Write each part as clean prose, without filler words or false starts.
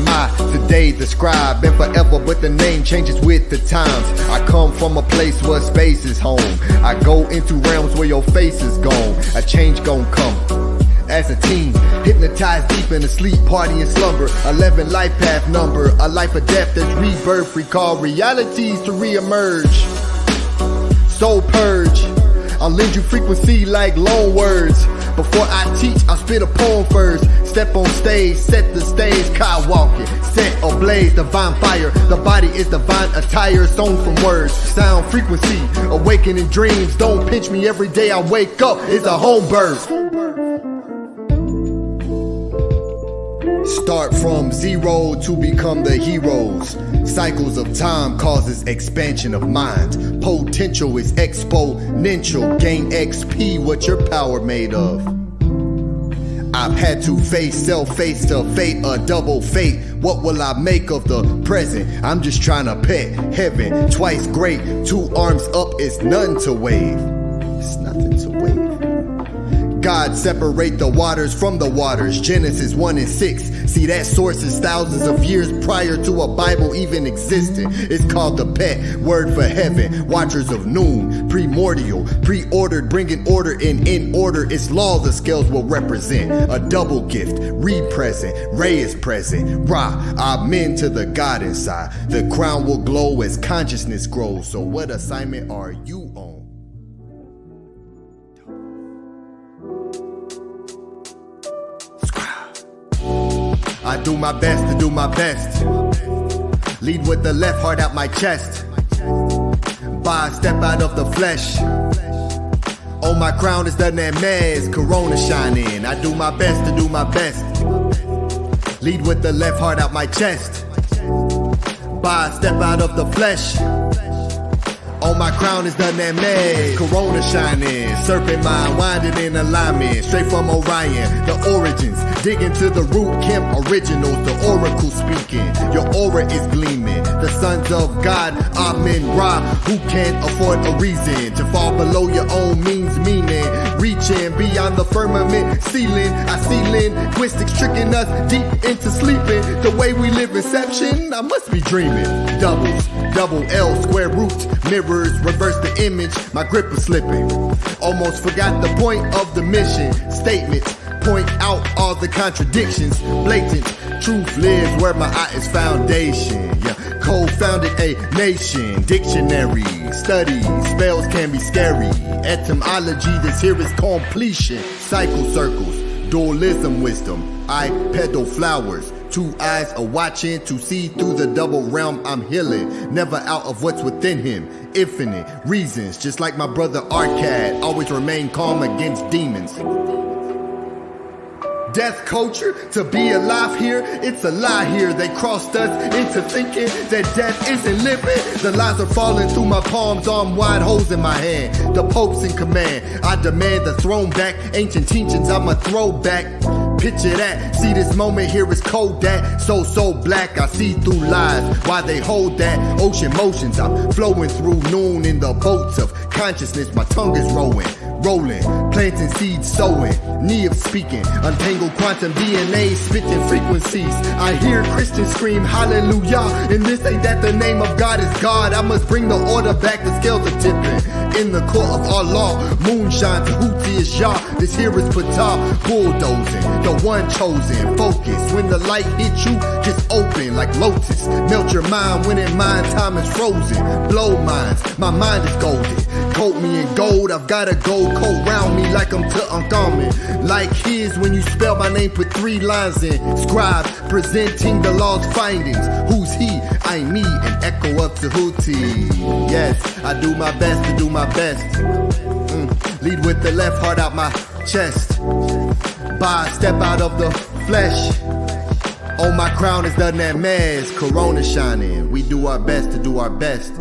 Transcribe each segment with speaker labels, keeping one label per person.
Speaker 1: am I today? The scribe, been forever, but the name changes with the times. I come from a place where space is home. I go into realms where your face is gone. A change gon' come. As a teen, hypnotized deep in a sleep, party and slumber. 11 life path number, a life of death that's rebirth. Recall realities to reemerge. Soul purge, I'll lend you frequency like loan words. Before I teach, I'll spit a poem first. Step on stage, set the stage, car walking, set ablaze, divine fire. The body is divine attire, sewn from words. Sound frequency, awakening dreams. Don't pinch me every day I wake up, it's a home birth. Start from zero to become the heroes. Cycles of time causes expansion of mind. Potential is exponential. Gain XP, what your power made of. I've had to face self, face to fate, a double fate. What will I make of the present? I'm just trying to pet heaven. Twice great, 2 arms up is none to wave. It's nothing to wave. God separate the waters from the waters. Genesis 1 and 6. See, that source is thousands of years prior to a Bible even existing. It's called the pet, word for heaven. Watchers of noon, primordial, pre-ordered, bringing order in order. Its law the scales will represent. A double gift, re-present, Ray is present. Ra, amen to the God inside. The crown will glow as consciousness grows. So what assignment are you on? I do my best to do my best. Lead with the left, heart out my chest. By a step out of the flesh. On my crown is the Nemez, Corona shining. I do my best to do my best. Lead with the left, heart out my chest. By a step out of the flesh. On my crown is the Nemez, Corona shining. Serpent mind winding in alignment. Straight from Orion, the origins. Dig into the root, Kim originals, the oracle speaking. Your aura is gleaming. The sons of God, Amen Ra. Who can't afford a reason to fall below your own means, meaning reaching beyond the firmament ceiling. I see linguistics tricking us deep into sleeping. The way we live inception, I must be dreaming. Doubles, double L, square root, mirrors, reverse the image. My grip is slipping. Almost forgot the point of the mission. Statements point out all the contradictions. Blatant truth lives where my eye is foundation. Yeah, co-founded a nation. Dictionary studies, spells can be scary. Etymology, this here is completion. Cycle circles, dualism wisdom. I peddle flowers. 2 eyes are watching to see through the double realm I'm healing. Never out of what's within him. Infinite reasons, just like my brother Arcad. Always remain calm against demons. Death culture, to be alive here, it's a lie here. They crossed us into thinking that death isn't living. The lies are falling through my palms, arm wide, holes in my hand. The Pope's in command, I demand the throne back. Ancient teachings, I'm a throwback. Picture that, see this moment here is cold that. So black, I see through lies. Why they hold that, ocean motions. I'm flowing through noon in the boats of consciousness. My tongue is rolling, planting seeds, sowing. Knee of speaking, untangled quantum DNA, spitting frequencies. I hear Christians scream hallelujah. And this ain't that the name of God is God. I must bring the order back, the scales are tipping. In the court of Allah, moonshine, Tehuti is Yah. This here is Ptah, bulldozing. The one chosen, focus. When the light hits you, just open like lotus. Melt your mind when in mind time is frozen. Blow minds, my mind is golden. Coat me in gold, I've got a gold coat round me like I'm Tutankhamun. Like his when you spell my name, put 3 lines in. Scribe, presenting the law's findings. Who's he? I me, an echo of Tehuti. Yes, I do my best to do my best. Lead with the left, heart out my chest. By a step out of the flesh. On my crown is the Nemez, Corona shining. We do our best to do our best.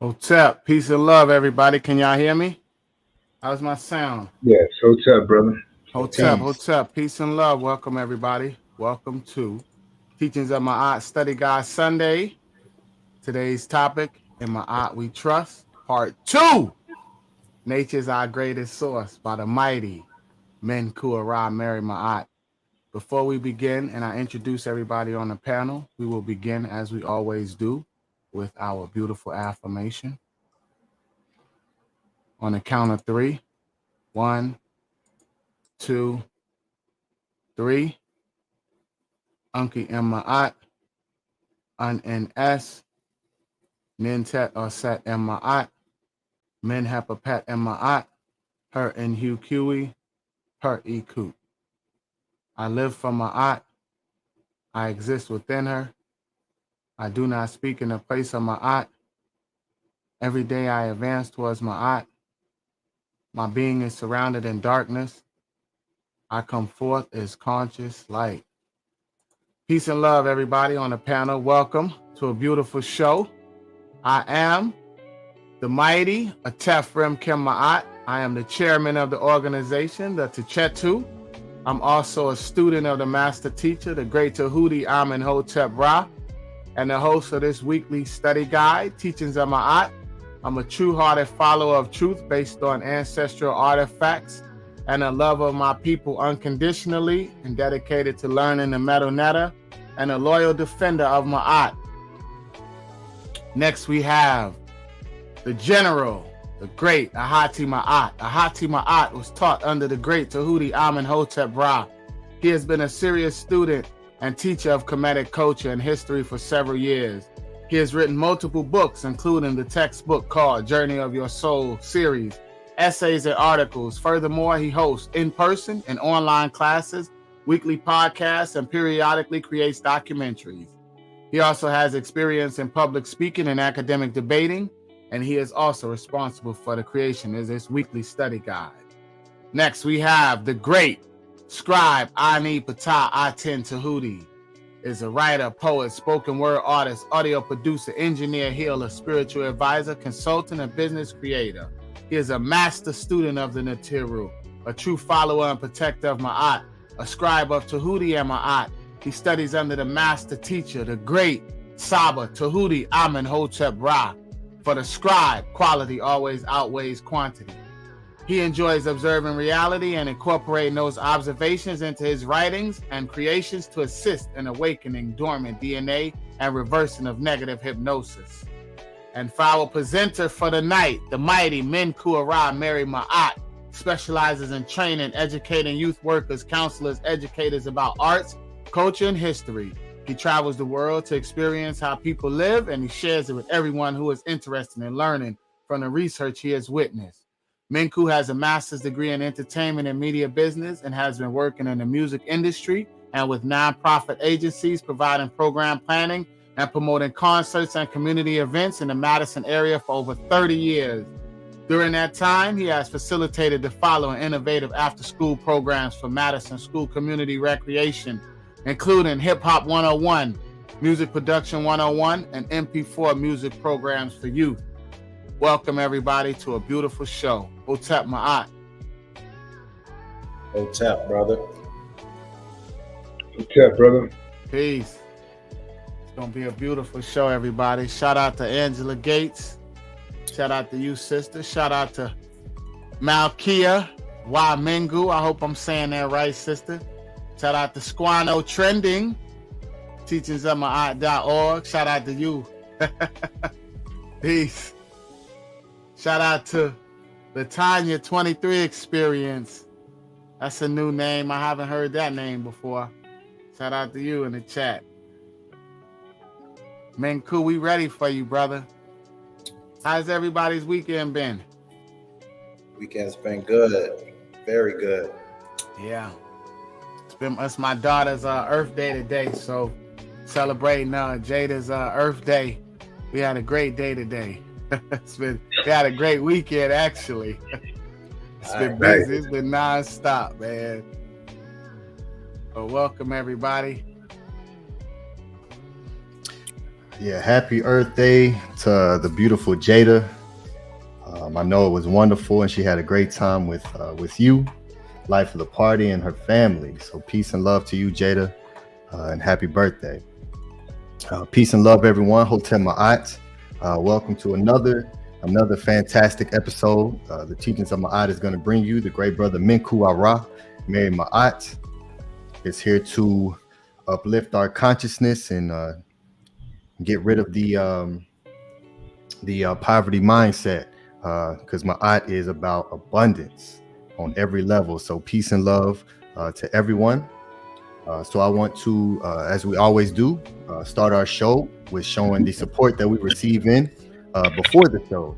Speaker 2: Hotep, peace and love, everybody. Can y'all hear me? How's my sound?
Speaker 3: Yes, what's up, brother?
Speaker 2: Hotep, peace and love. Welcome, everybody. Welcome to Teachings of Ma'at Study Guide Sunday. Today's topic, In Ma'at We Trust, Part 2. Nature's Our Greatest Source by the mighty Menkhu Ara Meri Maat. Before we begin and I introduce everybody on the panel, we will begin as we always do with our beautiful affirmation. On the count of 3. 1, 2, 3. Unki Ma'at, Un-N-S, Nintet Oset Ma'at, Min Hepapet Ma'at, Her in Hu Kui, Her Ikut. I live for Ma'at. I exist within her. I do not speak in the place of Ma'at. Every day I advance towards Ma'at. My being is surrounded in darkness. I come forth as conscious light. Peace and love, everybody on the panel. Welcome to a beautiful show. I am the mighty ETH Maat. I am the chairman of the organization, the Techetu. I'm also a student of the master teacher, the great Tehuti Amenhotep Ra, and the host of this weekly study guide, Teachings of Ma'at. I'm a true-hearted follower of truth based on ancestral artifacts and a love of my people unconditionally and dedicated to learning the metal netta and a loyal defender of Ma'at. Next, we have the general, the great Ahati Ma'at. Ahati Ma'at was taught under the great Tehuti Amenhotep Ra. He has been a serious student and teacher of Kemetic culture and history for several years. He has written multiple books, including the textbook called Journey of Your Soul series, essays and articles. Furthermore, he hosts in-person and online classes, weekly podcasts, and periodically creates documentaries. He also has experience in public speaking and academic debating, and he is also responsible for the creation of this weekly study guide. Next, we have the great scribe Ptah Aten Tehuti. Is a writer, poet, spoken word artist, audio producer, engineer, healer, spiritual advisor, consultant, and business creator. He is a master student of the Natiru, a true follower and protector of Ma'at, a scribe of Tehuti and Ma'at. He studies under the master teacher, the great Saba Tehuti Amenhotep Ra. For the scribe, quality always outweighs quantity. He enjoys observing reality and incorporating those observations into his writings and creations to assist in awakening dormant DNA and reversing of negative hypnosis. And for our presenter for the night, the mighty Menkhu Ara Meri Maat specializes in training, educating youth workers, counselors, educators about arts, culture, and history. He travels the world to experience how people live, and he shares it with everyone who is interested in learning from the research he has witnessed. Menkhu has a master's degree in entertainment and media business and has been working in the music industry and with nonprofit agencies providing program planning and promoting concerts and community events in the Madison area for over 30 years. During that time, he has facilitated the following innovative after-school programs for Madison School Community Recreation, including Hip Hop 101, Music Production 101, and MP4 music programs for youth. Welcome, everybody, to a beautiful show. Hotep Ma'at.
Speaker 4: Hotep, brother.
Speaker 3: Hotep, brother.
Speaker 2: Peace. It's going to be a beautiful show, everybody. Shout out to Angela Gates. Shout out to you, sister. Shout out to Malkia Mengu. I hope I'm saying that right, sister. Shout out to Squano Trending. Teachingsofma'at.org. Shout out to you. Peace. Shout out to the Tanya 23 Experience. That's a new name. I haven't heard that name before. Shout out to you in the chat. Menkhu, we ready for you, brother. How's everybody's weekend been?
Speaker 4: Weekend's been good. Very good.
Speaker 2: Yeah. It's my daughter's Earth Day today, so celebrating Jada's Earth Day. We had a great day today. We had a great weekend, actually. It's been busy. It's been nonstop, man. But welcome, everybody.
Speaker 1: Yeah, happy Earth Day to the beautiful Jada. I know it was wonderful, and she had a great time with you, life of the party, and her family. So peace and love to you, Jada, and happy birthday. Peace and love, everyone. Hotel Ma'at. Welcome to another fantastic episode. The teachings of Ma'at is going to bring you the great brother Menkhu Ara Meri Maat. Is here to uplift our consciousness and get rid of the poverty mindset, because Ma'at is about abundance on every level. So peace and love to everyone. So I want to, as we always do, start our show with showing the support that we receive before the show.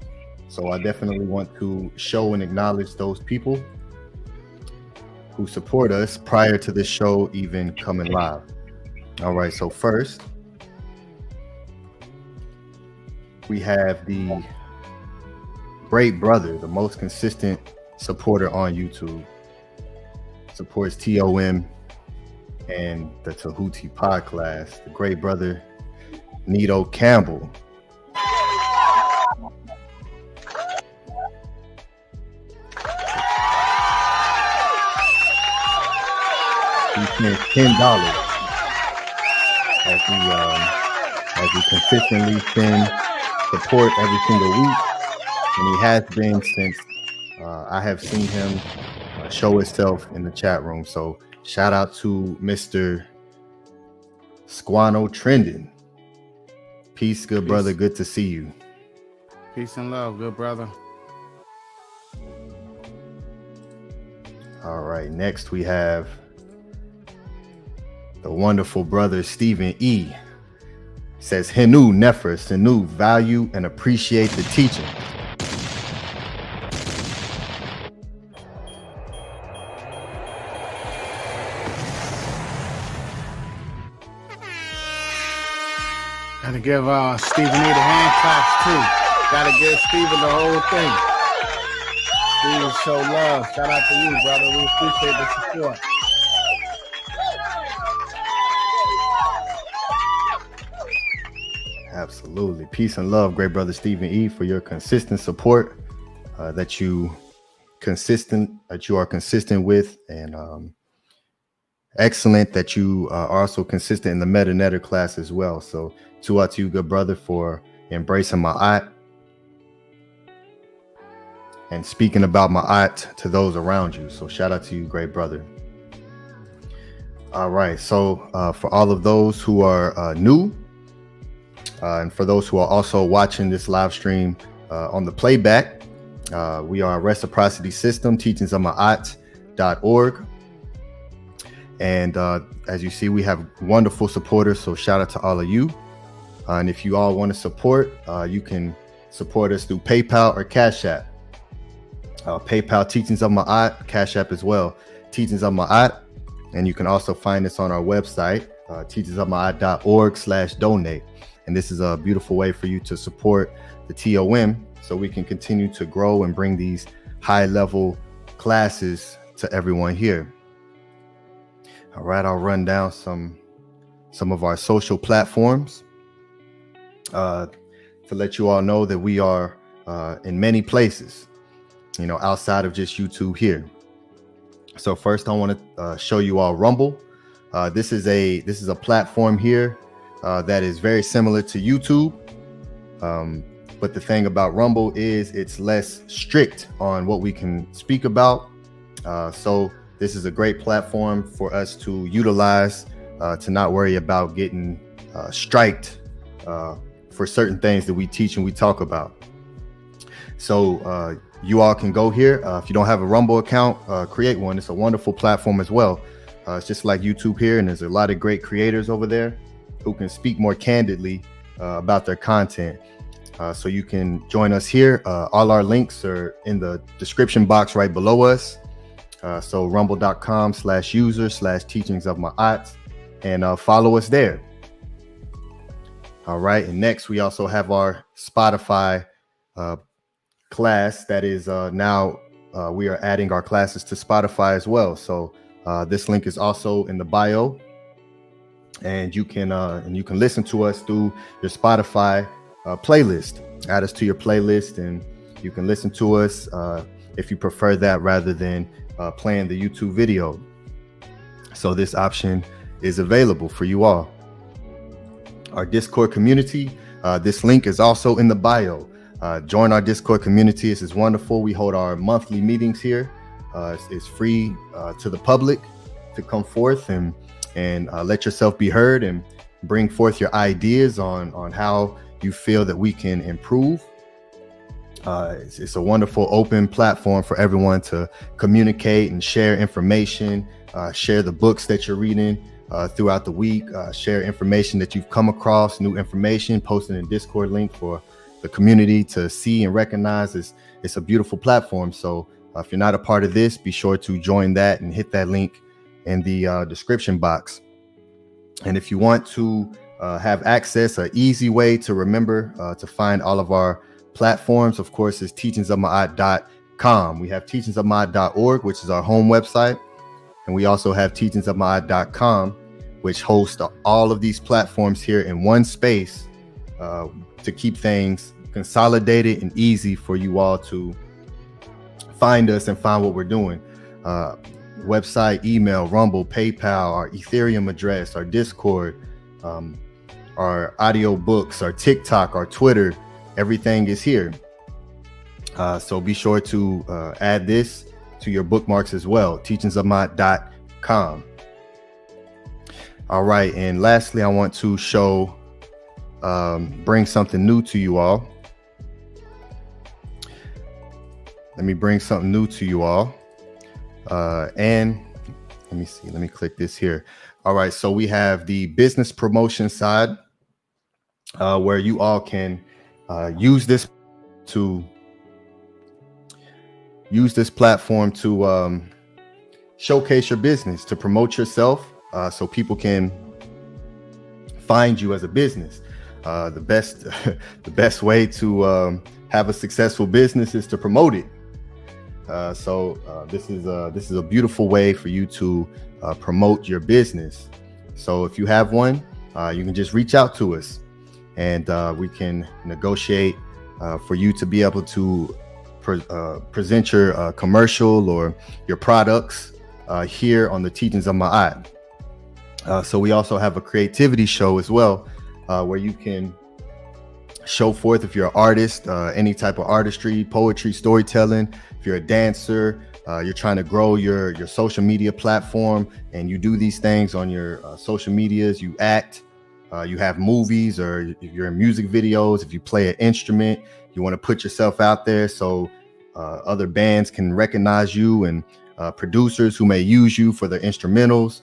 Speaker 1: So I definitely want to show and acknowledge those people who support us prior to this show even coming live. All right, so first we have the great brother, the most consistent supporter on YouTube, supports T.O.M. and the Tehuti podcast, the great brother Nito Campbell. He spends $10 as we consistently send support every single week, and he has been since I have seen him show himself in the chat room. So shout out to Mr. Squano Trending. Peace, good brother. Good to see you.
Speaker 2: Peace and love, good brother.
Speaker 1: All right, next we have the wonderful brother Stephen E. Says, Henu Nefer, Senu, value and appreciate the teaching.
Speaker 2: Gotta give Stephen E the hand claps too. Gotta give Stephen the whole thing. Stephen, show love. Shout out to you, brother. We appreciate the support.
Speaker 1: Absolutely. Peace and love, great brother Stephen E, for your consistent support that you are consistent with, and excellent that you are also consistent in the meta-netter class as well. So to you, good brother, for embracing Ma'at and speaking about Ma'at to those around you. So shout out to you, great brother. All right. So for all of those who are new, and for those who are also watching this live stream on the playback, we are a reciprocity system, teachingsofma'at.org. And as you see, we have wonderful supporters. So shout out to all of you. And if you all want to support, you can support us through PayPal or Cash App. PayPal, Teachings of Ma'at, Cash App as well, Teachings of Ma'at. And you can also find us on our website, teachingsofma'at.org/donate. And this is a beautiful way for you to support the TOM so we can continue to grow and bring these high level classes to everyone here. All right, I'll run down some of our social platforms to let you all know that we are in many places, outside of just YouTube here. So first I want to show you all Rumble. This is a platform here that is very similar to YouTube, but the thing about Rumble is it's less strict on what we can speak about. So this is a great platform for us to utilize to not worry about getting striked for certain things that we teach and we talk about. So you all can go here. If you don't have a Rumble account, create one. It's a wonderful platform as well. It's just like YouTube here, and there's a lot of great creators over there who can speak more candidly about their content. So you can join us here. All our links are in the description box right below us. So rumble.com/user/teachingsofma'at, and follow us there. All right. And next, we also have our Spotify class that is now we are adding our classes to Spotify as well. So this link is also in the bio. and you can listen to us through your Spotify playlist. Add us to your playlist, and you can listen to us if you prefer that rather than playing the YouTube video. So this option is available for you all. Our Discord community, this link is also in the bio. Join our Discord community. This is wonderful. We hold our monthly meetings here. It's free to the public to come forth and let yourself be heard and bring forth your ideas on how you feel that we can improve. It's a wonderful open platform for everyone to communicate and share information, share the books that you're reading throughout the week, share information that you've come across, new information, posting in Discord link for the community to see and recognize. It's a beautiful platform. So if you're not a part of this, be sure to join that and hit that link in the description box. And if you want to have access, an easy way to remember to find all of our platforms, of course, is teachingsofmaat.com. We have teachingsofmaat.org, which is our home website. And we also have teachingsofmaat.com, which hosts all of these platforms here in one space to keep things consolidated and easy for you all to find us and find what we're doing. Website, email, Rumble, PayPal, our Ethereum address, our Discord, our audio books, our TikTok, our Twitter, everything is here. So be sure to add this to your bookmarks as well, teachingsofmaat.com. All right, and lastly, I want to show, bring something new to you all. Let me bring something new to you all. And let me see, let me click this here. All right, so we have the business promotion side where you all can use this platform to showcase your business, to promote yourself, so people can find you as a business. The best way to have a successful business is to promote it. So this is a beautiful way for you to promote your business. So if you have one, you can just reach out to us, and we can negotiate for you to be able to present your commercial or your products here on the Teachings of Ma'at. So we also have a creativity show as well, where you can show forth, if you're an artist, any type of artistry, poetry, storytelling. If you're a dancer, you're trying to grow your social media platform, and you do these things on your social medias, you act, you have movies, or if you're in music videos, if you play an instrument, you want to put yourself out there so other bands can recognize you, and producers who may use you for their instrumentals.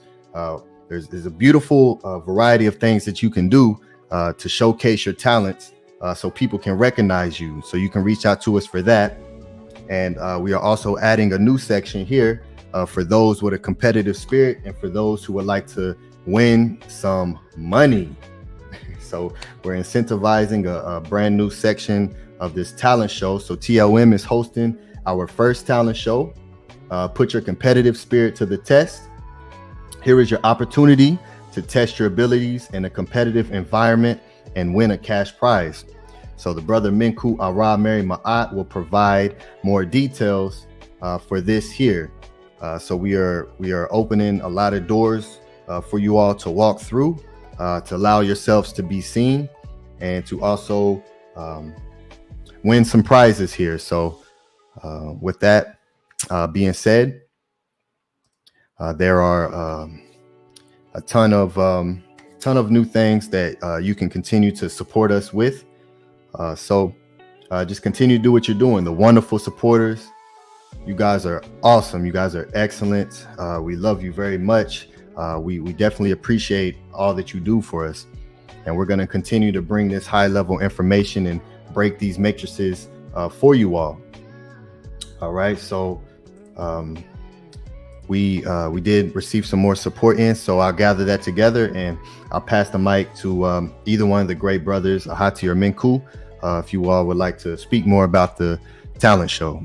Speaker 1: There's a beautiful variety of things that you can do to showcase your talents, so people can recognize you. So you can reach out to us for that. And we are also adding a new section here for those with a competitive spirit and for those who would like to win some money. So we're incentivizing a brand new section of this talent show. So T.O.M is hosting our first talent show. Put your competitive spirit to the test. Here is your opportunity to test your abilities in a competitive environment and win a cash prize. So the brother Menkhu Ara Meri Maat will provide more details for this here. So we are opening a lot of doors for you all to walk through, to allow yourselves to be seen, and to also win some prizes here. So with that being said, there are a ton of new things that you can continue to support us with. So just continue to do what you're doing. The wonderful supporters, you guys are awesome. You guys are excellent. We love you very much. We definitely appreciate all that you do for us. And we're going to continue to bring this high level information and break these matrices for you all. All right. So we did receive some more support in, so I'll gather that together and I'll pass the mic to either one of the great brothers, Ahati or Menkhu, if you all would like to speak more about the talent show.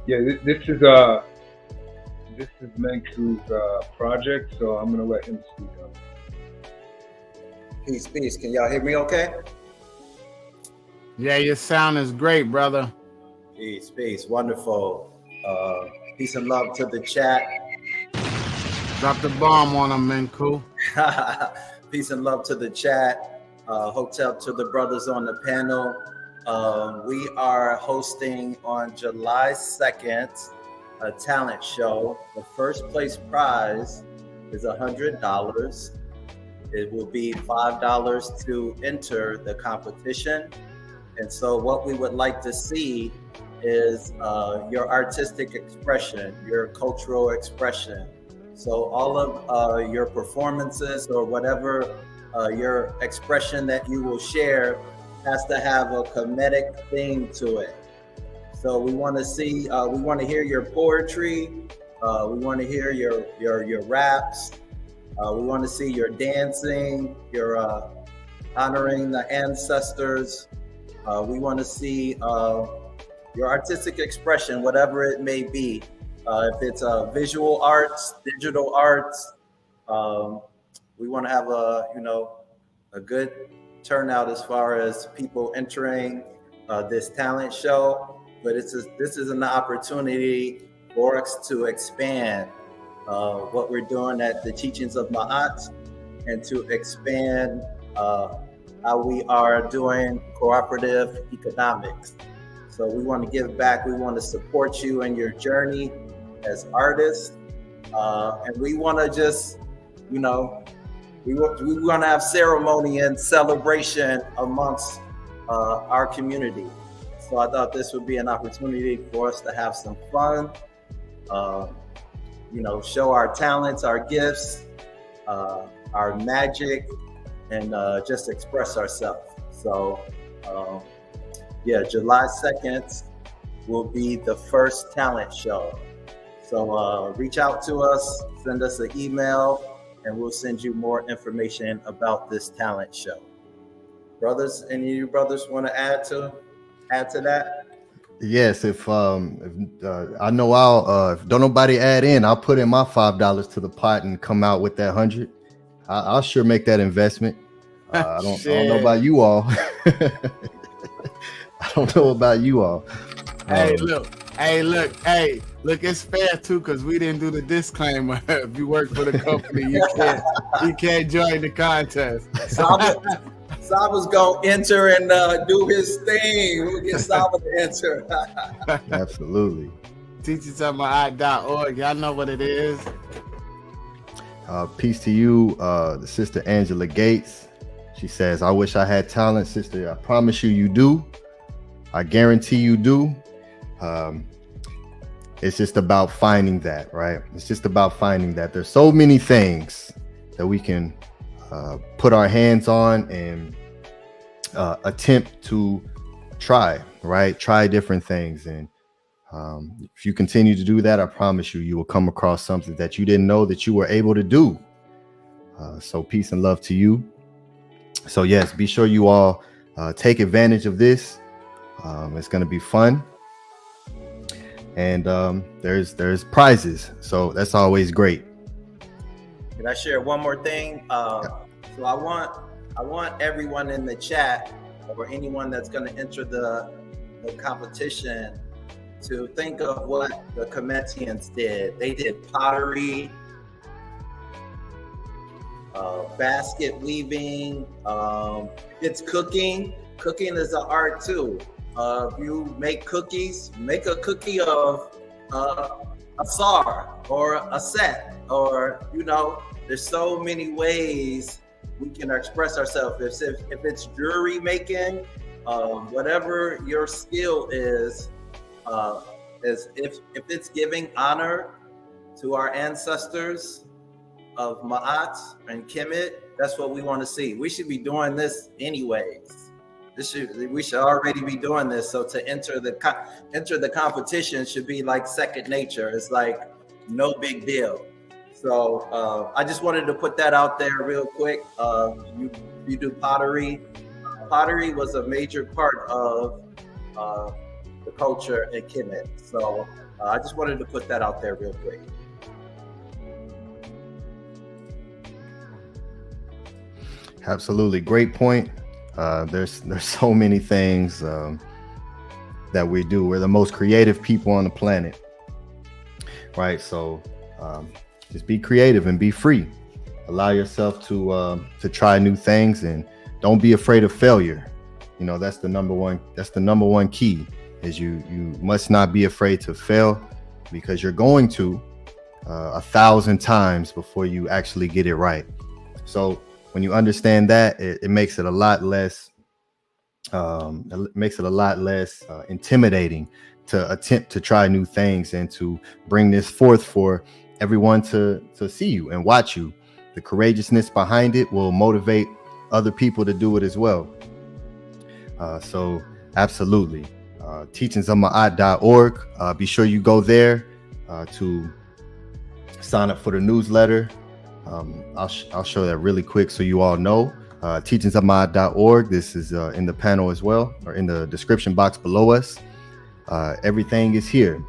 Speaker 3: Yeah, this is a this is Menkhu's project, so I'm gonna let him speak up.
Speaker 4: Peace, peace. Can y'all hear me okay?
Speaker 2: Yeah, your sound is great, brother.
Speaker 4: Peace, peace. Wonderful. Peace and love to the chat.
Speaker 2: Drop the bomb on him, Menkhu.
Speaker 4: Peace and love to the chat. Hotel to the brothers on the panel. We are hosting on July 2nd a talent show. The first place prize is $100. It will be $5 to enter the competition. And so what we would like to see is your artistic expression, your cultural expression. So all of your performances or whatever your expression that you will share has to have a comedic theme to it. So we want to see, we want to hear your poetry. We want to hear your raps. We want to see your dancing, your honoring the ancestors. We want to see your artistic expression, whatever it may be. If it's visual arts, digital arts, we want to have a good turnout as far as people entering this talent show. But this is an opportunity for us to expand what we're doing at the Teachings of Ma'at and to expand how we are doing cooperative economics. So we want to give back. We want to support you in your journey as artists. And we want to just, we want to have ceremony and celebration amongst our community. So I thought this would be an opportunity for us to have some fun, show our talents, our gifts, our magic, and just express ourselves. So July 2nd will be the first talent show. So reach out to us, send us an email, and we'll send you more information about this talent show. Brothers, any of you brothers want to add to that?
Speaker 1: Yes, if I know I'll if don't nobody add in, I'll put in my $5 to the pot and come out with that 100. I'll sure make that investment. I don't know about you all. I don't know about you all.
Speaker 2: Hey, look, it's fair too, because we didn't do the disclaimer. If you work for the company, you can't join the contest.
Speaker 4: Saba's gonna enter and do his thing. We'll get Saba to enter.
Speaker 1: Absolutely.
Speaker 2: Teachingsofma'at.org. Y'all know what it is.
Speaker 1: Peace to you, the sister Angela Gates. She says, I wish I had talent, sister. I promise you, you do. I guarantee you do. It's just about finding that, right? It's just about finding that. There's so many things that we can put our hands on and attempt to try, right? Try different things. And if you continue to do that, I promise you, you will come across something that you didn't know that you were able to do. So peace and love to you. So yes, be sure you all take advantage of this. It's going to be fun. And there's prizes. So that's always great.
Speaker 4: Can I share one more thing? So I want everyone in the chat or anyone that's going to enter the competition to think of what the Cometians did. They did pottery, basket weaving, it's cooking. Cooking is an art too. If you make cookies, make a cookie of a sar or a set, or there's so many ways we can express ourselves. If it's jewelry making, whatever your skill is if it's giving honor to our ancestors of Ma'at and Kemet, that's what we want to see. We should be doing this anyways. We should already be doing this. So to enter the competition should be like second nature. It's like no big deal. So I just wanted to put that out there real quick. You do pottery. Pottery was a major part of the culture in Kemet. So I just wanted to put that out there real quick.
Speaker 1: Absolutely, great point. There's so many things that we do. We're the most creative people on the planet, right? So just be creative and be free. Allow yourself to try new things, and don't be afraid of failure. You know, that's the number one key, is you must not be afraid to fail, because you're going to 1,000 times before you actually get it right. So when you understand that, it makes it a lot less intimidating to attempt to try new things and to bring this forth for everyone to see you and watch you. The courageousness behind it will motivate other people to do it as well. So absolutely, teachingsofmaat.org. Be sure you go there to sign up for the newsletter. I'll show that really quick so you all know. Teachingsofmaat.org. This is in the panel as well, or in the description box below us. Everything is here.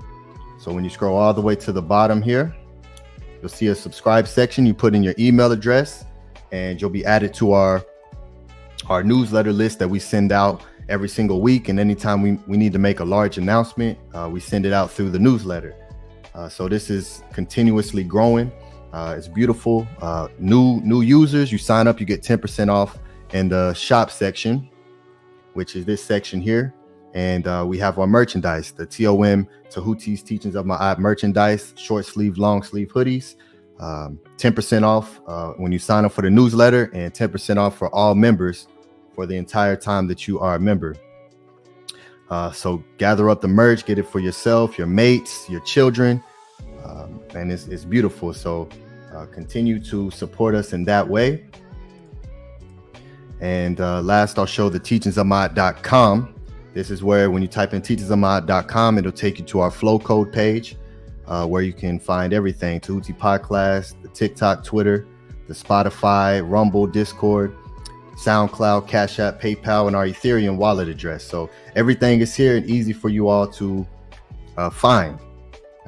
Speaker 1: So when you scroll all the way to the bottom here, you'll see a subscribe section. You put in your email address and you'll be added to our newsletter list that we send out every single week. And anytime we need to make a large announcement, we send it out through the newsletter. So this is continuously growing. It's beautiful. New users, you sign up, you get 10% off in the shop section, which is this section here. And we have our merchandise, the T.O.M. Tehuti's Teachings of Ma'at merchandise, short sleeve, long sleeve hoodies, 10% off when you sign up for the newsletter, and 10% off for all members for the entire time that you are a member. So gather up the merch, get it for yourself, your mates, your children, and it's beautiful. So continue to support us in that way. And last, I'll show the teachingsofmaat.com. This is where, when you type in teachingsofmaat.com, it'll take you to our flow code page, where you can find everything: Tehuti podcast, the TikTok, Twitter, the Spotify, Rumble, Discord, SoundCloud, Cash App, PayPal, and our Ethereum wallet address. So everything is here and easy for you all to find.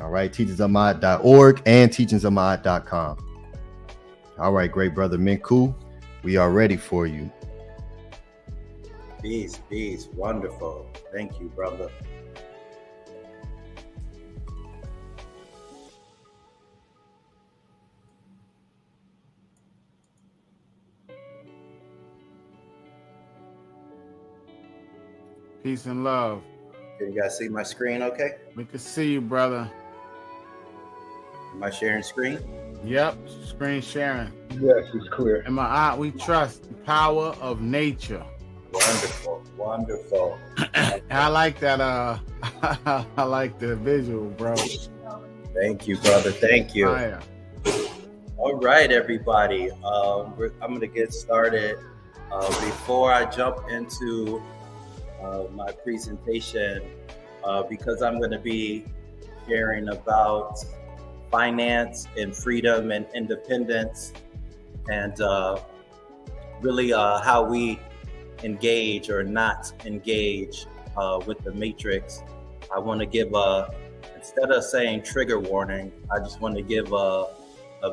Speaker 1: All right, teachingsofmaat.org and teachingsofmaat.com. All right, great brother Menkhu, we are ready for you.
Speaker 4: Peace. Wonderful. Thank you, brother.
Speaker 2: Peace and love.
Speaker 4: Can you guys see my screen okay?
Speaker 2: We can see you, brother.
Speaker 4: Am I sharing screen?
Speaker 2: Yep, screen sharing.
Speaker 3: Yes, it's clear.
Speaker 2: And my aunt, we trust the power of nature.
Speaker 4: Wonderful.
Speaker 2: I like that. I like the visual, bro.
Speaker 4: Thank you, brother. Thank you.
Speaker 2: Fire.
Speaker 4: All right, everybody. I'm going to get started. Before I jump into my presentation, because I'm going to be sharing about finance and freedom and independence, and really how we engage or not engage with the matrix. I want to give instead of saying trigger warning, I just want to give a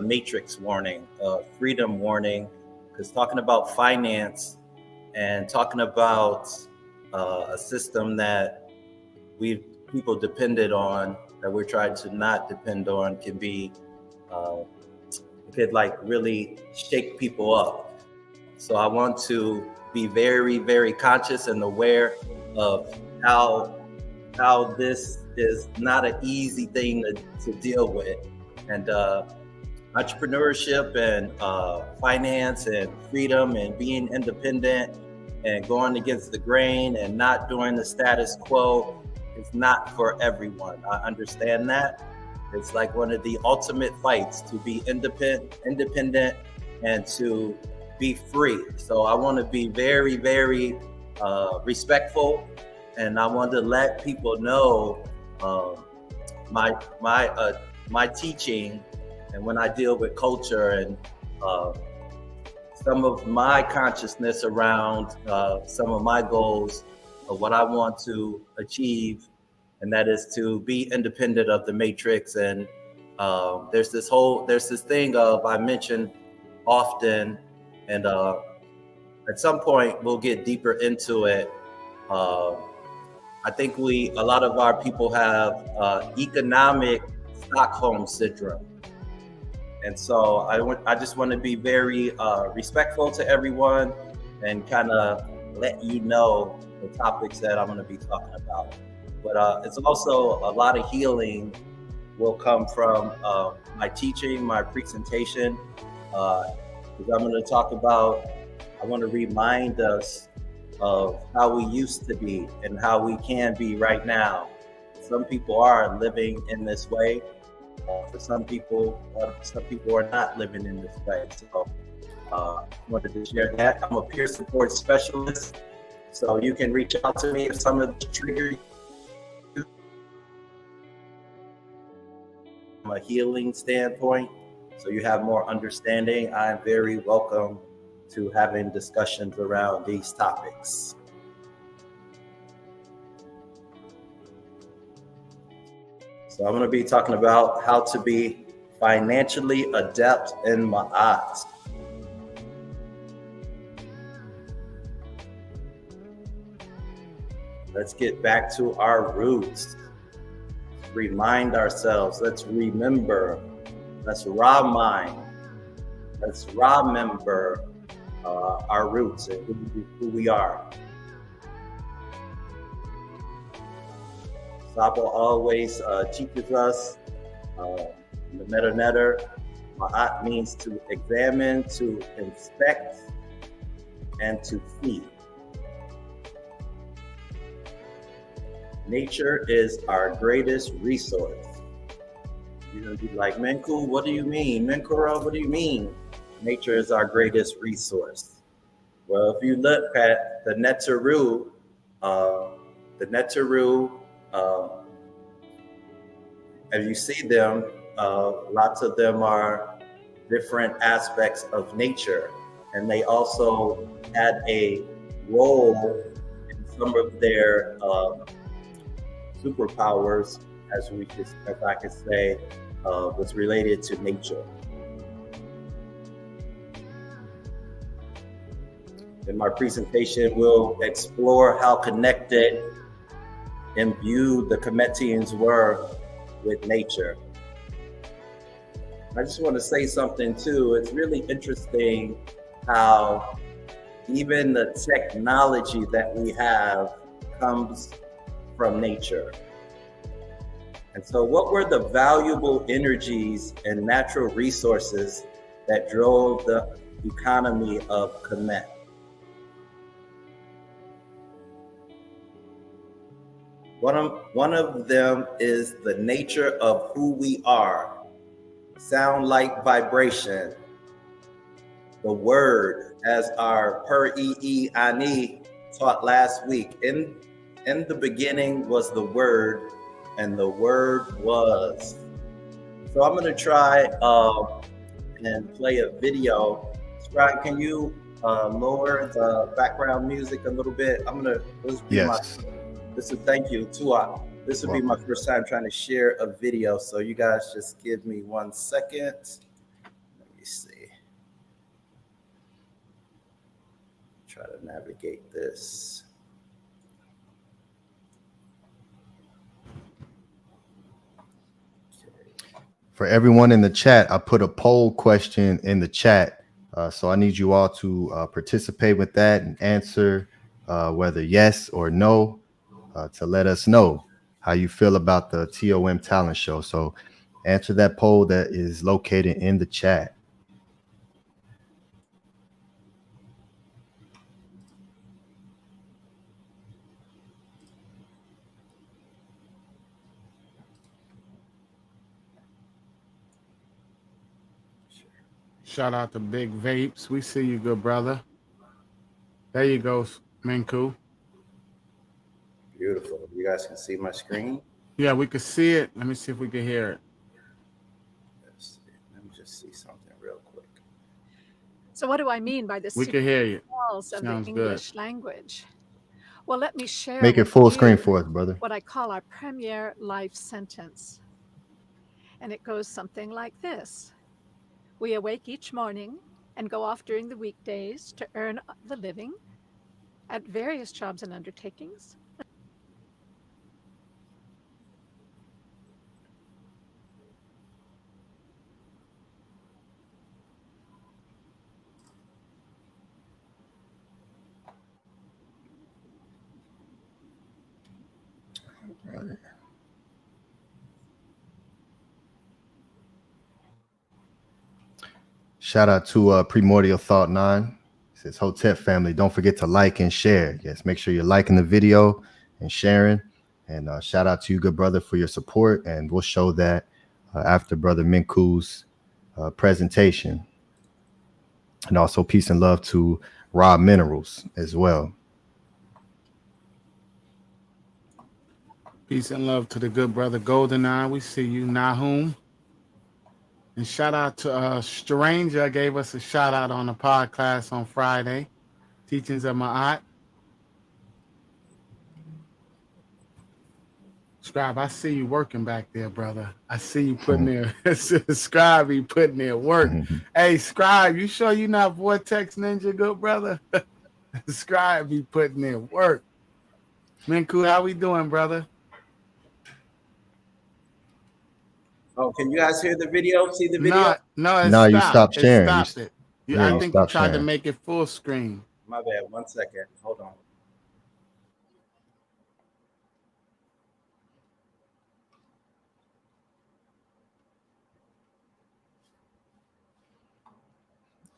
Speaker 4: matrix warning, a freedom warning, because talking about finance and talking about a system that people depended on, that we're trying to not depend on, can be it could like really shake people up. So I want to be very, very conscious and aware of how this is not an easy thing to deal with. And entrepreneurship and finance and freedom and being independent and going against the grain and not doing the status quo is not for everyone. I understand that. It's like one of the ultimate fights, to be independent and to be free. So I want to be very, very respectful, and I want to let people know my teaching, and when I deal with culture and some of my consciousness around some of my goals of what I want to achieve, and that is to be independent of the matrix. And there's this thing of, I mentioned often, and at some point we'll get deeper into it. I think a lot of our people have economic Stockholm syndrome. And so I just want to be very respectful to everyone and kind of let you know the topics that I'm going to be talking about. But it's also a lot of healing will come from my teaching, my presentation. Because I'm going to talk about, I want to remind us of how we used to be and how we can be right now. Some people are living in this way. For some people are not living in this way. So I wanted to share that. I'm a peer support specialist, so you can reach out to me if some of the trigger you from a healing standpoint, so you have more understanding. I'm very welcome to having discussions around these topics. So I'm going to be talking about how to be financially adept in Ma'at. Let's get back to our roots. Remind ourselves. Let's remember. Let's remember our roots and who we are. Sabo always teaches us in the Meta Netter. Ma'at means to examine, to inspect, and to see. Nature is our greatest resource. You're gonna be like, Menkhu, what do you mean? Menkhu Ara, what do you mean? Nature is our greatest resource. Well, if you look at the Neteru, as you see them, lots of them are different aspects of nature, and they also had a role in some of their superpowers, as I could say, was related to nature. In my presentation, we'll explore how connected and imbued the Kemetians were with nature. I just want to say something too. It's really interesting how even the technology that we have comes from nature. And so what were the valuable energies and natural resources that drove the economy of Kemet? One of them is the nature of who we are. Sound like vibration. The word, as our Per E Ani taught last week. In the beginning was the word, and the word was. So I'm gonna try and play a video. Scribe, can you lower the background music a little bit? Thank you, Tua. This will be my first time trying to share a video, so you guys just give me 1 second. Let me see. Try to navigate this.
Speaker 1: For everyone in the chat, I put a poll question in the chat. So I need you all to participate with that and answer whether yes or no, to let us know how you feel about the T.O.M talent show. So answer that poll that is located in the chat.
Speaker 2: Shout out to Big Vapes. We see you, good brother. There you go, Menkhu.
Speaker 4: Beautiful. You guys can see my screen?
Speaker 2: Yeah, we can see it. Let me see if we can hear it.
Speaker 4: Let's see. Let me just see something real quick.
Speaker 5: So what do I mean by the
Speaker 2: We can hear you.
Speaker 5: walls of the
Speaker 2: Sounds
Speaker 5: English language? Well, let me share
Speaker 1: Make it
Speaker 5: with
Speaker 1: full
Speaker 5: you
Speaker 1: screen for us, brother.
Speaker 5: what I call our premier life sentence. And it goes something like this. We awake each morning and go off during the weekdays to earn the living at various jobs and undertakings.
Speaker 1: Right. Shout out to Primordial Thought 9. It says, Hotep family, don't forget to like and share. Yes, make sure you're liking the video and sharing. And shout out to you, good brother, for your support. And we'll show that after Brother Menkhu's presentation. And also peace and love to Raw Minerals as well.
Speaker 2: Peace and love to the good brother GoldenEye. We see you, Nahum. And shout out to Stranger, gave us a shout out on the podcast on Friday. Teachings of Ma'at. Scribe, I see you working back there, brother. I see you putting there. Scribe, you putting there work. Hey, Scribe, you sure you not Vortex Ninja, good brother? Scribe, you putting there work. Menkhu, how we doing, brother?
Speaker 4: Oh, can you guys hear the video? See the video?
Speaker 2: No,
Speaker 1: No, you stopped sharing.
Speaker 2: It stopped it. I think you tried to make it full screen.
Speaker 4: My bad. 1 second. Hold on.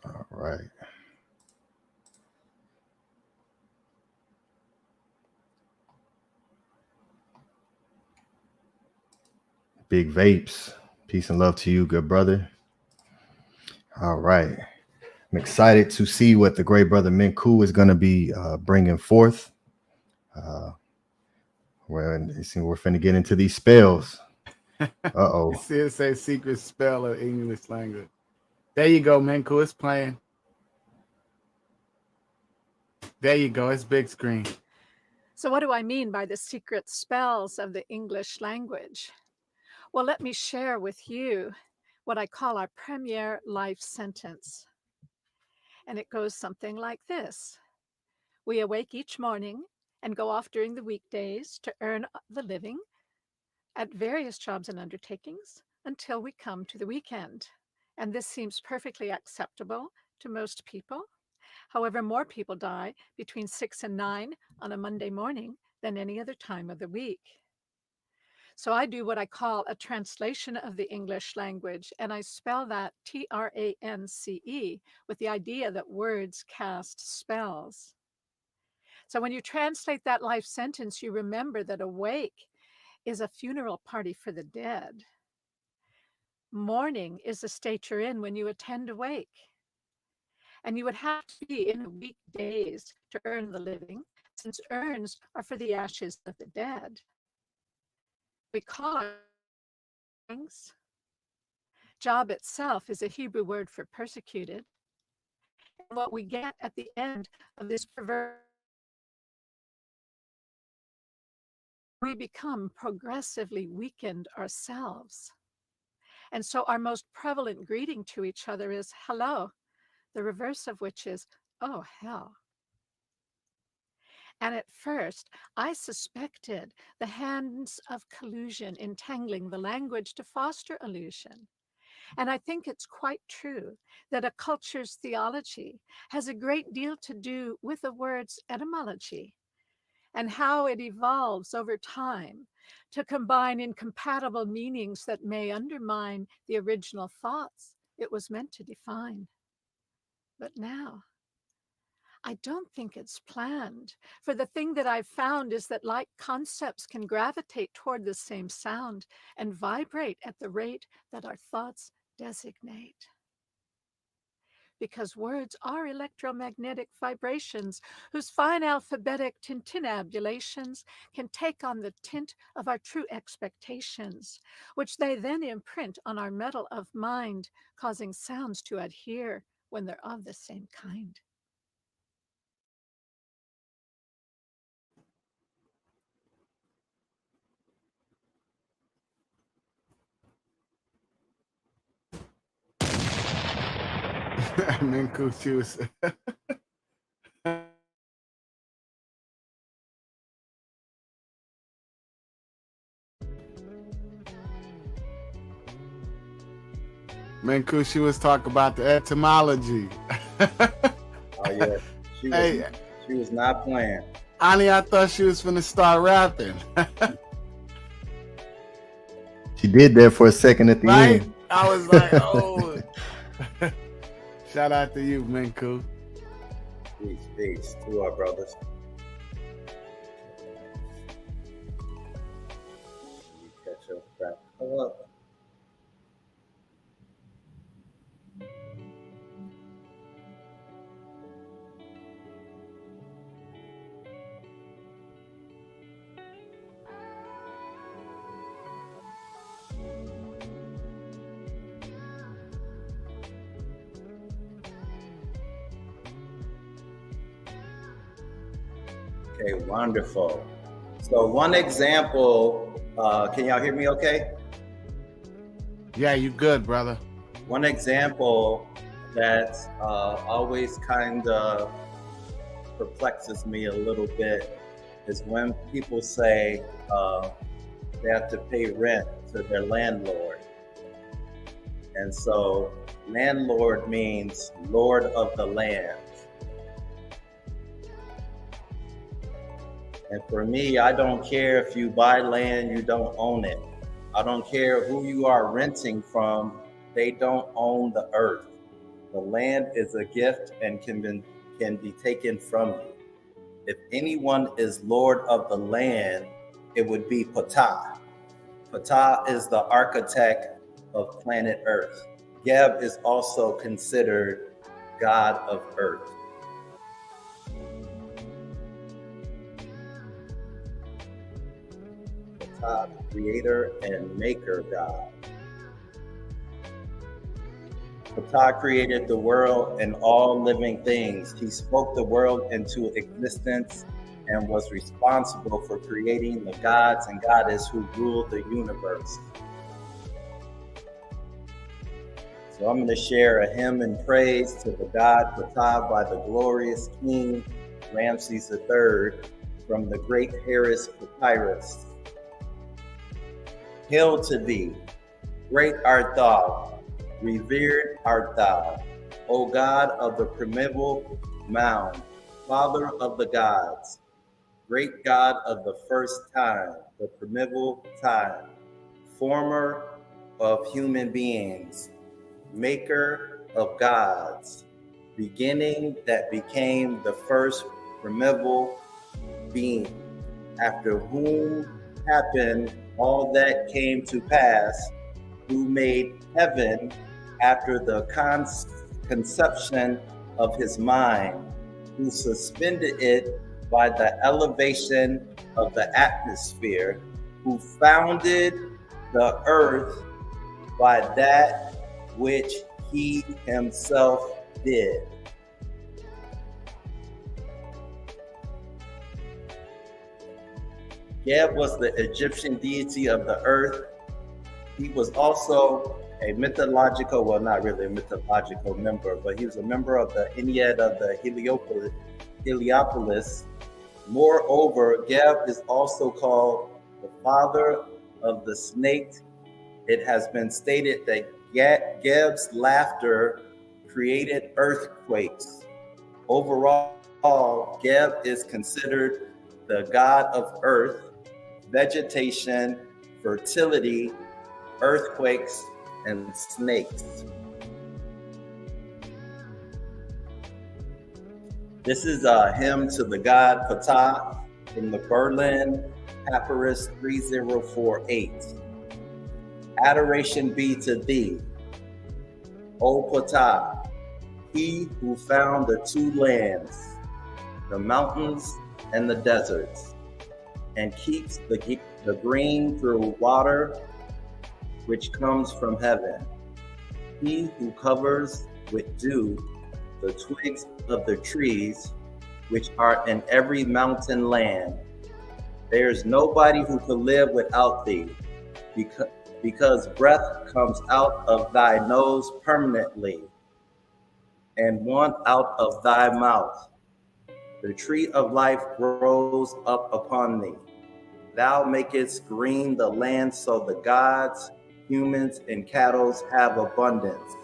Speaker 1: All right. Big Vapes. Peace and love to you, good brother. All right. I'm excited to see what the great brother Menkhu is going to be bringing forth. We're finna get into these spells. Uh-oh.
Speaker 2: You see it say secret spell of English language. There you go, Menkhu. It's playing. There you go. It's big screen.
Speaker 5: So what do I mean by the secret spells of the English language? Well, let me share with you what I call our premier life sentence. And it goes something like this. We awake each morning and go off during the weekdays to earn the living at various jobs and undertakings until we come to the weekend. And this seems perfectly acceptable to most people. However, more people die between 6 and 9 on a Monday morning than any other time of the week. So I do what I call a translation of the English language, and I spell that Trance with the idea that words cast spells. So when you translate that life sentence, you remember that awake is a funeral party for the dead. Mourning is the state you're in when you attend a wake. And you would have to be in weekdays to earn the living, since urns are for the ashes of the dead. We call our things. Job itself is a Hebrew word for persecuted. And what we get at the end of this perverse, we become progressively weakened ourselves. And so our most prevalent greeting to each other is hello, the reverse of which is, oh, hell. And at first, I suspected the hands of collusion entangling the language to foster illusion. And I think it's quite true that a culture's theology has a great deal to do with the word's etymology and how it evolves over time to combine incompatible meanings that may undermine the original thoughts it was meant to define. But now, I don't think it's planned, for the thing that I've found is that like concepts can gravitate toward the same sound and vibrate at the rate that our thoughts designate. Because words are electromagnetic vibrations whose fine alphabetic tintinnabulations can take on the tint of our true expectations, which they then imprint on our metal of mind, causing sounds to adhere when they're of the same kind.
Speaker 2: Menkhu, she was. Menkhu, she was talking about the etymology.
Speaker 4: Oh yeah, she was not playing.
Speaker 2: Ani, I thought she was finna start rapping.
Speaker 1: She did that for a second at the
Speaker 2: Right?
Speaker 1: end.
Speaker 2: I was like, oh. Shout out to you, Menkhu.
Speaker 4: Peace to our brothers. Let me catch up back up. Okay, wonderful. So one example, can y'all hear me okay?
Speaker 2: Yeah, you good, brother.
Speaker 4: One example that always kind of perplexes me a little bit is when people say they have to pay rent to their landlord. And so landlord means lord of the land. And for me, I don't care if you buy land, you don't own it. I don't care who you are renting from, they don't own the earth. The land is a gift and can be taken from you. If anyone is lord of the land, it would be Ptah. Ptah is the architect of planet Earth. Geb is also considered God of Earth. Ptah, creator and maker God. Ptah created the world and all living things. He spoke the world into existence and was responsible for creating the gods and goddesses who ruled the universe. So I'm going to share a hymn in praise to the god Ptah by the glorious King Ramses III from the Great Harris Papyrus. Hail to thee, great art thou, revered art thou, O God of the primeval mound, Father of the gods, great God of the first time, the primeval time, former of human beings, maker of gods, beginning that became the first primeval being, after whom happened all that came to pass, who made heaven after the conception of his mind, who suspended it by the elevation of the atmosphere, who founded the earth by that which he himself did. Geb was the Egyptian deity of the earth. He was also a mythological, well, not really a mythological member, but he was a member of the Ennead of the Heliopolis. Moreover, Geb is also called the father of the snake. It has been stated that Geb's laughter created earthquakes. Overall, Geb is considered the god of earth, vegetation, fertility, earthquakes, and snakes. This is a hymn to the god Ptah from the Berlin Papyrus 3048. Adoration be to thee, O Ptah, he who found the two lands, the mountains and the deserts, and keeps the green through water which comes from heaven. He who covers with dew the twigs of the trees which are in every mountain land. There's nobody who could live without thee, because breath comes out of thy nose permanently, and one out of thy mouth. The tree of life grows up upon thee. Thou makest green the land, so the gods, humans, and cattle have abundance.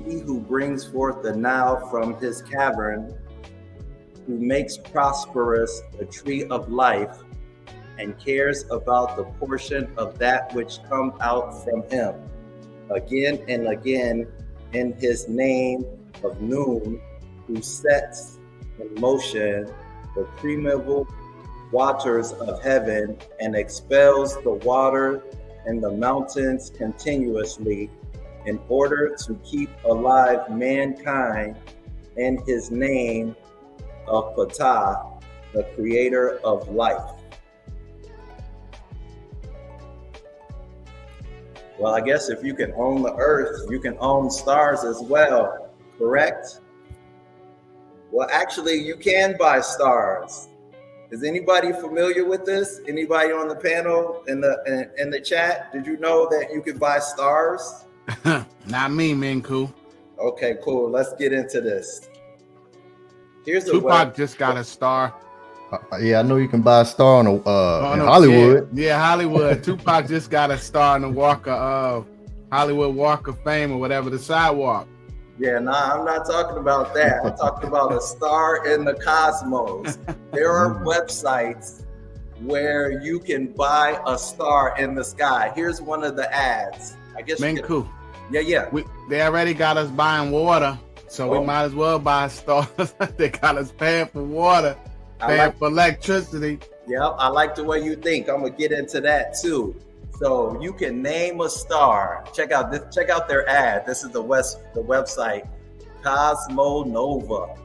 Speaker 4: He who brings forth the Nile from his cavern, who makes prosperous the tree of life, and cares about the portion of that which comes out from him. Again and again in his name of Noon, who sets in motion the primeval waters of heaven and expels the water and the mountains continuously in order to keep alive mankind, and his name of Ptah, the creator of life. Well, I guess if you can own the earth, you can own stars as well, correct? Well, actually, you can buy stars. Is anybody familiar with this? Anybody on the panel, in the chat? Did you know that you could buy stars?
Speaker 2: Not me, Menkhu.
Speaker 4: Okay, cool. Let's get into this. Here's
Speaker 2: Tupac just got a star.
Speaker 1: Yeah, I know you can buy a star in Hollywood.
Speaker 2: Yeah, Hollywood. Tupac just got a star on the Hollywood Walk of Fame or whatever, the sidewalk.
Speaker 4: Yeah, nah, I'm not talking about that. I'm talking about a star in the cosmos. There are websites where you can buy a star in the sky. Here's one of the ads. I guess
Speaker 2: Menkhu.
Speaker 4: Yeah.
Speaker 2: They already got us buying water, so we might as well buy stars. They got us paying for water, paying for electricity.
Speaker 4: Yeah, I like the way you think. I'm gonna get into that too. So you can name a star. Check out their ad. This is the website Cosmonova.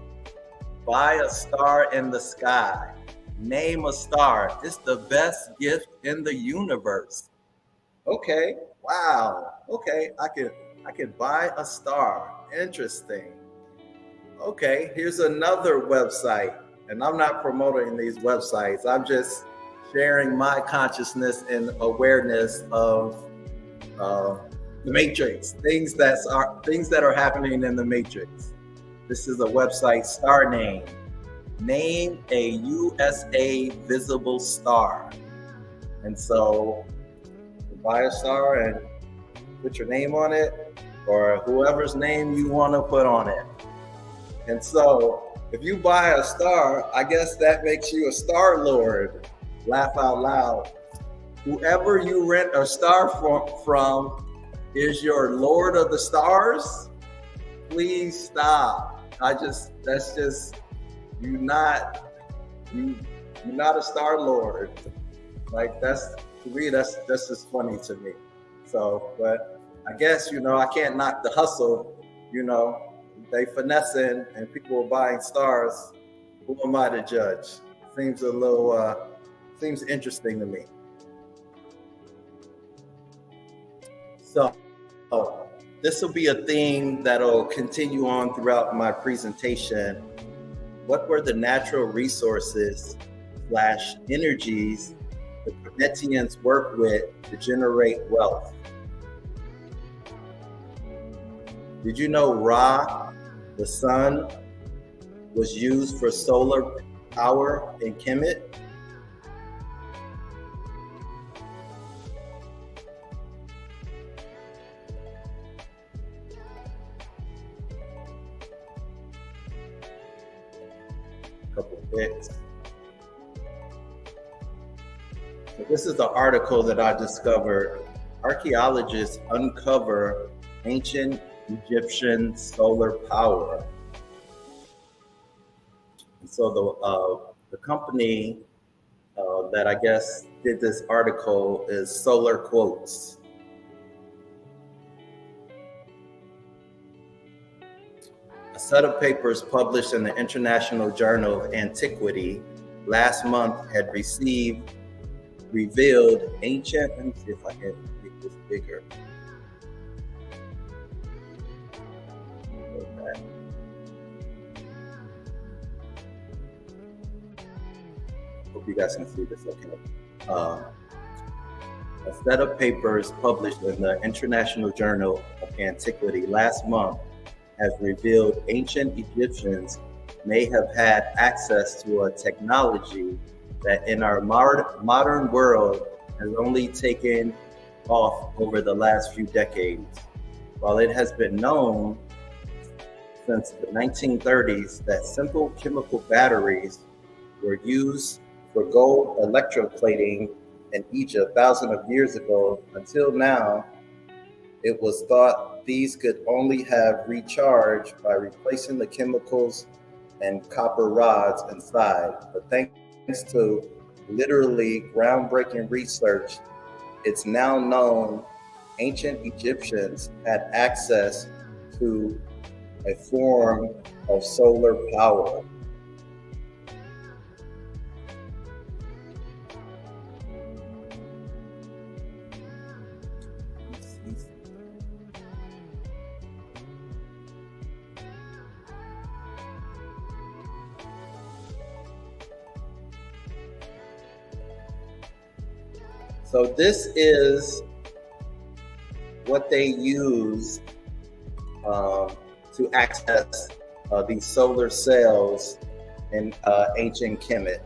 Speaker 4: Buy a star in the sky. Name a star. It's the best gift in the universe. Okay. Wow. Okay. I could buy a star. Interesting. Okay. Here's another website. And I'm not promoting these websites. I'm just sharing my consciousness and awareness of the Matrix, things that are happening in the Matrix. This is a website, Star Name. Name a USA visible star. And so you buy a star and put your name on it, or whoever's name you want to put on it. And so if you buy a star, I guess that makes you a star lord. Laugh out loud. Whoever you rent a star from is your lord of the stars. Please stop. That's just you're not a star lord. Like that's just funny to me. So, but I guess I can't knock the hustle. They finessing and people are buying stars. Who am I to judge? Seems a little seems interesting to me. So this will be a theme that'll continue on throughout my presentation. What were the natural resources / energies the Ptahitians work with to generate wealth? Did you know Ra, the sun, was used for solar power in Kemet? Couple bits. So this is the article that I discovered. Archaeologists uncover ancient Egyptian solar power. And so the company that I guess did this article is Solar Quotes. A set of papers published in the International Journal of Antiquity last month had revealed ancient, let me see if I can make this bigger. Okay. Hope you guys can see this okay. A set of papers published in the International Journal of Antiquity last month has revealed ancient Egyptians may have had access to a technology that in our modern world has only taken off over the last few decades. While it has been known since the 1930s that simple chemical batteries were used for gold electroplating in Egypt thousands of years ago, until now, it was thought these could only have recharged by replacing the chemicals and copper rods inside. But thanks to literally groundbreaking research, it's now known ancient Egyptians had access to a form of solar power. So this is what they use to access these solar cells in ancient Kemet.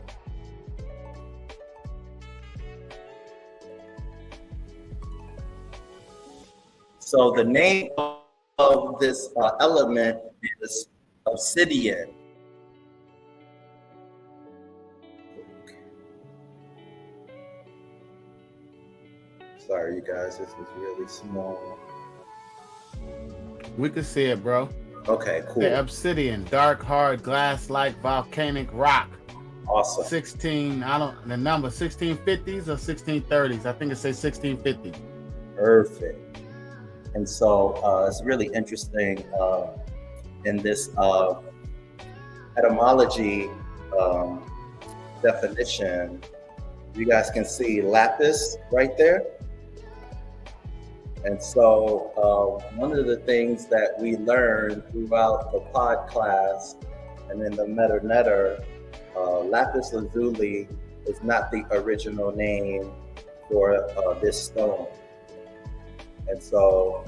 Speaker 4: So the name of this element is obsidian. Sorry, you guys, this is really small.
Speaker 2: We can see it, bro.
Speaker 4: Okay, cool.
Speaker 2: The obsidian, dark, hard, glass-like volcanic rock.
Speaker 4: Awesome.
Speaker 2: The number 1650s or 1630s? I think it says 1650.
Speaker 4: Perfect. And so it's really interesting in this etymology definition. You guys can see lapis right there. And so one of the things that we learned throughout the pod class and in the meta-netter, lapis lazuli is not the original name for this stone. And so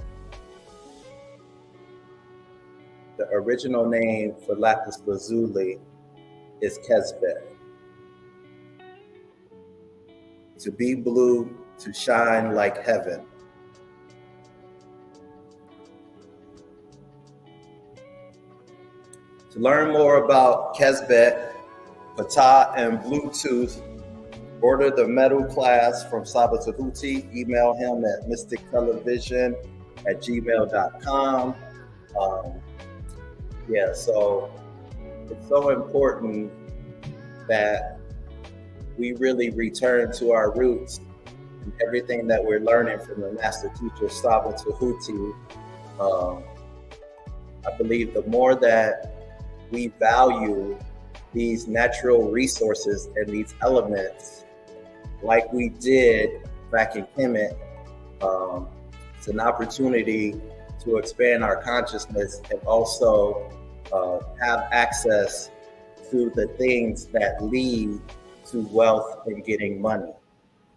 Speaker 4: the original name for lapis lazuli is Kesbet. To be blue, to shine like heaven. To learn more about Kesbet, Ptah, and Bluetooth, order the metal class from Saba Tehuti. Email him at mystictelevision@gmail.com. So it's so important that we really return to our roots and everything that we're learning from the master teacher Saba Tehuti. I believe the more that we value these natural resources and these elements like we did back in Kemet, it's an opportunity to expand our consciousness and also have access to the things that lead to wealth and getting money.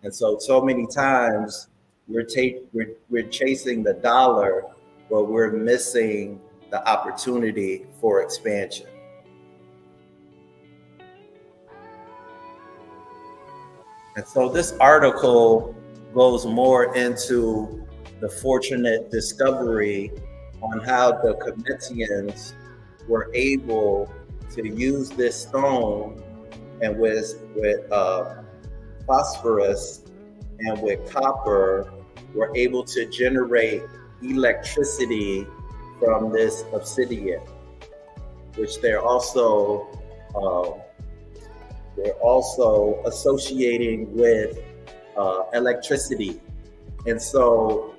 Speaker 4: And so many times we're chasing the dollar, but we're missing the opportunity for expansion. And so this article goes more into the fortunate discovery on how the Kemetians were able to use this stone and with phosphorus and with copper were able to generate electricity from this obsidian, which they're also associating with electricity. And so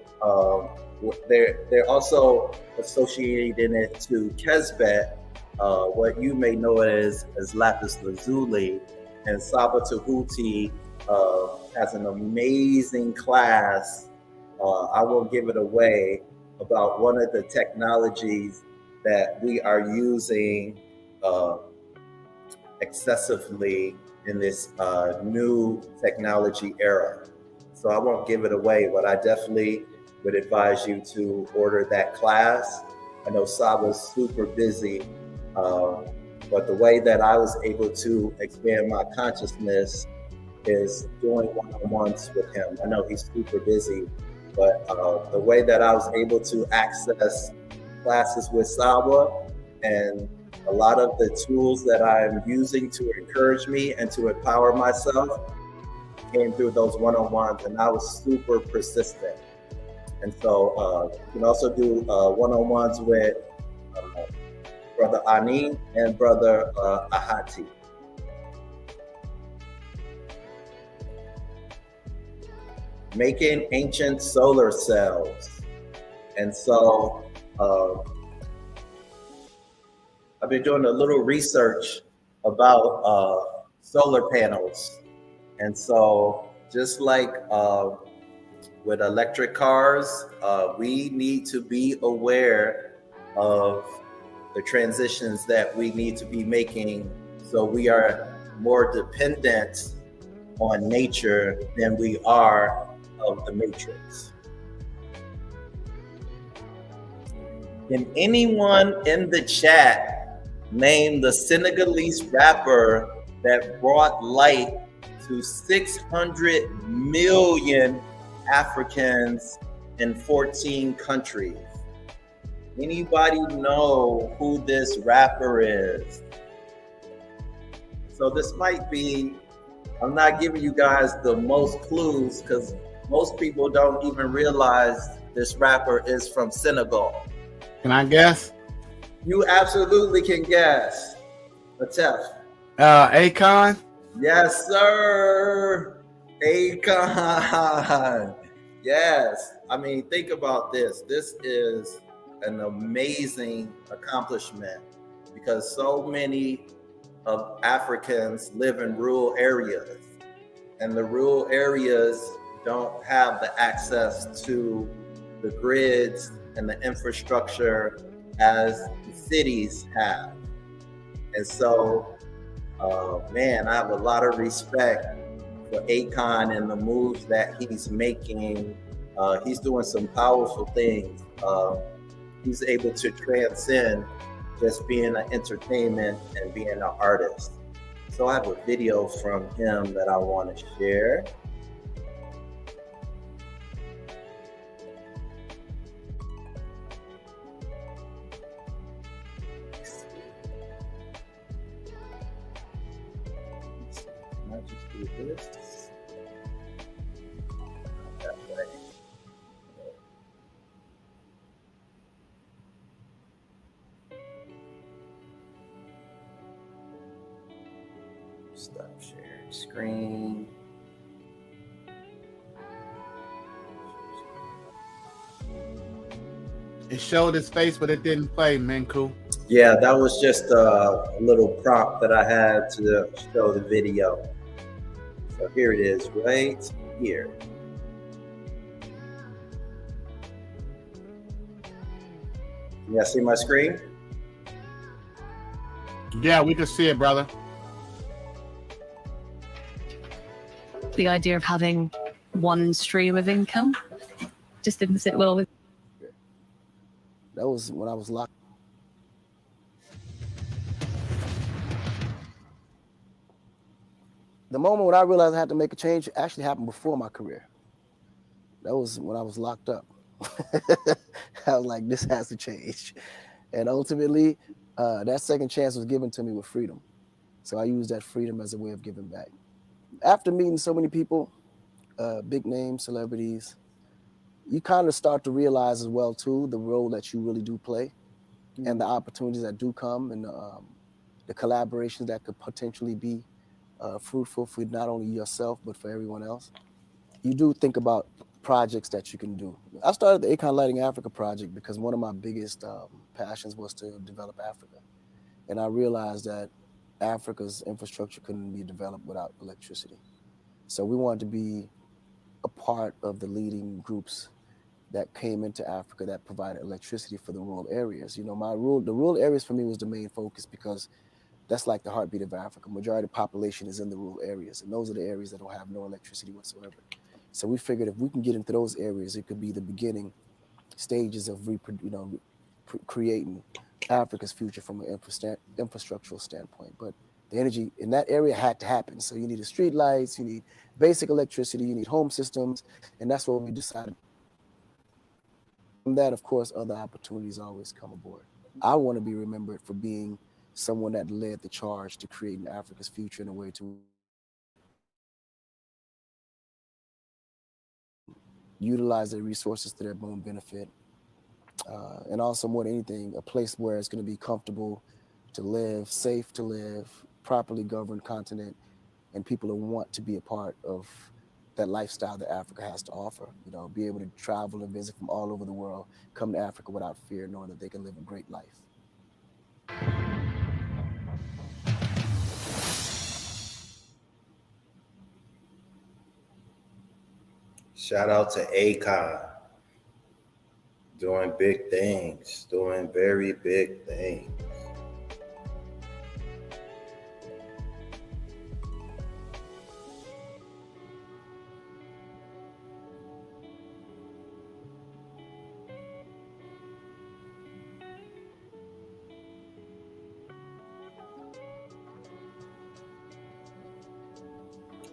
Speaker 4: they're also associating it to Kesbet, what you may know as lapis lazuli. And Saba Tehuti has an amazing class, I won't give it away, about one of the technologies that we are using excessively in this new technology era. So I won't give it away, but I definitely would advise you to order that class I know Saba's super busy, but the way that I was able to expand my consciousness is doing one-on-ones with him. I know he's super busy, but the way that I was able to access classes with Saba and a lot of the tools that I'm using to encourage me and to empower myself came through those one-on-ones, and I was super persistent. And so you can also do one-on-ones with Brother Ani and Brother Ahati. Making ancient solar cells. And so I've been doing a little research about solar panels. And so just like with electric cars, we need to be aware of the transitions that we need to be making so we are more dependent on nature than we are of the matrix. Can anyone in the chat name the Senegalese rapper that brought light to 600 million Africans in 14 countries? Anybody know who this rapper is? So this might be, I'm not giving you guys the most clues because most people don't even realize this rapper is from Senegal.
Speaker 2: Can I guess?
Speaker 4: You absolutely can guess. Atef.
Speaker 2: Akon?
Speaker 4: Yes, sir. Akon. Yes. I mean, think about this. This is an amazing accomplishment because so many of Africans live in rural areas, and the rural areas don't have the access to the grids and the infrastructure as the cities have. And so, man, I have a lot of respect for Akon and the moves that he's making. He's doing some powerful things. He's able to transcend just being an entertainment and being an artist. So I have a video from him that I want to share. Can I just do this? That way. Stop sharing screen.
Speaker 2: It showed his face, but it didn't play, Menkhu.
Speaker 4: Yeah, that was just a little prompt that I had to show the video. So here it is, right here. Can you see my screen?
Speaker 2: Yeah, we can see it, brother.
Speaker 6: The idea of having one stream of income just didn't sit well with.
Speaker 7: That was when I was locked. The moment when I realized I had to make a change actually happened before my career. That was when I was locked up. I was like, this has to change. And ultimately, that second chance was given to me with freedom. So I used that freedom as a way of giving back. After meeting so many people, big names, celebrities, you kind of start to realize as well, too, the role that you really do play and the opportunities that do come and the collaborations that could potentially be fruitful for not only yourself, but for everyone else. You do think about projects that you can do. I started the Akon Lighting Africa project because one of my biggest passions was to develop Africa. And I realized that Africa's infrastructure couldn't be developed without electricity. So we wanted to be a part of the leading groups that came into Africa that provided electricity for the rural areas. You know, the rural areas for me was the main focus because that's like the heartbeat of Africa. Majority of the population is in the rural areas, and those are the areas that don't have no electricity whatsoever. So we figured if we can get into those areas, it could be the beginning stages of creating Africa's future from an infrastructural standpoint. But the energy in that area had to happen. So you needed street lights, you need basic electricity, you need home systems, and that's what we decided. From that, of course, other opportunities always come aboard. I want to be remembered for being someone that led the charge to creating Africa's future in a way to utilize their resources to their own benefit. And also, more than anything, a place where it's going to be comfortable to live, safe to live, properly governed continent, and people who want to be a part of that lifestyle that Africa has to offer. You know, be able to travel and visit from all over the world, come to Africa without fear, knowing that they can live a great life.
Speaker 4: Shout out to Akon. Doing big things, doing very big things.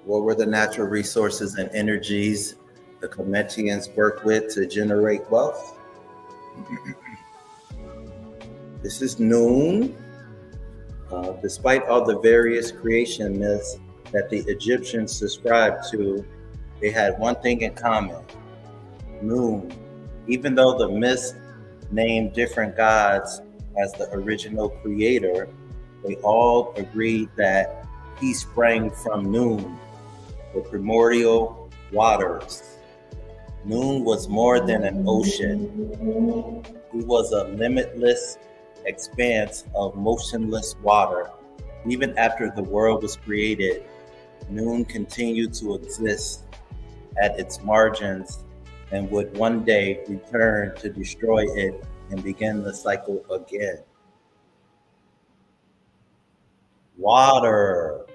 Speaker 4: What were the natural resources and energies the Cometians worked with to generate wealth? This is noon. Despite all the various creation myths that the Egyptians subscribed to, they had one thing in common: noon. Even though the myths named different gods as the original creator, they all agreed that he sprang from noon, the primordial waters. Noon was more than an ocean. He was a limitless expanse of motionless water. Even after the world was created, Noon continued to exist at its margins and would one day return to destroy it and begin the cycle again. Water.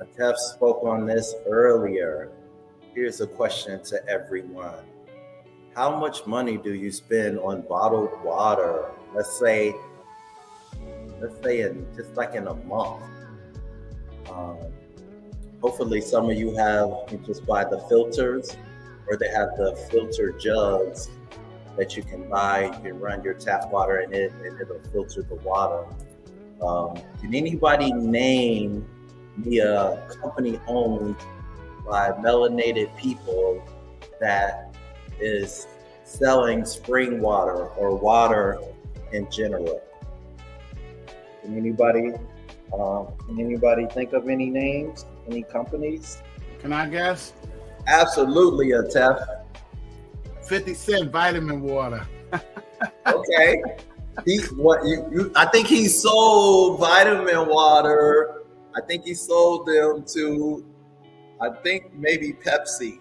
Speaker 4: Atef spoke on this earlier. Here's a question to everyone. How much money do you spend on bottled water? Let's say in just like in a month. Hopefully some of you you just buy the filters, or they have the filter jugs that you can buy. You can run your tap water in it and it'll filter the water. Can anybody name me a company owned by melanated people that is selling spring water or water in general? Can anybody think of any names, any companies?
Speaker 2: Can I guess?
Speaker 4: Absolutely, Atef.
Speaker 2: 50 Cent vitamin water.
Speaker 4: Okay. I think he sold vitamin water. I think he sold them to, I think maybe Pepsi.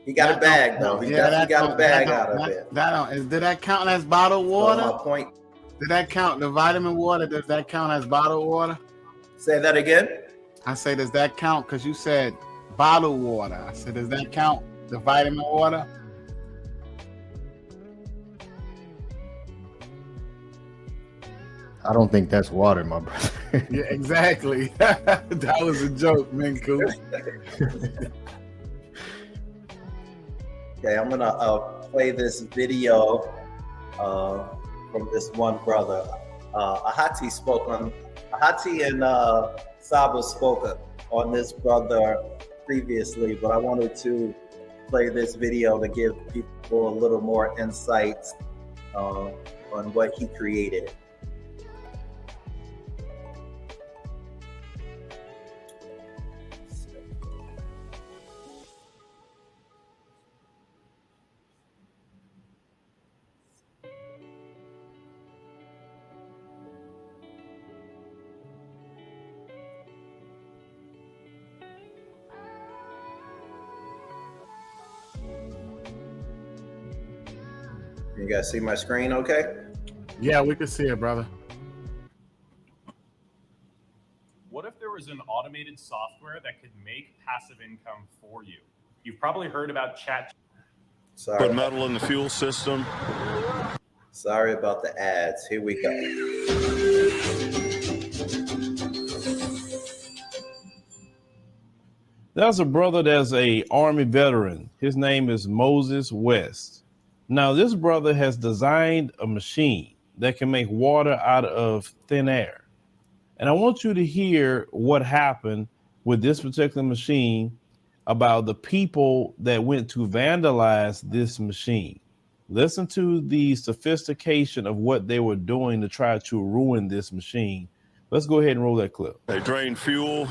Speaker 4: He got a bag though. He definitely got a bag out of it.
Speaker 2: Did that count as bottled water?
Speaker 4: My point.
Speaker 2: Did that count, the vitamin water, does that count as bottled water?
Speaker 4: Say that again?
Speaker 2: I say, does that count? Because you said bottled water. I said, does that count, the vitamin water?
Speaker 1: I don't think that's water, my brother.
Speaker 2: Yeah, exactly. That was a joke, Menkhu.
Speaker 4: Okay, I'm gonna play this video from this one brother. Ahati and Saba spoke on this brother previously, but I wanted to play this video to give people a little more insights on what he created. You guys see my screen okay?
Speaker 2: Yeah, we can see it, brother.
Speaker 8: What if there was an automated software that could make passive income for you? You've probably heard about chat.
Speaker 9: Put metal in the fuel system.
Speaker 4: Sorry about the ads. Here we go.
Speaker 9: There's a brother that's a Army veteran. His name is Moses West. Now, this brother has designed a machine that can make water out of thin air. And I want you to hear what happened with this particular machine about the people that went to vandalize this machine. Listen to the sophistication of what they were doing to try to ruin this machine. Let's go ahead and roll that clip.
Speaker 10: They drained fuel.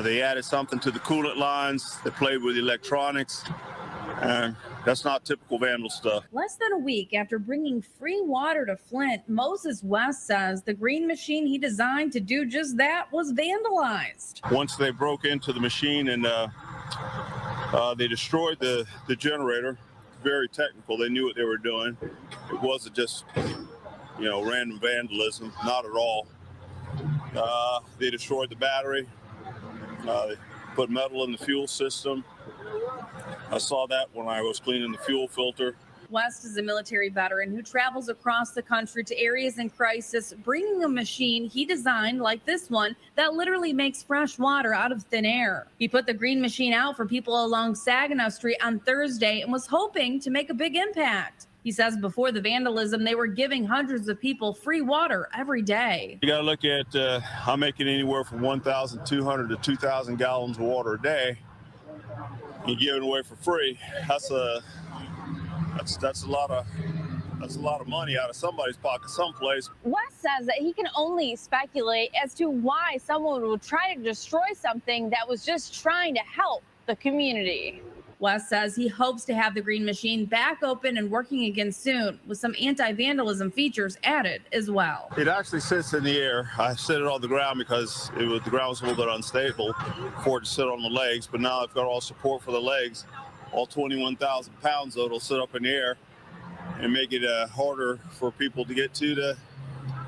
Speaker 10: They added something to the coolant lines. They played with electronics. And that's not typical vandal stuff.
Speaker 11: Less than a week after bringing free water to Flint, Moses West says the green machine he designed to do just that was vandalized.
Speaker 10: Once they broke into the machine and they destroyed the generator, very technical. They knew what they were doing. It wasn't just, random vandalism, not at all. They destroyed the battery. They put metal in the fuel system. I saw that when I was cleaning the fuel filter.
Speaker 11: West is a military veteran who travels across the country to areas in crisis, bringing a machine he designed like this one that literally makes fresh water out of thin air. He put the green machine out for people along Saginaw Street on Thursday and was hoping to make a big impact. He says before the vandalism, they were giving hundreds of people free water every day.
Speaker 10: You got to look at, I'm making anywhere from 1,200 to 2,000 gallons of water a day. You give it away for free. That's a lot of money out of somebody's pocket someplace.
Speaker 12: West says that he can only speculate as to why someone would try to destroy something that was just trying to help the community.
Speaker 11: West says he hopes to have the green machine back open and working again soon, with some anti-vandalism features added as well.
Speaker 10: It actually sits in the air. I sit it on the ground because the ground was a little bit unstable for it to sit on the legs, but now I've got all support for the legs. All 21,000 pounds of it'll sit up in the air and make it harder for people to get to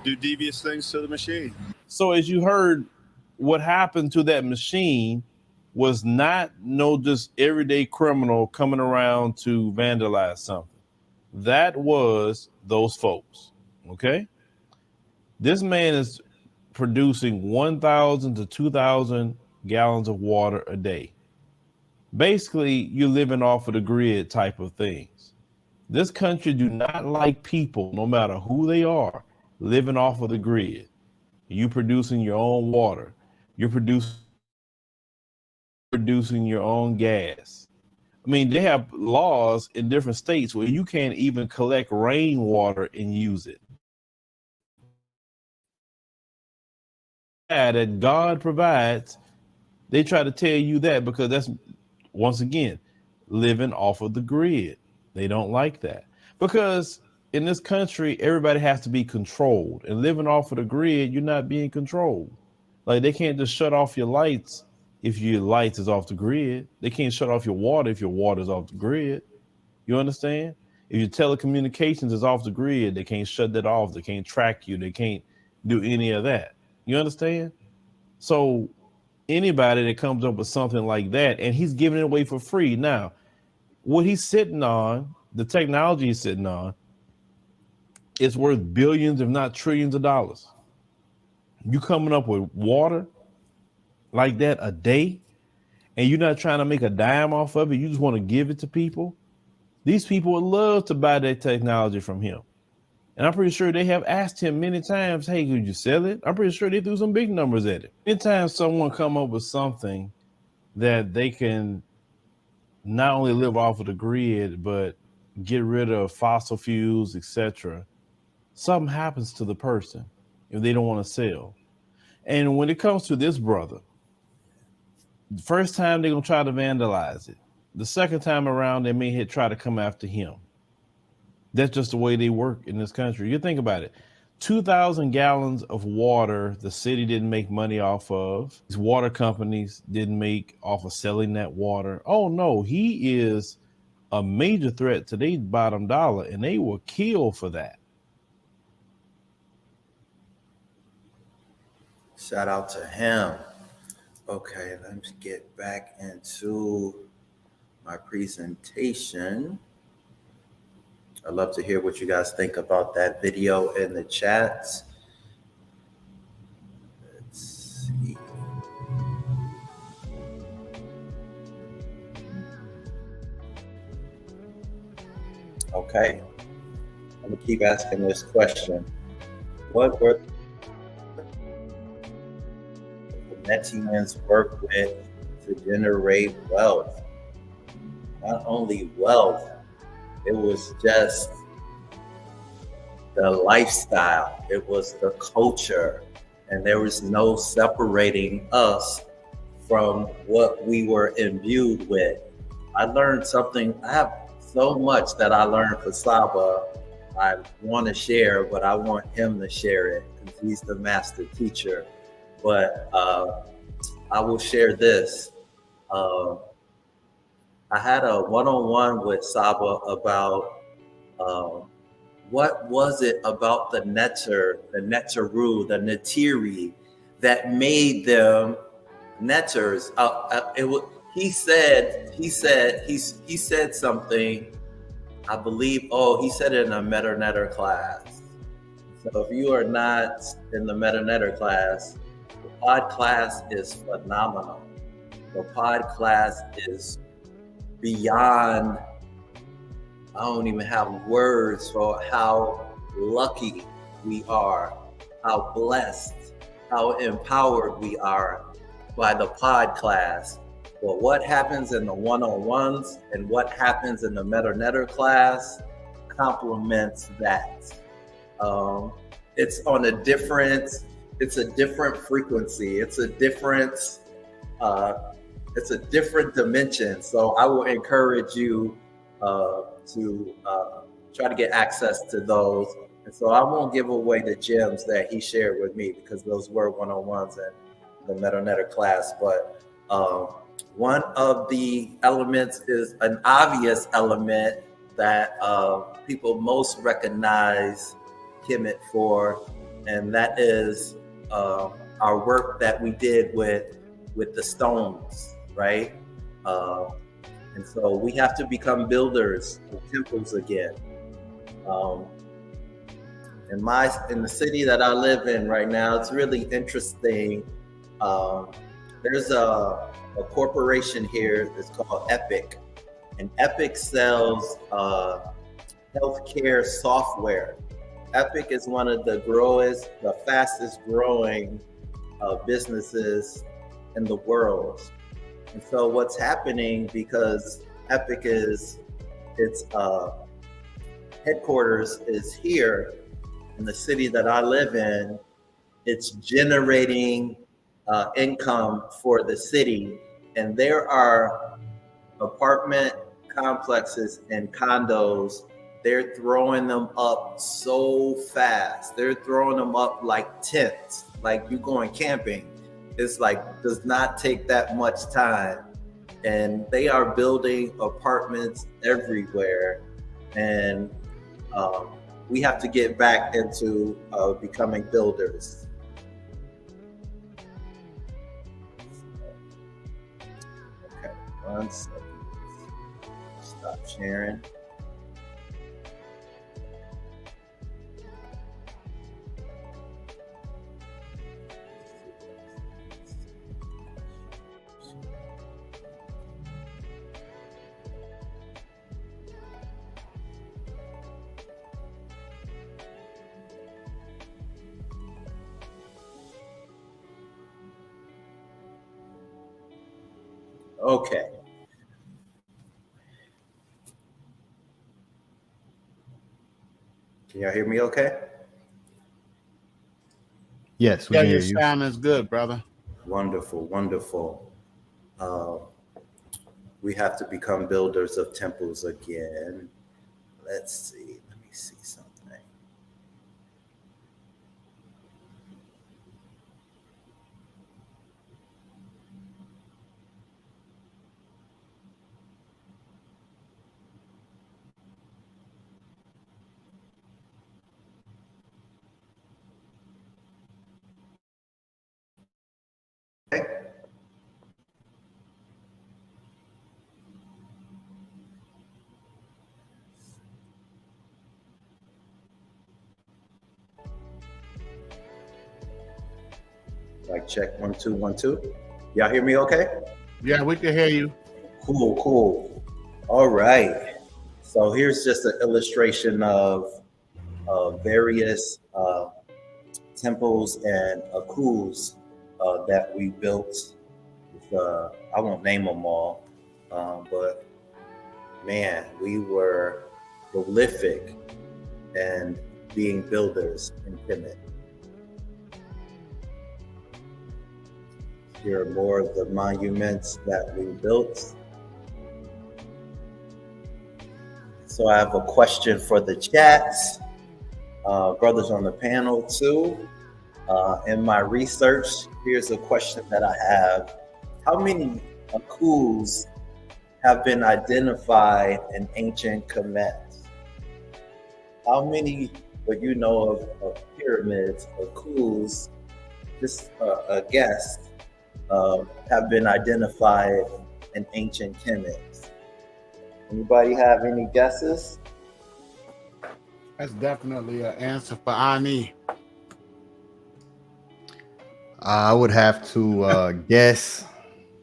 Speaker 10: do devious things to the machine.
Speaker 9: So as you heard, what happened to that machine was not just everyday criminal coming around to vandalize something. That was those folks, okay? This man is producing 1,000 to 2,000 gallons of water a day. Basically, you're living off of the grid type of things. This country do not like people, no matter who they are, living off of the grid. You producing your own water. You're producing your own gas. I mean, they have laws in different states where you can't even collect rainwater and use it. That God provides, they try to tell you that because that's, once again, living off of the grid. They don't like that because in this country, everybody has to be controlled, and living off of the grid, you're not being controlled. Like they can't just shut off your lights if your lights is off the grid. They can't shut off your water if your water is off the grid. You understand? If your telecommunications is off the grid, they can't shut that off. They can't track you. They can't do any of that. You understand? So anybody that comes up with something like that, and he's giving it away for free. Now, what he's sitting on, the technology he's sitting on, it's worth billions, if not trillions of dollars. You coming up with water like that a day, and you're not trying to make a dime off of it, you just want to give it to people. These people would love to buy that technology from him. And I'm pretty sure they have asked him many times, hey, could you sell it? I'm pretty sure they threw some big numbers at it. Anytime someone come up with something that they can not only live off of the grid, but get rid of fossil fuels, etc., something happens to the person if they don't want to sell. And when it comes to this brother, the first time they're going to try to vandalize it. The second time around, they may try to come after him. That's just the way they work in this country. You think about it. 2,000 gallons of water the city didn't make money off of. These water companies didn't make off of selling that water. Oh, no, he is a major threat to their bottom dollar, and they will kill for that.
Speaker 4: Shout out to him. Okay, let me get back into my presentation. I'd love to hear what you guys think about that video in the chat. Let's see. Okay, I'm gonna keep asking this question. What were the Netians work with to generate wealth? Not only wealth, it was just the lifestyle, it was the culture, and there was no separating us from what we were imbued with. I learned something. I have so much that I learned for Saba. I want to share, but I want him to share it because he's the master teacher. But I will share this. I had a one-on-one with Saba about what was it about the Netter, the Netteru, the Netiri that made them Netters. He said something, I believe, he said it in a Meta Netter class. So if you are not in the Meta Netter class, the pod class is phenomenal. The pod class is beyond, I don't even have words for how lucky we are, how blessed, how empowered we are by the pod class. But what happens in the one-on-ones and what happens in the Meta Netter class complements that. It's on a different frequency. It's a different dimension. So I will encourage you to try to get access to those. And so I won't give away the gems that he shared with me because those were one-on-ones in the Meta Netter class. But one of the elements is an obvious element that people most recognize Kemet for, and that is our work that we did with the stones, right? And so we have to become builders of temples again. In the city that I live in right now, it's really interesting. There's a corporation here that's called Epic, and Epic sells healthcare software. Epic is one of the fastest growing businesses in the world. And so what's happening, because Epic its headquarters is here in the city that I live in, it's generating income for the city. And there are apartment complexes and condos, they're throwing them up so fast. They're throwing them up like tents, like you going camping. It's like, does not take that much time. And they are building apartments everywhere. And we have to get back into becoming builders. Okay, 1 second. Stop sharing. Okay. Can y'all hear me okay?
Speaker 2: Yes, we can hear you. Your sound is good, brother.
Speaker 4: Wonderful, wonderful. We have to become builders of temples again. Let's see. Let me see something. Like check 1 2 1 2. Y'all hear me okay?
Speaker 2: Yeah, we can hear you.
Speaker 4: Cool. All right. So here's just an illustration of various temples and akuls that we built. I won't name them all, but man, we were prolific and being builders in Kemet. Here are more of the monuments that we built. So I have a question for the chats, brothers on the panel too. In my research, here's a question that I have. How many akuls have been identified in ancient Kemet? How many, what you know of pyramids, akuls, just a guess, have been identified in ancient Kemet? Anybody have any guesses?
Speaker 2: That's definitely an answer for Ani.
Speaker 1: I would have to guess.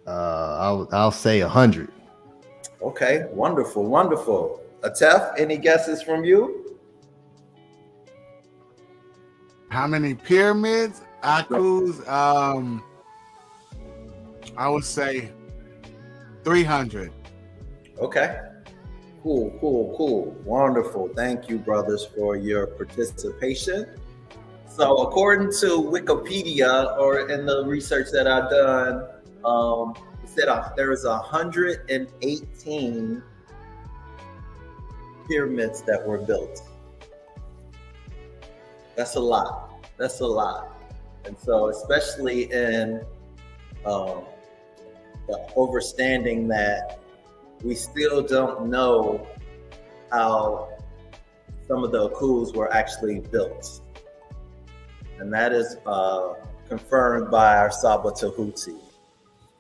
Speaker 1: I'll say 100.
Speaker 4: Okay, wonderful. Atef, any guesses from you?
Speaker 2: How many pyramids? Akus? I would say 300.
Speaker 4: Okay. Cool. Wonderful. Thank you, brothers, for your participation. So according to Wikipedia, or in the research that I've done, it said there is 118 pyramids that were built. That's a lot. And so especially in the understanding that we still don't know how some of the akuls were actually built. And that is confirmed by our Saba Tehuti.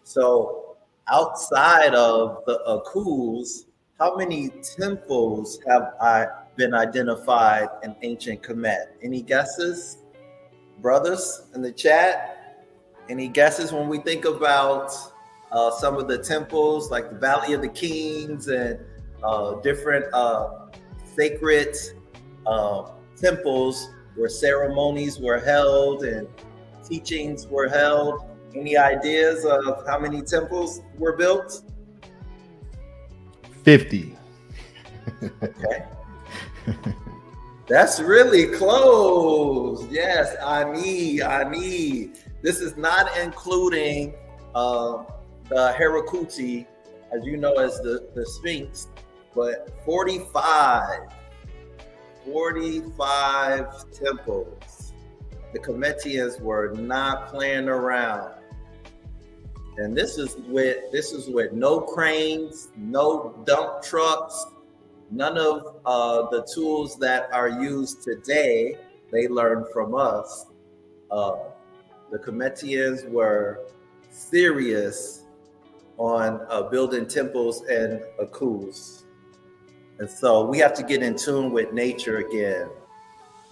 Speaker 4: So outside of the akuls, how many temples have been identified in ancient Kemet? Any guesses? Brothers in the chat, any guesses when we think about some of the temples like the Valley of the Kings and different sacred temples where ceremonies were held and teachings were held? Any ideas of how many temples were built?
Speaker 1: 50.
Speaker 4: Okay. That's really close. Yes, Ani. This is not including the Herakuti, as you know, as the Sphinx, but 45 temples. The Kemetians were not playing around. And this is with no cranes, no dump trucks, none of the tools that are used today. They learned from us. The Kemetians were serious on building temples and akuls. And so we have to get in tune with nature again.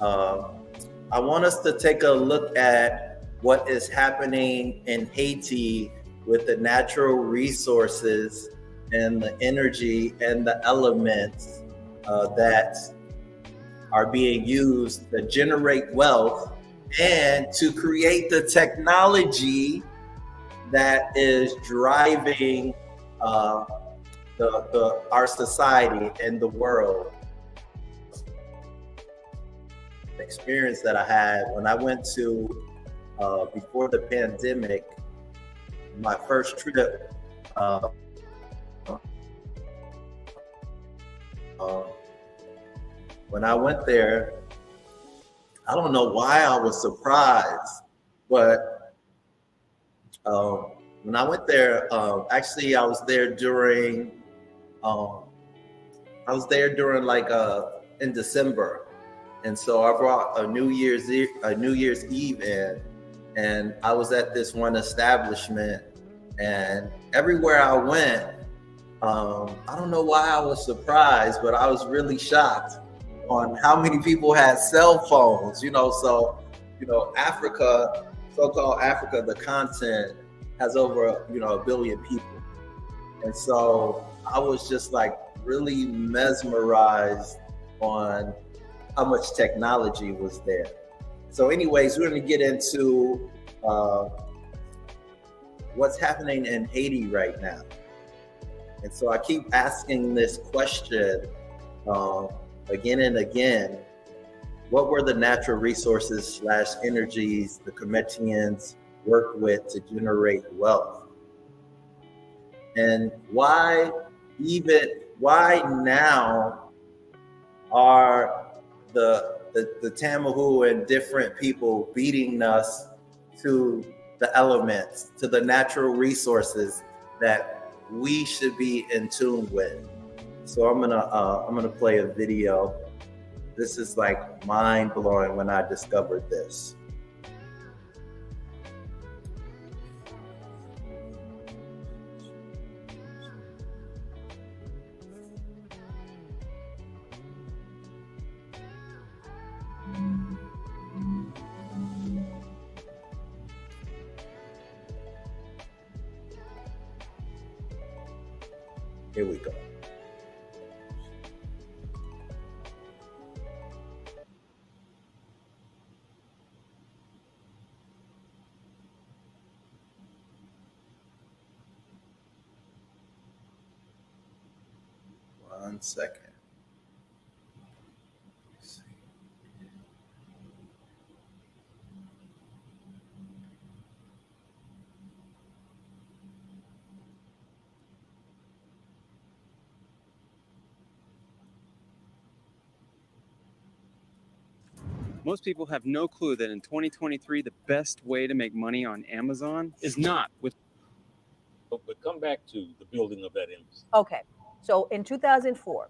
Speaker 4: I want us to take a look at what is happening in Haiti with the natural resources and the energy and the elements that are being used to generate wealth and to create the technology that is driving our society and the world. The experience that I had when I went to, before the pandemic, my first trip, when I went there, I don't know why I was surprised, but when I went there, actually I was there during like in December, and so I brought a New Year's Eve in, and I was at this one establishment, and everywhere I went, I don't know why I was surprised, but I was really shocked on how many people had cell phones. So Africa, so-called Africa, the continent, has over, you know, 1 billion people. And so I was just like really mesmerized on how much technology was there. So anyways, we're going to get into what's happening in Haiti right now. And so I keep asking this question again and again. What were the natural resources / energies the Cometians worked with to generate wealth? And why now are the Tamahu and different people beating us to the elements, to the natural resources that we should be in tune with? So I'm gonna play a video. This is like mind blowing when I discovered this. Here we go. One second.
Speaker 13: Most people have no clue that in 2023, the best way to make money on Amazon is not with.
Speaker 14: But come back to the building of that embassy.
Speaker 15: Okay, so in 2004,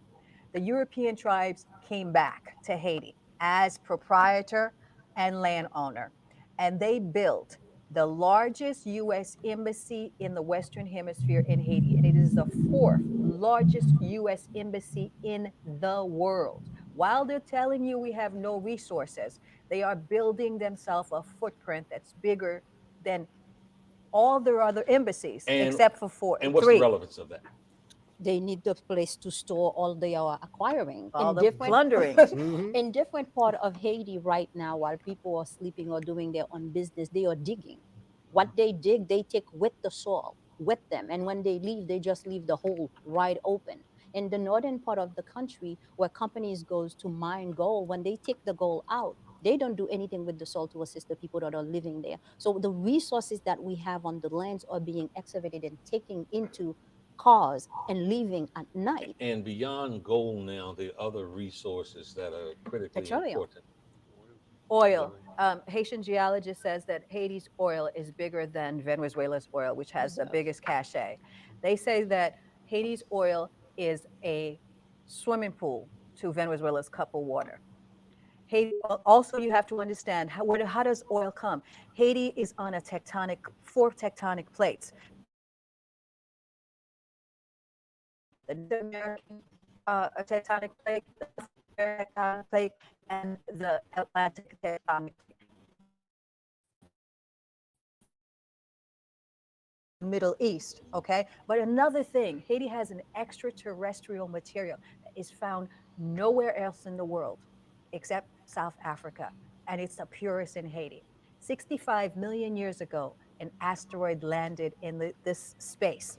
Speaker 15: the European tribes came back to Haiti as proprietor and landowner, and they built the largest U.S. embassy in the Western Hemisphere in Haiti, and it is the 4th largest U.S. embassy in the world. While they're telling you we have no resources, they are building themselves a footprint that's bigger than all their other embassies, except for 4
Speaker 14: and what's
Speaker 15: three.
Speaker 14: the relevance of that?
Speaker 16: They need the place to store all they are acquiring.
Speaker 15: All the plundering.
Speaker 16: In different part of Haiti right now, while people are sleeping or doing their own business, they are digging. What they dig, they take with the soil, with them. And when they leave, they just leave the hole wide open. In the northern part of the country, where companies goes to mine gold, when they take the gold out, they don't do anything with the soil to assist the people that are living there. So the resources that we have on the lands are being excavated and taken into cars and leaving at night.
Speaker 14: And beyond gold now, the other resources that are critically important.
Speaker 15: Oil. Haitian geologist says that Haiti's oil is bigger than Venezuela's oil, which has the biggest cachet. They say that Haiti's oil is a swimming pool to Venezuela's cup of water. Haiti, also, you have to understand how does oil come? Haiti is on a 4 tectonic plates. The American tectonic plate, the tectonic plate, and the Atlantic tectonic plate. Middle East, okay? But another thing, Haiti has an extraterrestrial material that is found nowhere else in the world except South Africa, and it's the purest in Haiti. 65 million years ago, an asteroid landed in this space.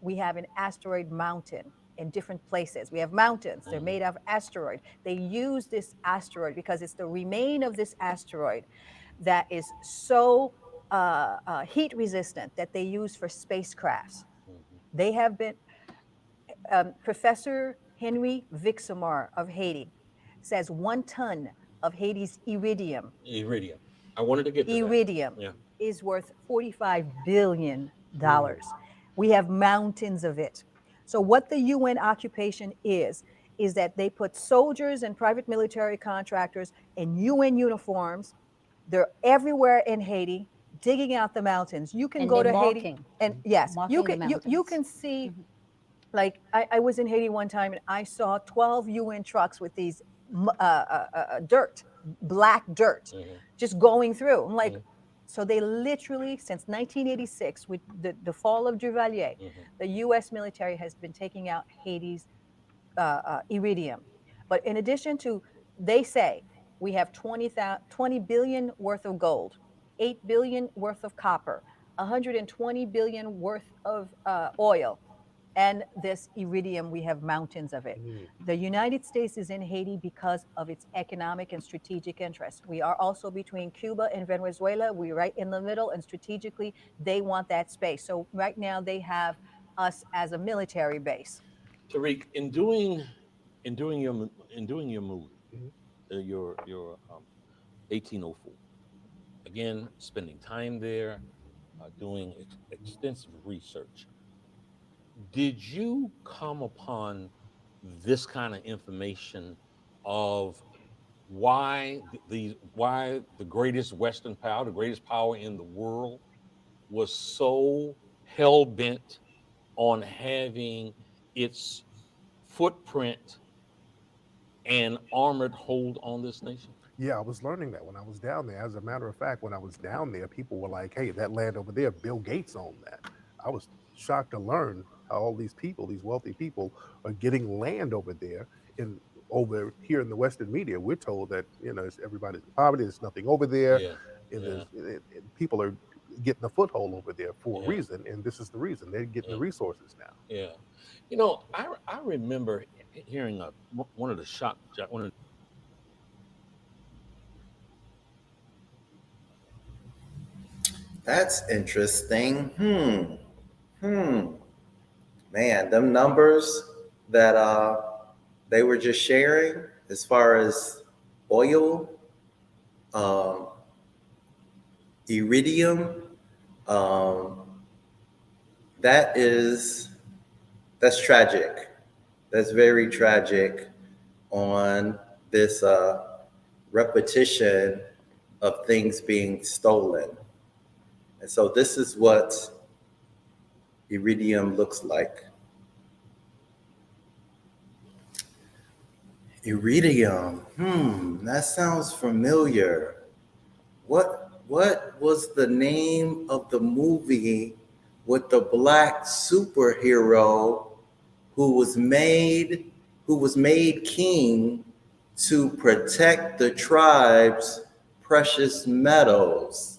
Speaker 15: We have an asteroid mountain in different places. We have mountains, they're made of asteroid. They use this asteroid because it's the remain of this asteroid that is so heat resistant that they use for spacecrafts. They have been, Professor Henry Vixamar of Haiti says 1 ton of Haiti's iridium.
Speaker 14: Iridium. I wanted to get to
Speaker 15: iridium
Speaker 14: that.
Speaker 15: is worth $45 billion. We have mountains of it. So what the UN occupation is that they put soldiers and private military contractors in UN uniforms. They're everywhere in Haiti, digging out the mountains. You can go to Haiti, and yes, you can see. Like I was in Haiti one time, and I saw 12 UN trucks with these black dirt, just going through. I'm like, So they literally, since 1986, with the fall of Duvalier, the U.S. military has been taking out Haiti's iridium. But in addition to, they say, we have 20 billion worth of gold, 8 billion worth of copper, 120 billion worth of oil, and this iridium, we have mountains of it. The United States is in Haiti because of its economic and strategic interests. We are also between Cuba and Venezuela. We're right in the middle, and strategically, they want that space. So right now, they have us as a military base.
Speaker 14: Tariq, in doing your movie, your 1804, again, spending time there, doing extensive research, did you come upon this kind of information of why the greatest Western power, the greatest power in the world, was so hell bent on having its footprint and armored hold on this nation?
Speaker 17: Yeah, I was learning that when I was down there. As a matter of fact, when I was down there, people were like, hey, that land over there, Bill Gates owned that. I was shocked to learn how all these people, these wealthy people, are getting land over there. Over here in the Western media, we're told that, everybody's in poverty, there's nothing over there. And people are getting a foothold over there for a reason, and this is the reason. They're getting the resources now.
Speaker 14: Yeah. I remember hearing one of the
Speaker 4: That's interesting. Man, them numbers that they were just sharing as far as oil, iridium, that's tragic. That's very tragic on this repetition of things being stolen. And so this is what iridium looks like. Iridium, that sounds familiar. What was the name of the movie with the black superhero who was made king to protect the tribe's precious metals?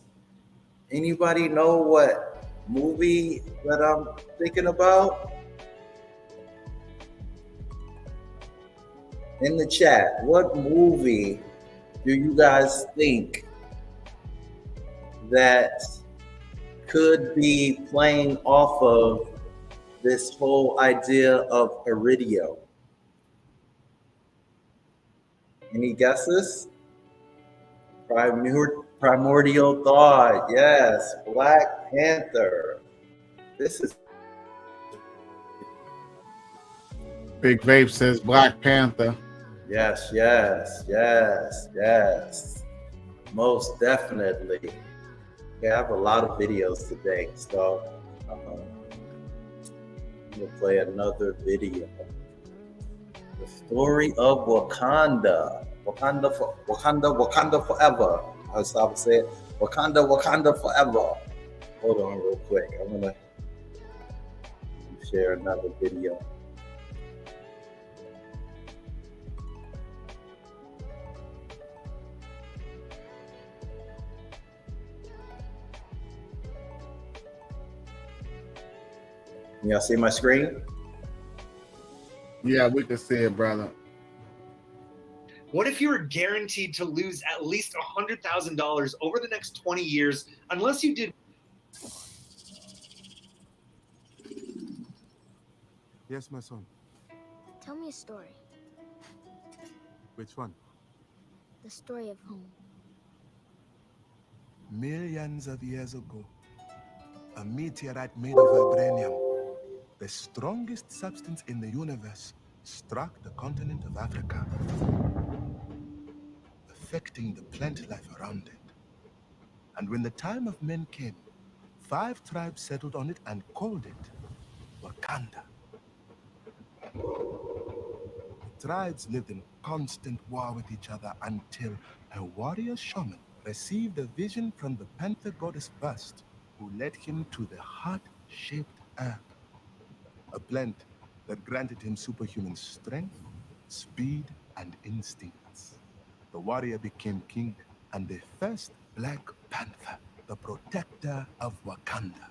Speaker 4: Anybody know what movie that I'm thinking about? In the chat, what movie do you guys think that could be playing off of this whole idea of iridium? Any guesses? Primordial Thought, yes. Black Panther. This is
Speaker 2: Big Vape says Black Panther.
Speaker 4: yes. Most definitely. Okay, I have a lot of videos today, so I'm gonna play another video. The story of Wakanda. Wakanda forever. As I would say it. Wakanda forever. Hold on real quick. I'm gonna share another video. Can y'all see my screen?
Speaker 2: Yeah, we can see it, brother.
Speaker 18: What if you were guaranteed to lose at least $100,000 over the next 20 years unless you did?
Speaker 19: Yes, my son.
Speaker 20: Tell me a story.
Speaker 19: Which one?
Speaker 20: The story of home.
Speaker 19: Millions of years ago, a meteorite made of vibranium, the strongest substance in the universe, struck the continent of Africa, affecting the plant life around it. And when the time of men came, 5 tribes settled on it and called it Wakanda. The tribes lived in constant war with each other until a warrior shaman received a vision from the panther goddess bust, who led him to the heart-shaped herb, a plant that granted him superhuman strength, speed, and instincts. The warrior became king and the first Black Panther, the protector of Wakanda.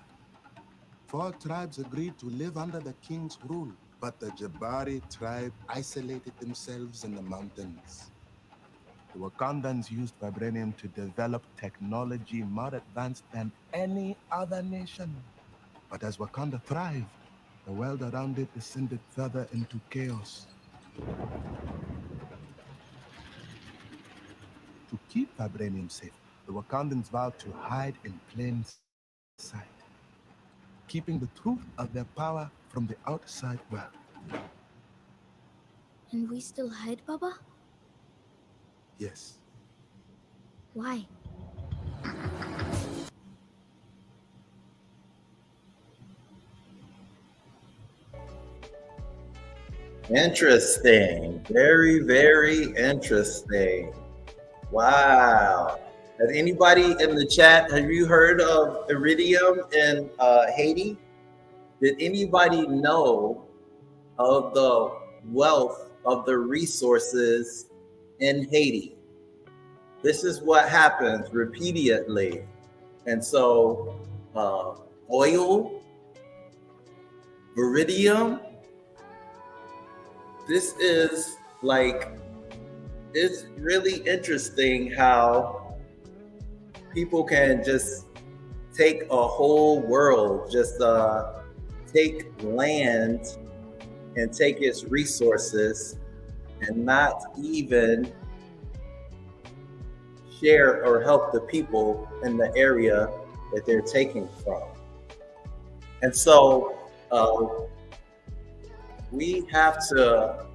Speaker 19: 4 tribes agreed to live under the king's rule, but the Jabari tribe isolated themselves in the mountains. The Wakandans used vibranium to develop technology more advanced than any other nation. But as Wakanda thrived, the world around it descended further into chaos. To keep vibranium safe, the Wakandans vowed to hide in plain sight, keeping the truth of their power from the outside world.
Speaker 20: And we still hide, Baba?
Speaker 19: Yes.
Speaker 20: Why?
Speaker 4: Interesting. Very, very interesting. Wow. Has anybody in the chat, have you heard of iridium in Haiti? Did anybody know of the wealth of the resources in Haiti? This is what happens repeatedly. And so oil, iridium, this is like, it's really interesting how people can just take a whole world, just take land and take its resources and not even share or help the people in the area that they're taking from. And so we have to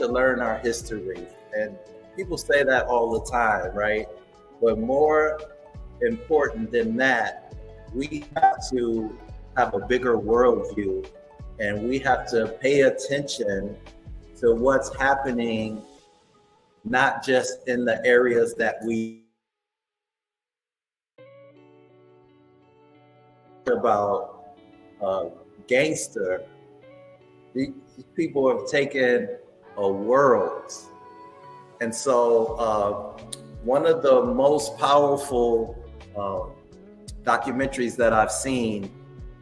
Speaker 4: learn our history, and people say that all the time, right? But more important than that, we have to have a bigger worldview, and we have to pay attention to what's happening, not just in the areas that we about gangster. These people have taken a world. And so one of the most powerful documentaries that I've seen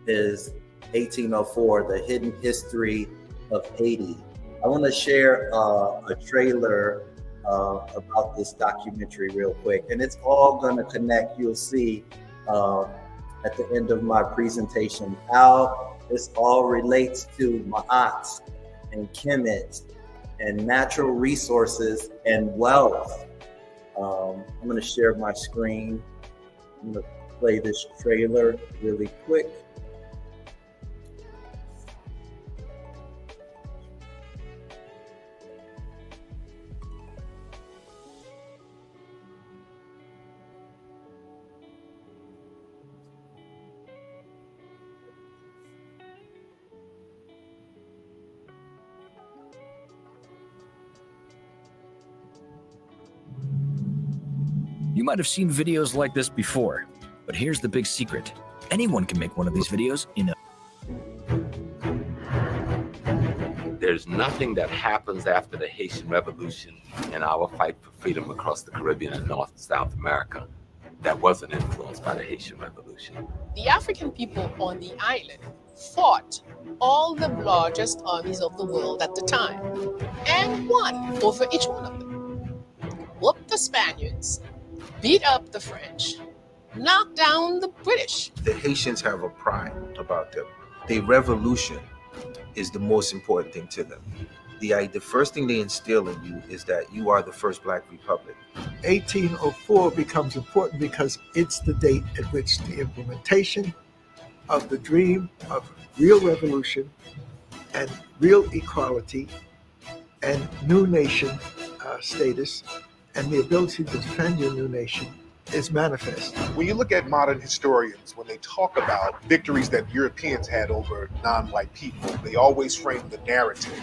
Speaker 4: is 1804, The Hidden History of Haiti. I want to share a trailer about this documentary real quick, and it's all going to connect. You'll see at the end of my presentation how this all relates to Maat and Kemet and natural resources and wealth. I'm going to share my screen. I'm going to play this trailer really quick.
Speaker 21: You might have seen videos like this before, but here's the big secret. Anyone can make one of these videos in a...
Speaker 22: There's nothing that happens after the Haitian Revolution and our fight for freedom across the Caribbean and North and South America that wasn't influenced by the Haitian Revolution.
Speaker 23: The African people on the island fought all the largest armies of the world at the time and won over each one of them. Whooped the Spaniards, beat up the French, knocked down the British.
Speaker 24: The Haitians have a pride about them. Their revolution is the most important thing to them. The first thing they instill in you is that you are the first Black Republic.
Speaker 25: 1804 becomes important because it's the date at which the implementation of the dream of real revolution and real equality and new nation status and the ability to defend your new nation is manifest.
Speaker 17: When you look at modern historians, when they talk about victories that Europeans had over non-white people, they always frame the narrative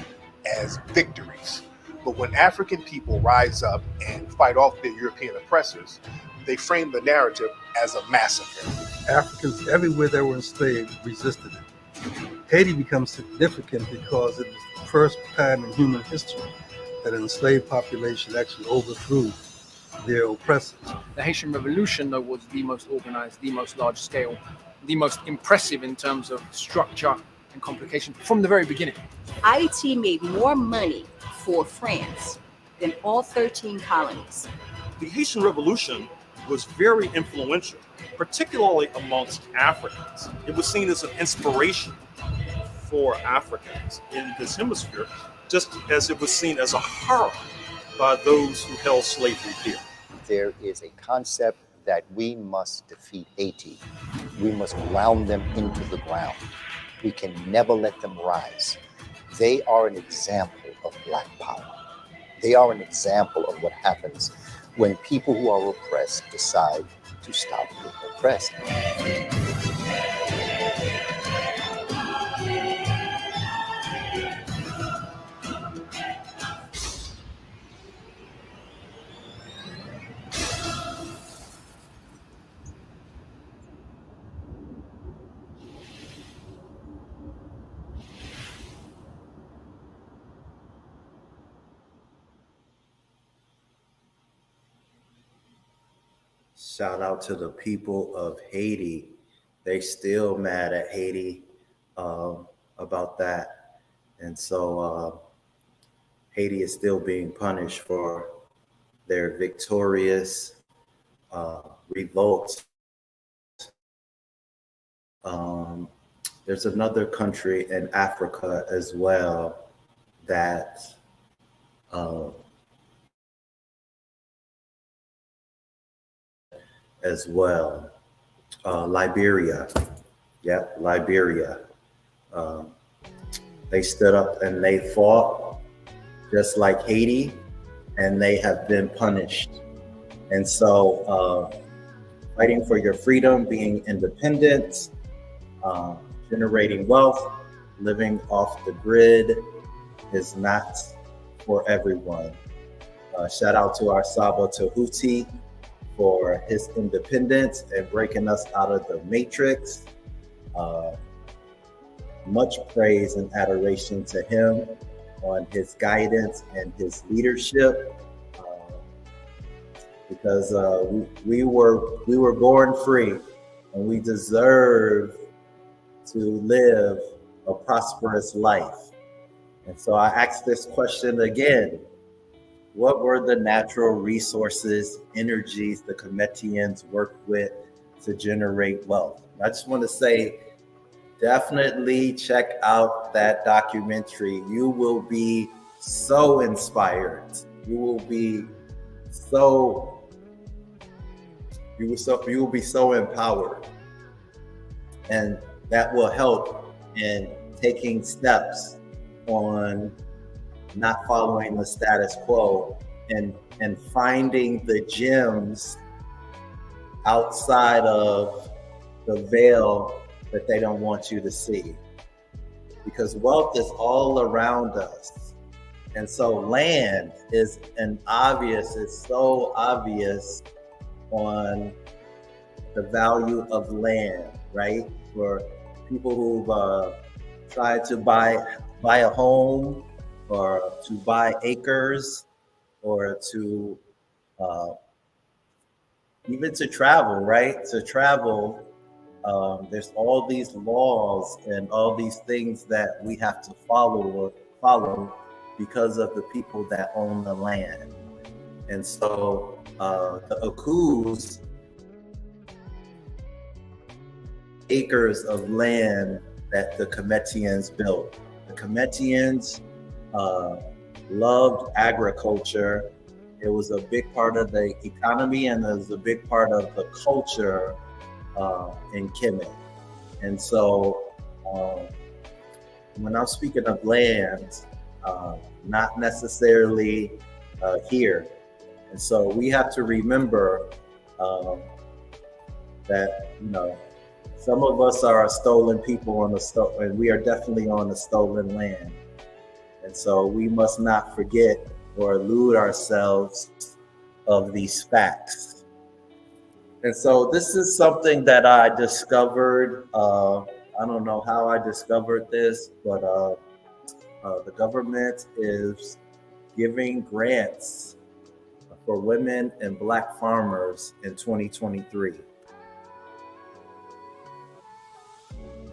Speaker 17: as victories. But when African people rise up and fight off their European oppressors, they framed the narrative as a massacre.
Speaker 3: Africans everywhere that were enslaved resisted it. Haiti becomes significant because it was the first time in human history that an enslaved population actually overthrew their oppressors.
Speaker 5: The Haitian Revolution, though, was the most organized, the most large scale, the most impressive in terms of structure and complication from the very beginning.
Speaker 6: Haiti made more money for France than all 13 colonies.
Speaker 7: The Haitian Revolution was very influential, particularly amongst Africans. It was seen as an inspiration for Africans in this hemisphere, just as it was seen as a horror by those who held slavery here.
Speaker 8: There is a concept that we must defeat Haiti. We must ground them into the ground. We can never let them rise. They are an example of Black power. They are an example of what happens when people who are oppressed decide to stop being oppressed.
Speaker 4: Shout out to the people of Haiti. They still mad at Haiti about that. And so Haiti is still being punished for their victorious revolts. There's another country in Africa as well that Liberia. Yep, Liberia. They stood up and they fought just like Haiti, and they have been punished. And so fighting for your freedom, being independent, generating wealth, living off the grid is not for everyone. Shout out to our Saba Tehuti for his independence and breaking us out of the matrix. Much praise and adoration to him on his guidance and his leadership, because we were born free and we deserve to live a prosperous life. And so I ask this question again: what were the natural resources, energies the Cometians worked with to generate wealth? I just want to say, definitely check out that documentary. You will be so inspired. You will be so empowered. And that will help in taking steps on not following the status quo and finding the gems outside of the veil that they don't want you to see, because wealth is all around us. And so land is so obvious on the value of land, right? For people who've tried to buy a home, or to buy acres, or to even to travel, right? To travel, there's all these laws and all these things that we have to follow because of the people that own the land. And so the Akus, acres of land that the Cometians built. The Cometians loved agriculture. It was a big part of the economy, and it was a big part of the culture in Kemet. And so when I'm speaking of land, not necessarily here. And so we have to remember that, some of us are a stolen people and we are definitely on the stolen land. And so we must not forget or elude ourselves of these facts. And so this is something that I discovered. I don't know how I discovered this, but the government is giving grants for women and Black farmers in 2023.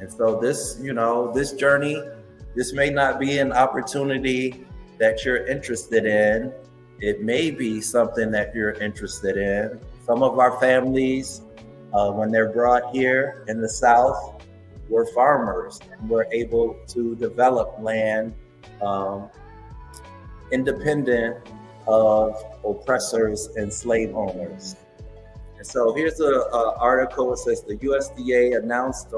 Speaker 4: And so this, this journey, this may not be an opportunity that you're interested in. It may be something that you're interested in. Some of our families, when they're brought here in the South, were farmers and were able to develop land independent of oppressors and slave owners. And so here's an article. It says the USDA announced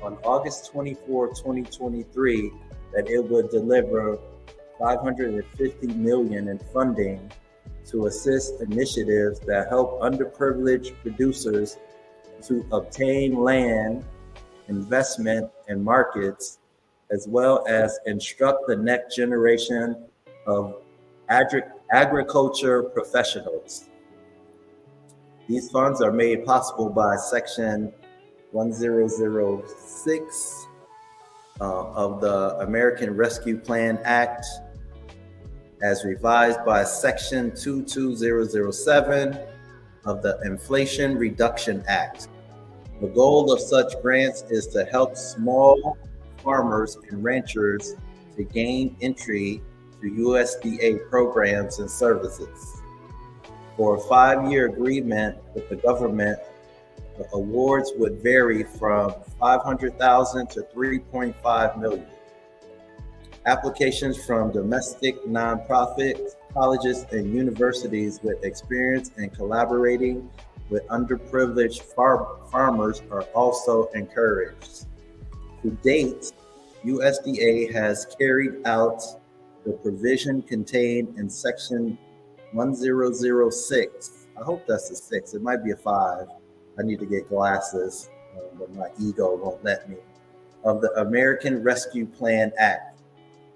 Speaker 4: on August 24, 2023, that it would deliver $550 million in funding to assist initiatives that help underprivileged producers to obtain land, investment, and markets, as well as instruct the next generation of agriculture professionals. These funds are made possible by Section 1006 of the American Rescue Plan Act, as revised by Section 22007 of the Inflation Reduction Act. The goal of such grants is to help small farmers and ranchers to gain entry to USDA programs and services. For a 5-year agreement with the government, the awards would vary from $500,000 to $3.5 million. Applications from domestic nonprofits, colleges, and universities with experience in collaborating with underprivileged farmers are also encouraged. To date, USDA has carried out the provision contained in Section 1006. I hope that's a 6. It might be a 5. I need to get glasses, but my ego won't let me. Of the American Rescue Plan Act,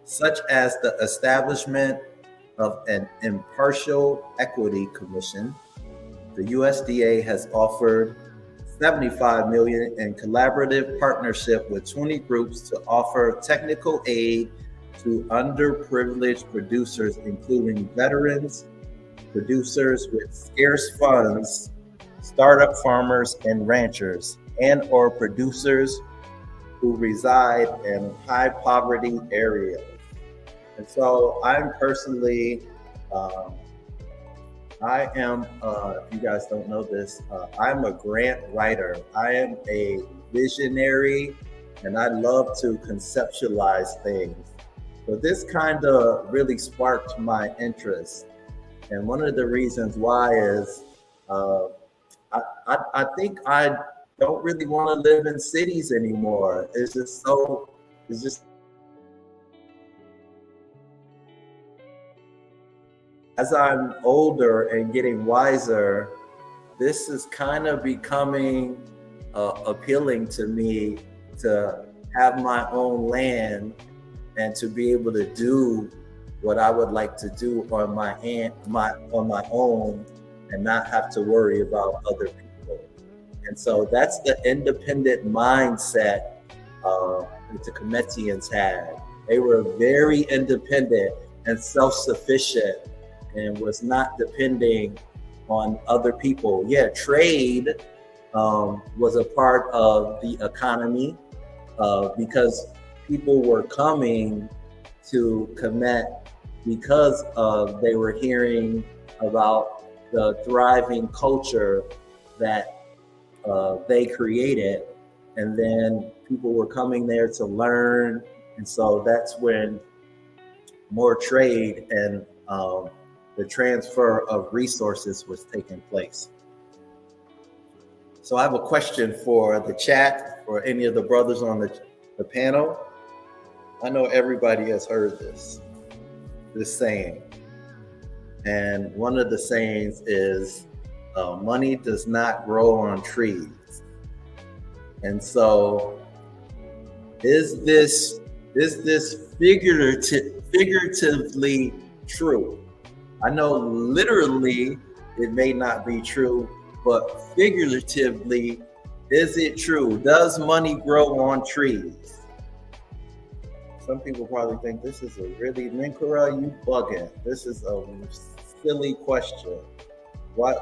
Speaker 4: such as the establishment of an impartial equity commission. The USDA has offered $75 million in collaborative partnership with 20 groups to offer technical aid to underprivileged producers, including veterans, producers with scarce funds, startup farmers and ranchers, and or producers who reside in high poverty areas. And so I'm personally, I am, if you guys don't know this, I'm a grant writer. I am a visionary and I love to conceptualize things. So this kind of really sparked my interest. And one of the reasons why is, I think I don't really want to live in cities anymore. It's just as I'm older and getting wiser, this is kind of becoming appealing to me, to have my own land and to be able to do what I would like to do on my own and not have to worry about other people. And so that's the independent mindset that the Cometians had. They were very independent and self-sufficient and was not depending on other people. Yeah, trade was a part of the economy because people were coming to Kemet because they were hearing about the thriving culture that they created. And then people were coming there to learn. And so that's when more trade and the transfer of resources was taking place. So I have a question for the chat, or any of the brothers on the panel. I know everybody has heard this saying. And one of the sayings is, money does not grow on trees. And so is this figuratively true? I know literally it may not be true, but figuratively, is it true? Does money grow on trees? Some people probably think this is a really, Menkhu Ara, you bugging. This is a silly question. How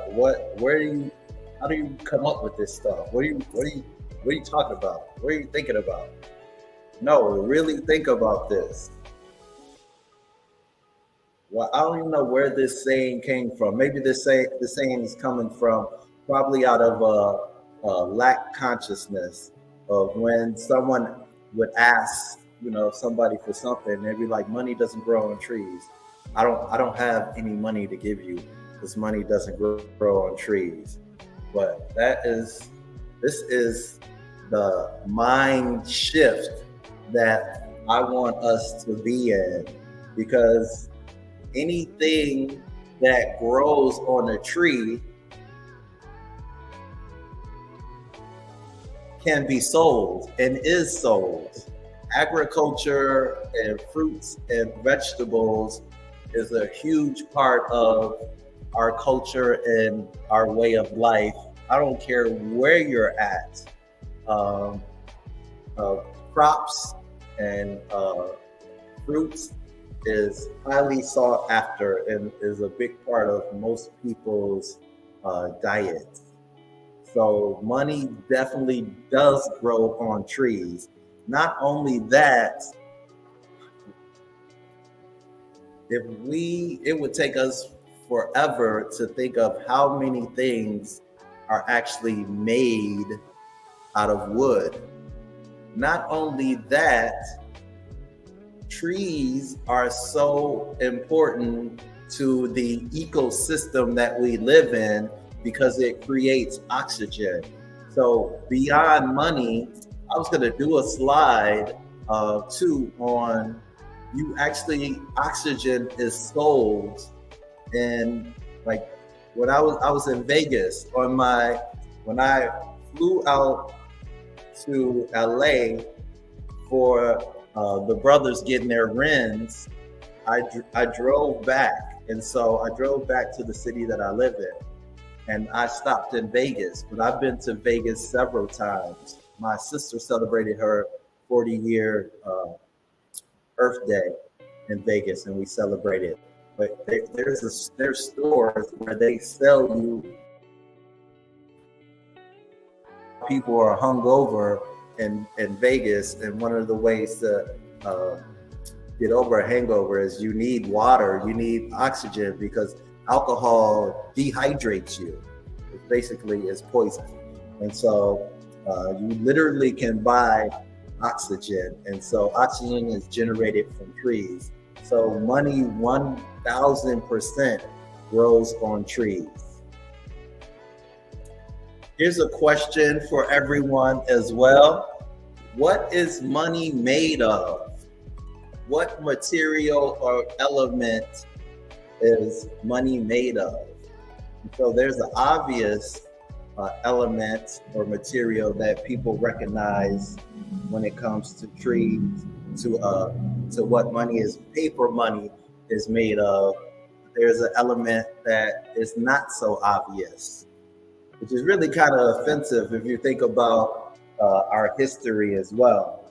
Speaker 4: do you come up with this stuff? What are you talking about? What are you thinking about? No, really think about this. Well, I don't even know where this saying came from. Maybe the saying is coming from probably out of a lack consciousness of when someone would ask, somebody for something, they'd be like, money doesn't grow on trees. I don't have any money to give you because money doesn't grow on trees. But this is the mind shift that I want us to be in, because anything that grows on a tree can be sold and is sold. Agriculture and fruits and vegetables is a huge part of our culture and our way of life. I don't care where you're at. Crops and fruits is highly sought after and is a big part of most people's diet. So money definitely does grow on trees. Not only that, it would take us forever to think of how many things are actually made out of wood. Not only that, trees are so important to the ecosystem that we live in because it creates oxygen. So beyond money, I was gonna do a slide too on oxygen is sold. And like when I was in Vegas when I flew out to LA for the brothers getting their RINs, I drove back. And so I drove back to the city that I live in. And I stopped in Vegas, but I've been to Vegas several times. My sister celebrated her 40-year Earth Day in Vegas, and we celebrated. But there's stores where they sell you. People are hungover in Vegas, and one of the ways to get over a hangover is you need water, you need oxygen, because alcohol dehydrates you. It basically is poison. And so you literally can buy oxygen. And so oxygen is generated from trees. So money 1000% grows on trees. Here's a question for everyone as well. What is money made of? What material or element is money made of? So there's an obvious element or material that people recognize when it comes to trees, to what money is, paper money is made of. There's an element that is not so obvious, which is really kind of offensive if you think about our history as well.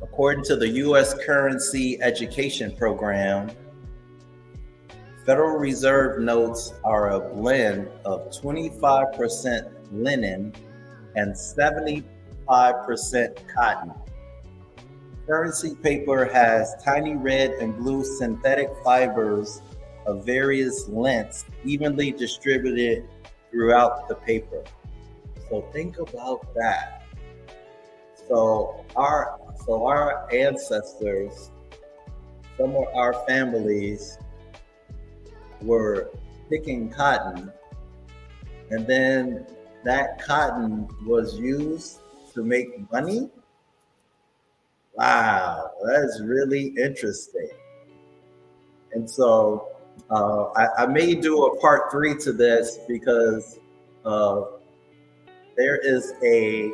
Speaker 4: According to the U.S. Currency Education Program, Federal Reserve notes are a blend of 25% linen and 75% cotton. Currency paper has tiny red and blue synthetic fibers of various lengths evenly distributed throughout the paper. So think about that. So our ancestors, some of our families were picking cotton, and then that cotton was used to make money. Wow, that is really interesting. And so I may do a part 3 to this because there is a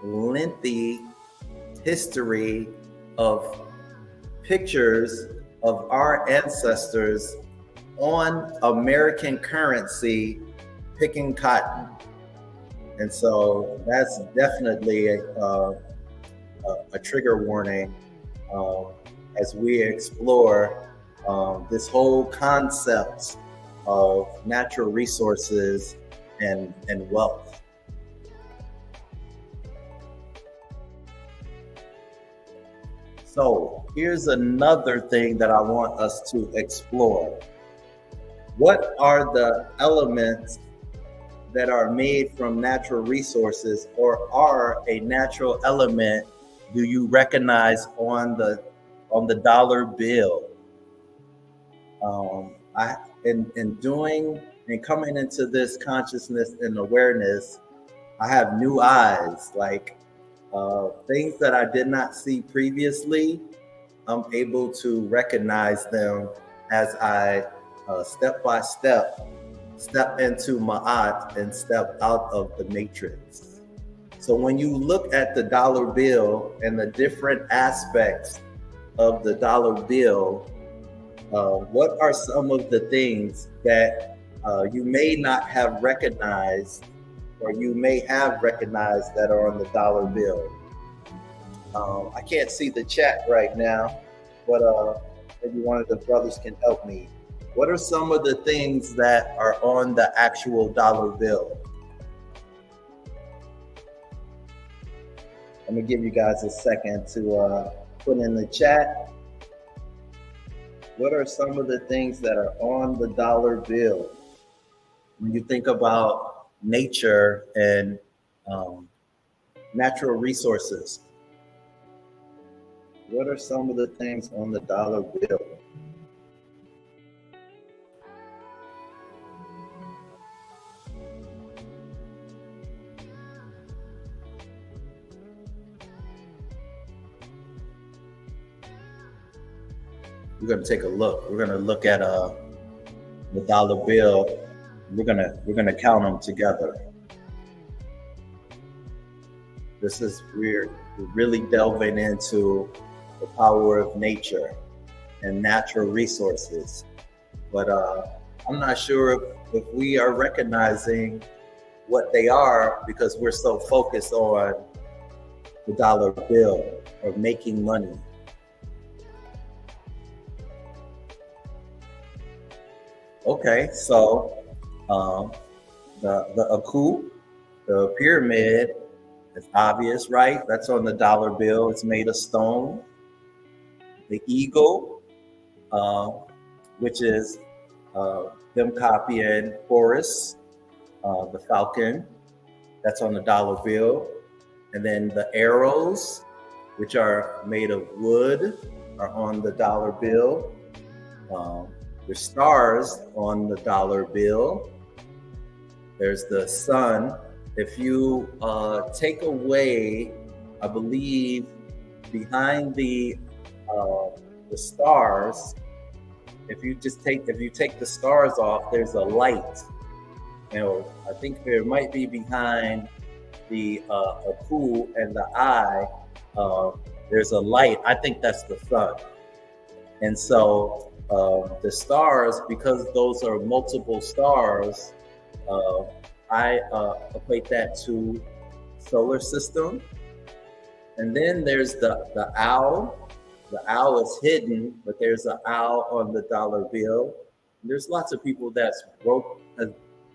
Speaker 4: lengthy history of pictures of our ancestors on American currency picking cotton. And so that's definitely a trigger warning as we explore this whole concept of natural resources and wealth. So here's another thing that I want us to explore. What are the elements that are made from natural resources, or are a natural element do you recognize on the dollar bill? In doing and coming into this consciousness and awareness, I have new eyes, like things that I did not see previously. I'm able to recognize them as I step by step into Ma'at and step out of the matrix. So when you look at the dollar bill and the different aspects of the dollar bill, what are some of the things that you may not have recognized, or you may have recognized, that are on the dollar bill? I can't see the chat right now, but maybe one of the brothers can help me. What are some of the things that are on the actual dollar bill? Let me give you guys a second to put in the chat. What are some of the things that are on the dollar bill? When you think about nature and natural resources, what are some of the things on the dollar bill? We're going to take a look. We're going to look at the dollar bill. We're going to count them together. We're really delving into the power of nature and natural resources. But I'm not sure if we are recognizing what they are, because we're so focused on the dollar bill or making money. Okay, so the Aku, the pyramid, is obvious, right? That's on the dollar bill. It's made of stone. The eagle, which is them copying Horus, the falcon, that's on the dollar bill. And then the arrows, which are made of wood, are on the dollar bill. The stars on the dollar bill. There's the sun. If you take away, I believe, behind the stars, if you take the stars off, there's a light. I think there might be behind the Aku and the eye, there's a light. I think that's the sun. And so the stars, because those are multiple stars, I equate that to solar system. And then there's the owl. The owl is hidden, but there's an owl on the dollar bill. And there's lots of people that's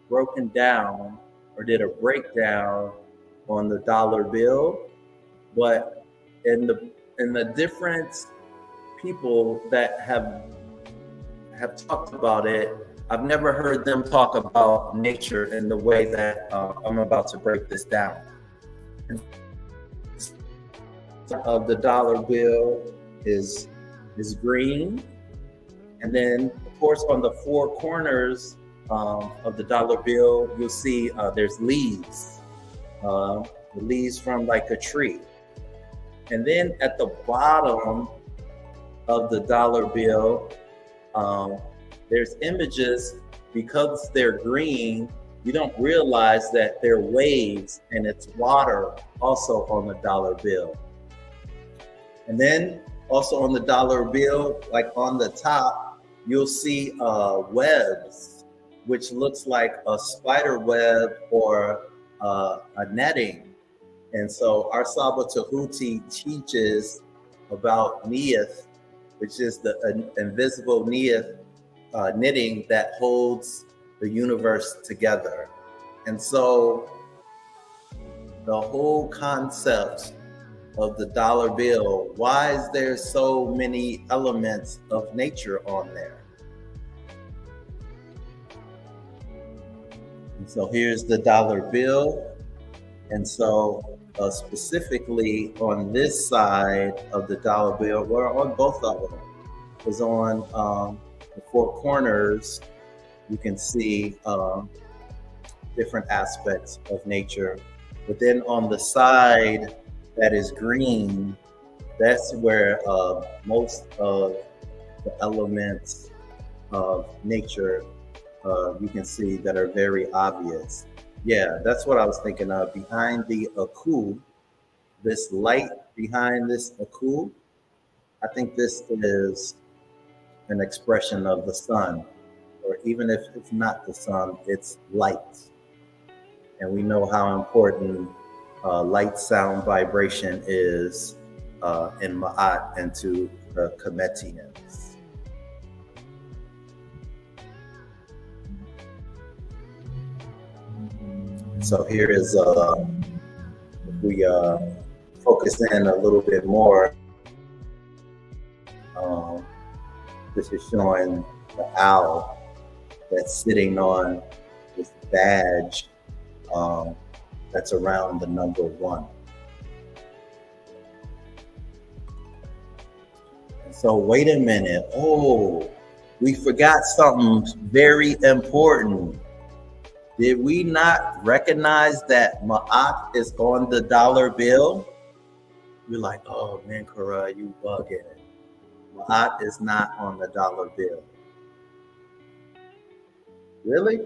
Speaker 4: broken down or did a breakdown on the dollar bill. But in the different people that have talked about it, I've never heard them talk about nature in the way that I'm about to break this down. Of the dollar bill is green, and then of course on the four corners of the dollar bill, you'll see there's leaves, the leaves from like a tree. And then at the bottom of the dollar bill, there's images. Because they're green, you don't realize that they're waves, and it's water also on the dollar bill. And then also on the dollar bill, like on the top, you'll see webs, which looks like a spider web or a netting. And so our Saba Tehuti teaches about Neith, which is the invisible Neith knitting that holds the universe together. And so the whole concept of the dollar bill, why is there so many elements of nature on there? And so here's the dollar bill. And so specifically on this side of the dollar bill, or on both of them, is on the four corners, you can see different aspects of nature. But then on the side that is green, that's where most of the elements of nature you can see that are very obvious. Yeah, that's what I was thinking of. Behind the aku, this light behind this aku, I think this is an expression of the sun, or even if it's not the sun, it's light. And we know how important light, sound, vibration is in Ma'at and to the Kemetians. So here is, if we focus in a little bit more, this is showing the owl that's sitting on this badge that's around the number 1. And so wait a minute, oh, we forgot something very important. Did we not recognize that Ma'at is on the dollar bill? You're like, oh, Menkhu Ara, you bugging. Ma'at is not on the dollar bill. Really?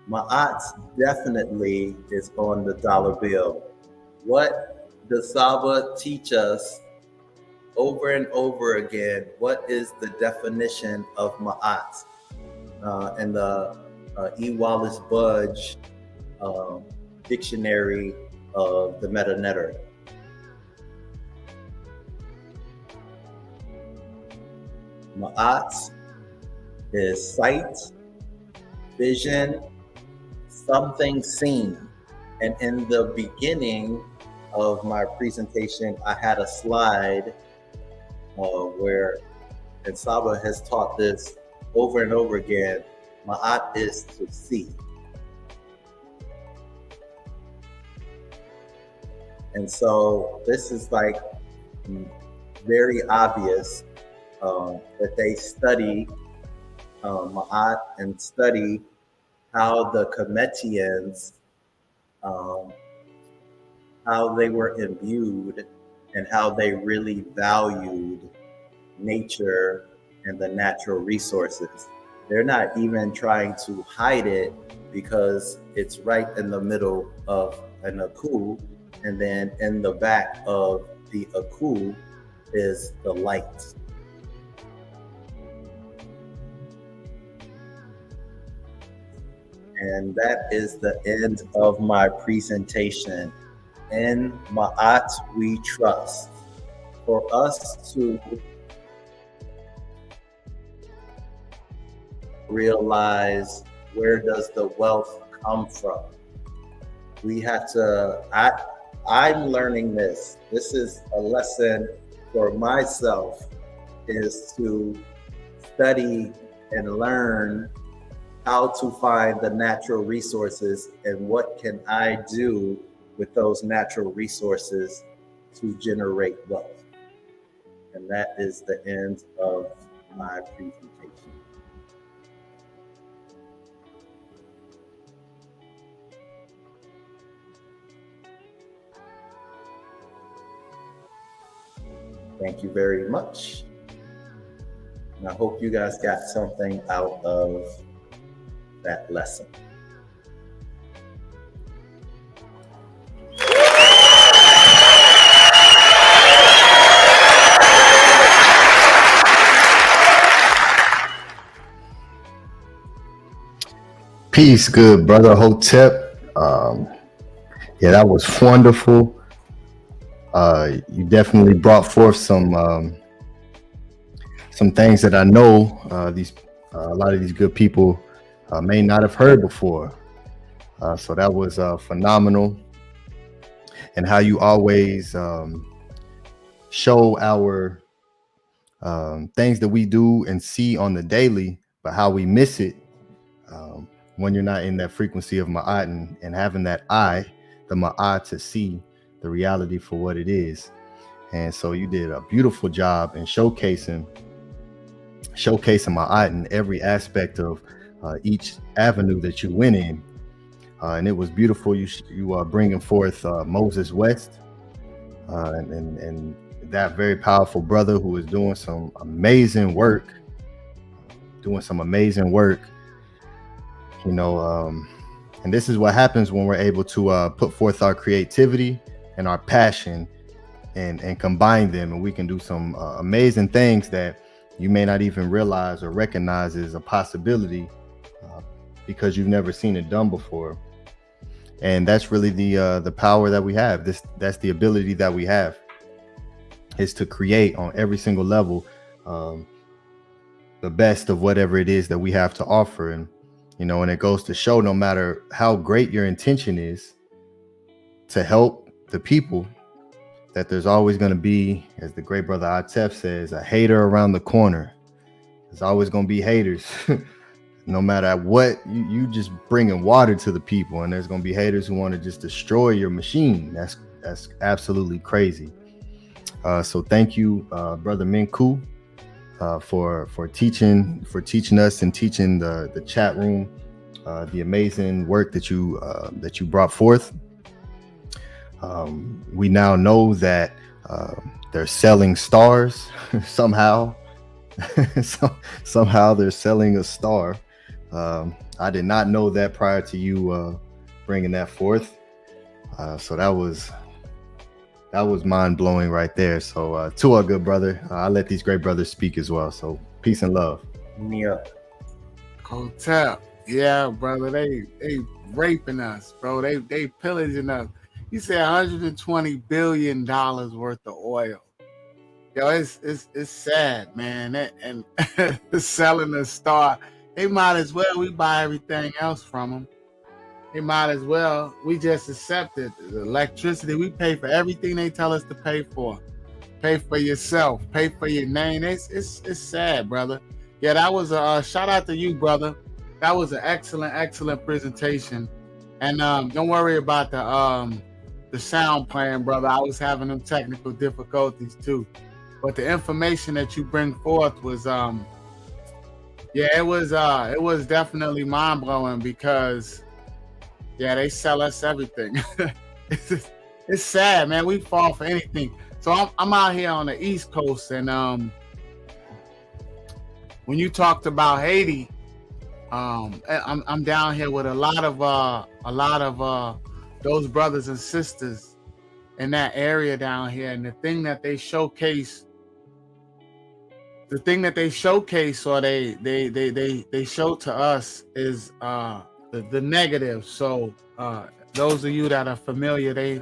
Speaker 4: Ma'at definitely is on the dollar bill. What does Saba teach us over and over again? What is the definition of Ma'at? And the E. Wallace Budge dictionary of the Meta Netter. Ma'at is sight, vision, something seen. And in the beginning of my presentation, I had a slide where, and Saba has taught this over and over again, Ma'at is to see. And so this is like very obvious that they study Ma'at and study how the Kemetians, how they were imbued and how they really valued nature and the natural resources. They're not even trying to hide it because it's right in the middle of an aku, and then in the back of the aku is the light. And that is the end of my presentation. In Ma'at we trust. For us to realize where does the wealth come from, we have to, I'm learning this. This is a lesson for myself, is to study and learn how to find the natural resources and what can I do with those natural resources to generate wealth. And that is the end of my presentation. Thank you very much. And I hope you guys got something out of that lesson.
Speaker 1: Peace, good brother Hotep. Yeah, that was wonderful. You definitely brought forth some things that I know a lot of these good people may not have heard before. So that was phenomenal, and how you always show our things that we do and see on the daily, but how we miss it when you're not in that frequency of Ma'at and having that eye, the Ma'at, to see the reality for what it is. And so you did a beautiful job in showcasing Ma'at in every aspect of each avenue that you went in. And it was beautiful. You are bringing forth Moses West and that very powerful brother who is doing some amazing work. You know, and this is what happens when we're able to put forth our creativity and our passion and combine them, and we can do some amazing things that you may not even realize or recognize as a possibility because you've never seen it done before. And that's really the power that we have. That's the ability that we have, is to create on every single level the best of whatever it is that we have to offer. And you know, and it goes to show, no matter how great your intention is to help the people, that there's always going to be, as the great brother Atef says, a hater around the corner. There's always going to be haters. No matter what, you just bringing water to the people, and there's going to be haters who want to just destroy your machine. That's absolutely crazy. So thank you, brother Menkhu, for teaching us and teaching the chat room the amazing work that you brought forth. We now know that they're selling stars somehow. Somehow they're selling a star. I did not know that prior to you bringing that forth. So that was mind-blowing right there. So to our good brother, I'll let these great brothers speak as well. So peace and love.
Speaker 4: Yeah.
Speaker 2: Hotel. Yeah, brother. They raping us, bro. They pillaging us. You said $120 billion worth of oil. Yo, it's sad, man. And selling a star. They might as well we buy everything else from them. They might as well. We just accept it. The electricity, we pay for everything they tell us to pay for. Pay for yourself. Pay for your name. It's sad, brother. Yeah, that was a shout out to you, brother. That was an excellent presentation. And don't worry about the sound playing, brother. I was having them technical difficulties too. But the information that you bring forth was it was definitely mind blowing, because yeah, they sell us everything. It's sad, man. We fall for anything. So I'm out here on the East Coast, and when you talked about Haiti, I'm down here with a lot of those brothers and sisters in that area down here, and the thing that they showcase or they show to us is the negative. So those of you that are familiar, they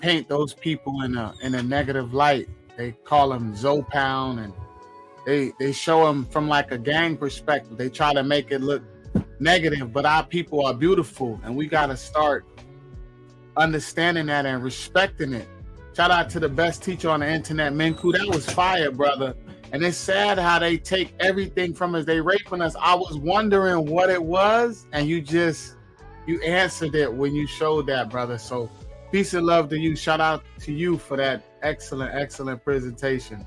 Speaker 2: paint those people in a negative light. They call them Zopound, and they show them from like a gang perspective. They try to make it look negative, but our people are beautiful, and we got to start understanding that and respecting it. Shout out to the best teacher on the internet, Menkhu. That was fire, brother. And it's sad how they take everything from us. They raping us. I was wondering what it was, and you answered it when you showed that, brother. So peace and love to you. Shout out to you for that excellent presentation.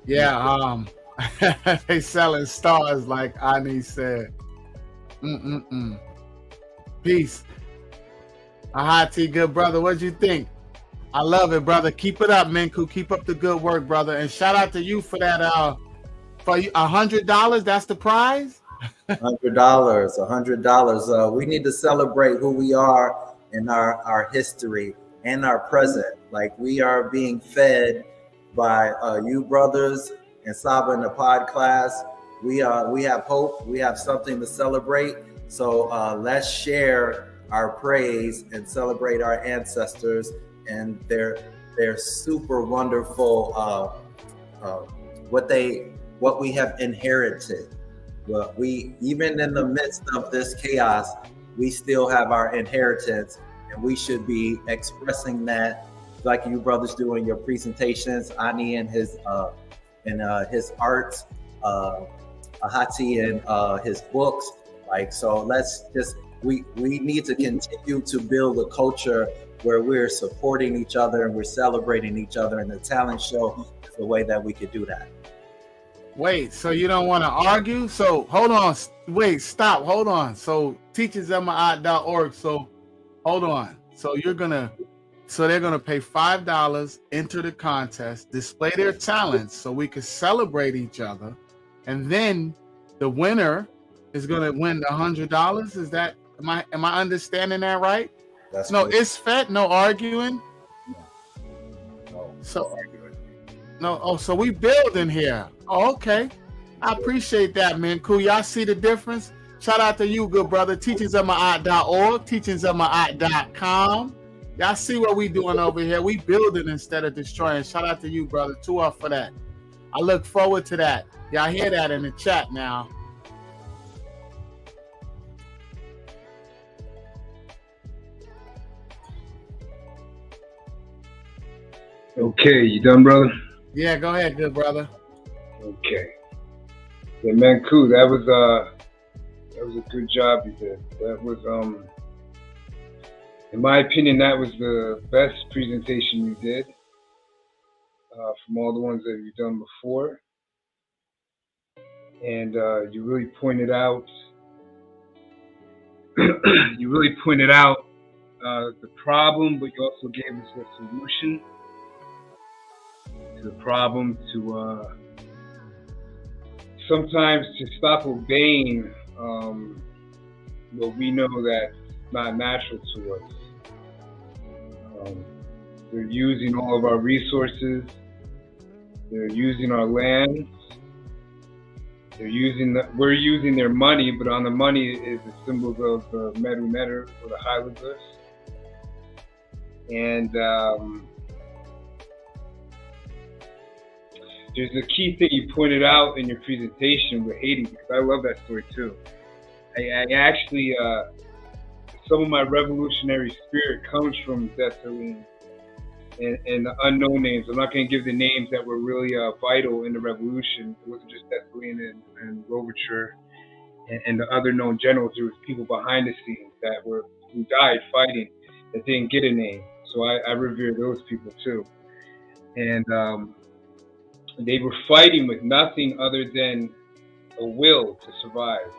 Speaker 2: Yeah, they selling stars, like Ani said. Peace. Ahati, good brother. What'd you think? I love it, brother. Keep it up, Menkhu. Keep up the good work, brother. And shout out to you for that. For $100, that's the prize.
Speaker 4: $100. We need to celebrate who we are in our history and our present. Like, we are being fed by you brothers and Saba in the pod class. We have hope. We have something to celebrate. So let's share our praise and celebrate our ancestors and their super wonderful what we have inherited. Well, we, even in the midst of this chaos, we still have our inheritance, and we should be expressing that like you brothers do in your presentations, Ani and his art, Ahati and his books. Like, so let's just, we need to continue to build a culture where we're supporting each other and we're celebrating each other, and the talent show is the way that we could do that.
Speaker 2: Wait, so you don't want to argue? So hold on, wait, stop, hold on. So teachersmaat.org. So hold on. So they're gonna pay $5, enter the contest, display their talents, so we can celebrate each other, and then the winner is gonna win the $100. Is that, am I understanding that right?
Speaker 4: That's
Speaker 2: no,
Speaker 4: good.
Speaker 2: it's fed, no arguing.
Speaker 4: No,
Speaker 2: so no, oh, so we building here. Oh, okay. I appreciate that, Menkhu. Y'all see the difference? Shout out to you, good brother. teachersofmaat.org, teachersofmaat.com. Y'all see what we doing over here? We building instead of destroying. Shout out to you, brother. 2 up for that. I look forward to that. Y'all hear that in the chat now.
Speaker 9: Okay, you done, brother?
Speaker 2: Yeah, go ahead, good brother.
Speaker 9: Okay. Yeah, Menkhu, that was a good job you did. That was in my opinion, that was the best presentation you did from all the ones that you've done before. And you really pointed out the problem, but you also gave us a solution to the problem, to sometimes to stop obeying what we know that's not natural to us. They're using all of our resources. They're using our lands. We're using their money, but on the money is the symbols of the Meru Meru, or the hieroglyphs. And there's a key thing you pointed out in your presentation with Haiti, because I love that story too. I actually, some of my revolutionary spirit comes from Dessalines and the unknown names. I'm not going to give the names that were really vital in the revolution. It wasn't just Dessalines and Louverture and the other known generals. There was people behind the scenes who died fighting that didn't get a name. So I revere those people too. And they were fighting with nothing other than a will to survive.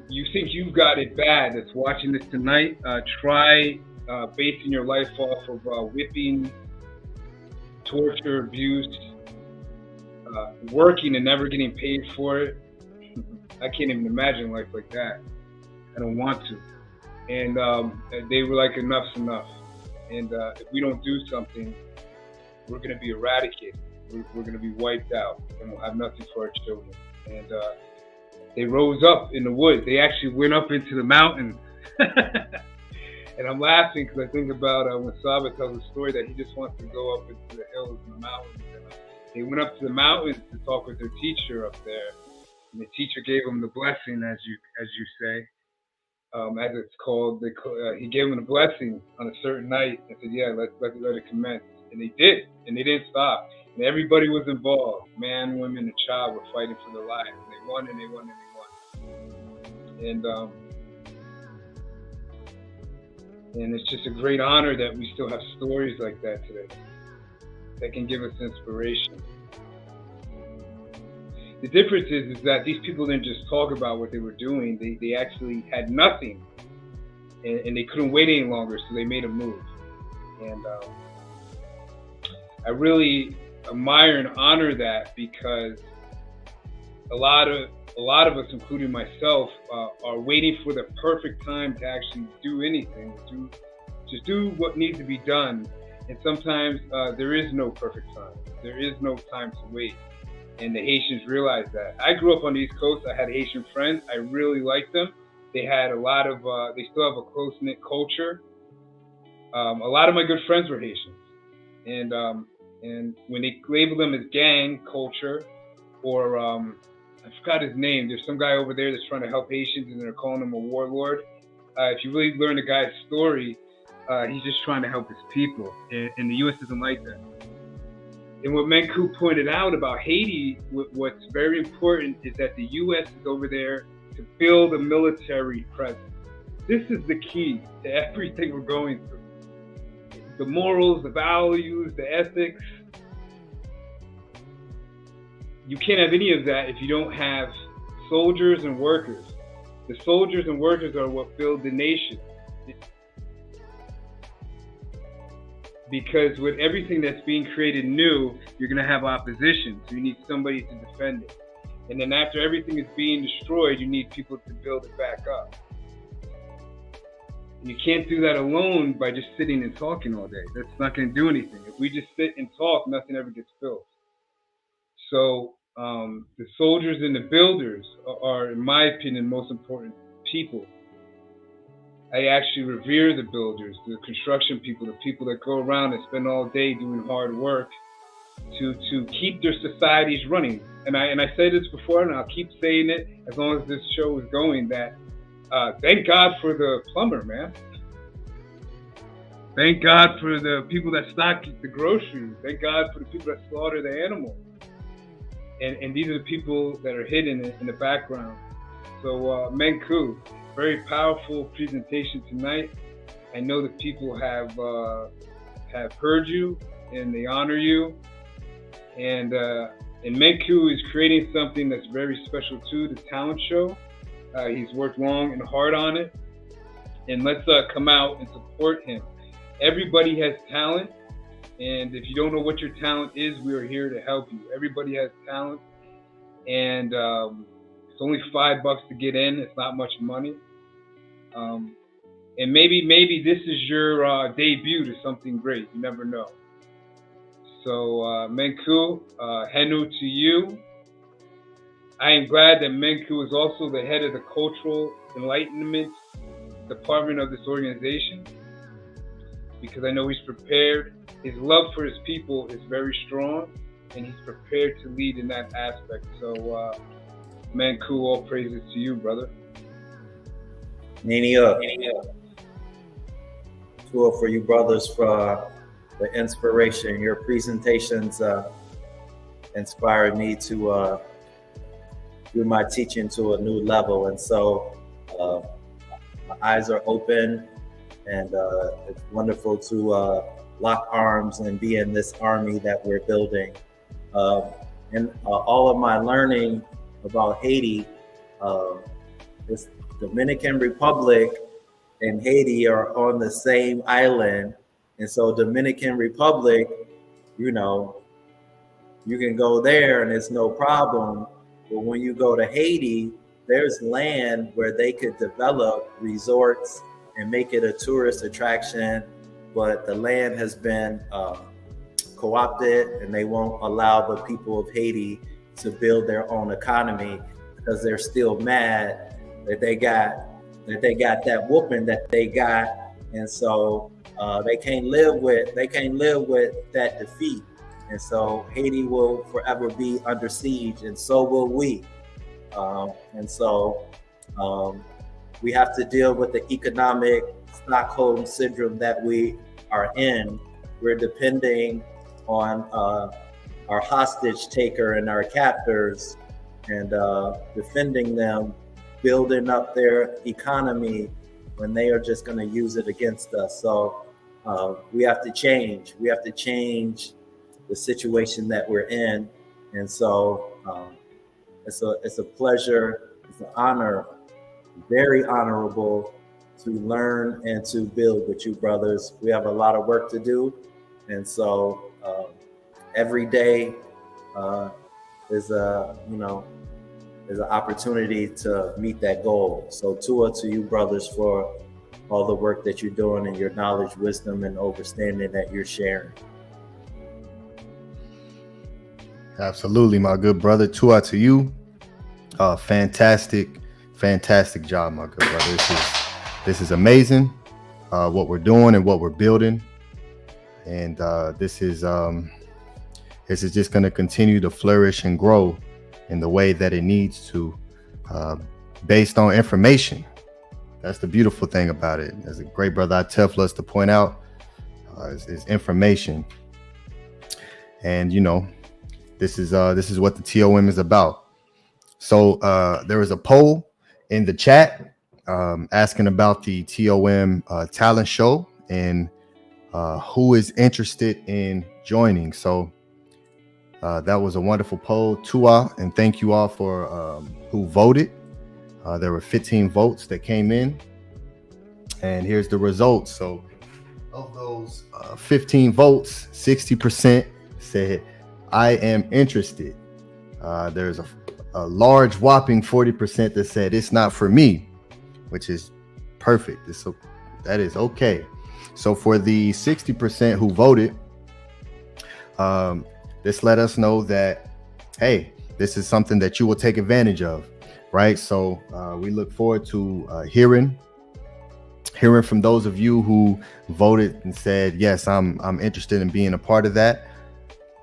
Speaker 9: You think you've got it bad that's watching this tonight? Try basing your life off of whipping, torture, abuse, working and never getting paid for it. I can't even imagine life like that. I don't want to. And they were like, enough's enough. And if we don't do something, we're going to be eradicated. We're going to be wiped out, and we'll have nothing for our children. And they rose up in the woods. They actually went up into the mountains. And I'm laughing because I think about when Saba tells a story that he just wants to go up into the hills and the mountains. And, they went up to the mountains to talk with their teacher up there. And the teacher gave them the blessing, as you say, as it's called. He gave them the blessing on a certain night and said, yeah, let it commence. And they did, and they didn't stop. And everybody was involved. Man, women, and child were fighting for their lives. And they won, and they won, and they won. And it's just a great honor that we still have stories like that today that can give us inspiration. The difference is that these people didn't just talk about what they were doing. They actually had nothing, and they couldn't wait any longer, so they made a move. And I really admire and honor that, because a lot of us, including myself, are waiting for the perfect time to actually do anything, just do what needs to be done. And sometimes there is no perfect time. There is no time to wait. And the Haitians realized that. I grew up on the East Coast. I had Haitian friends. I really liked them. They had a lot of, they still have a close-knit culture. A lot of my good friends were Haitians. And when they label them as gang culture, or I forgot his name, there's some guy over there that's trying to help Haitians and they're calling him a warlord. If you really learn the guy's story, he's just trying to help his people. And the U.S. doesn't like that. And what Menkhu pointed out about Haiti, what's very important is that the U.S. is over there to build a military presence. This is the key to everything we're going through. The morals, the values, the ethics. You can't have any of that if you don't have soldiers and workers. The soldiers and workers are what build the nation. Because with everything that's being created new, you're going to have opposition. So you need somebody to defend it. And then after everything is being destroyed, you need people to build it back up. And you can't do that alone by just sitting and talking all day. That's not going to do anything. If we just sit and talk, nothing ever gets built. So the soldiers and the builders are, in my opinion, most important people. I actually revere the builders, the construction people, the people that go around and spend all day doing hard work to keep their societies running. And I said this before, and I'll keep saying it as long as this show is going, that thank God for the plumber, man. Thank God for the people that stock the groceries. Thank God for the people that slaughter the animals. And these are the people that are hidden in the background. So Menkhu, very powerful presentation tonight. I know that people have heard you and they honor you. And Menkhu is creating something that's very special too, the talent show. He's worked long and hard on it. And let's come out and support him. Everybody has talent. And if you don't know what your talent is, we are here to help you. Everybody has talent. And it's only $5 to get in. It's not much money. And maybe this is your debut to something great. You never know. So Menkhu, Henu to you. I am glad that Menkhu is also the head of the Cultural Enlightenment Department of this organization, because I know he's prepared. His love for his people is very strong, and he's prepared to lead in that aspect. So Menkhu, all praises to you, brother.
Speaker 4: Nini up. Tour for you brothers for the inspiration. Your presentations inspired me to do my teaching to a new level. And so my eyes are open, and it's wonderful to lock arms and be in this army that we're building. And all of my learning about Haiti, this Dominican Republic and Haiti are on the same island. And so Dominican Republic, you know, you can go there and it's no problem. But when you go to Haiti, there's land where they could develop resorts and make it a tourist attraction. But the land has been co-opted, and they won't allow the people of Haiti to build their own economy because they're still mad that they got that whooping that they got, and so they can't live with that defeat, and so Haiti will forever be under siege, and so will we, and so we have to deal with the economic Stockholm syndrome that we are in. We're depending on our hostage taker and our captors, and defending them, building up their economy when they are just going to use it against us. So we have to change. We have to change the situation that we're in. And so it's a pleasure, it's an honor, very honorable to learn and to build with you brothers. We have a lot of work to do. And so every day is an opportunity to meet that goal. So Tua to you brothers for all the work that you're doing and your knowledge, wisdom, and understanding that you're sharing.
Speaker 1: Absolutely, my good brother. Tua to you. Fantastic job, my good brother. This is amazing. What we're doing and what we're building, and this is just going to continue to flourish and grow in the way that it needs to, based on information. That's the beautiful thing about it. As a great brother Aten loves to point out, is information. And this is what the TOM is about. So there was a poll in the chat asking about the TOM talent show and who is interested in joining. So that was a wonderful poll, Tua, and thank you all for who voted. There were 15 votes that came in, and here's the results. So of those 15 votes, 60% said I am interested. There's a large whopping 40% that said it's not for me, which is perfect. That is okay. So for the 60% who voted, this let us know that, hey, this is something that you will take advantage of, right? So we look forward to hearing from those of you who voted and said, yes, I'm interested in being a part of that.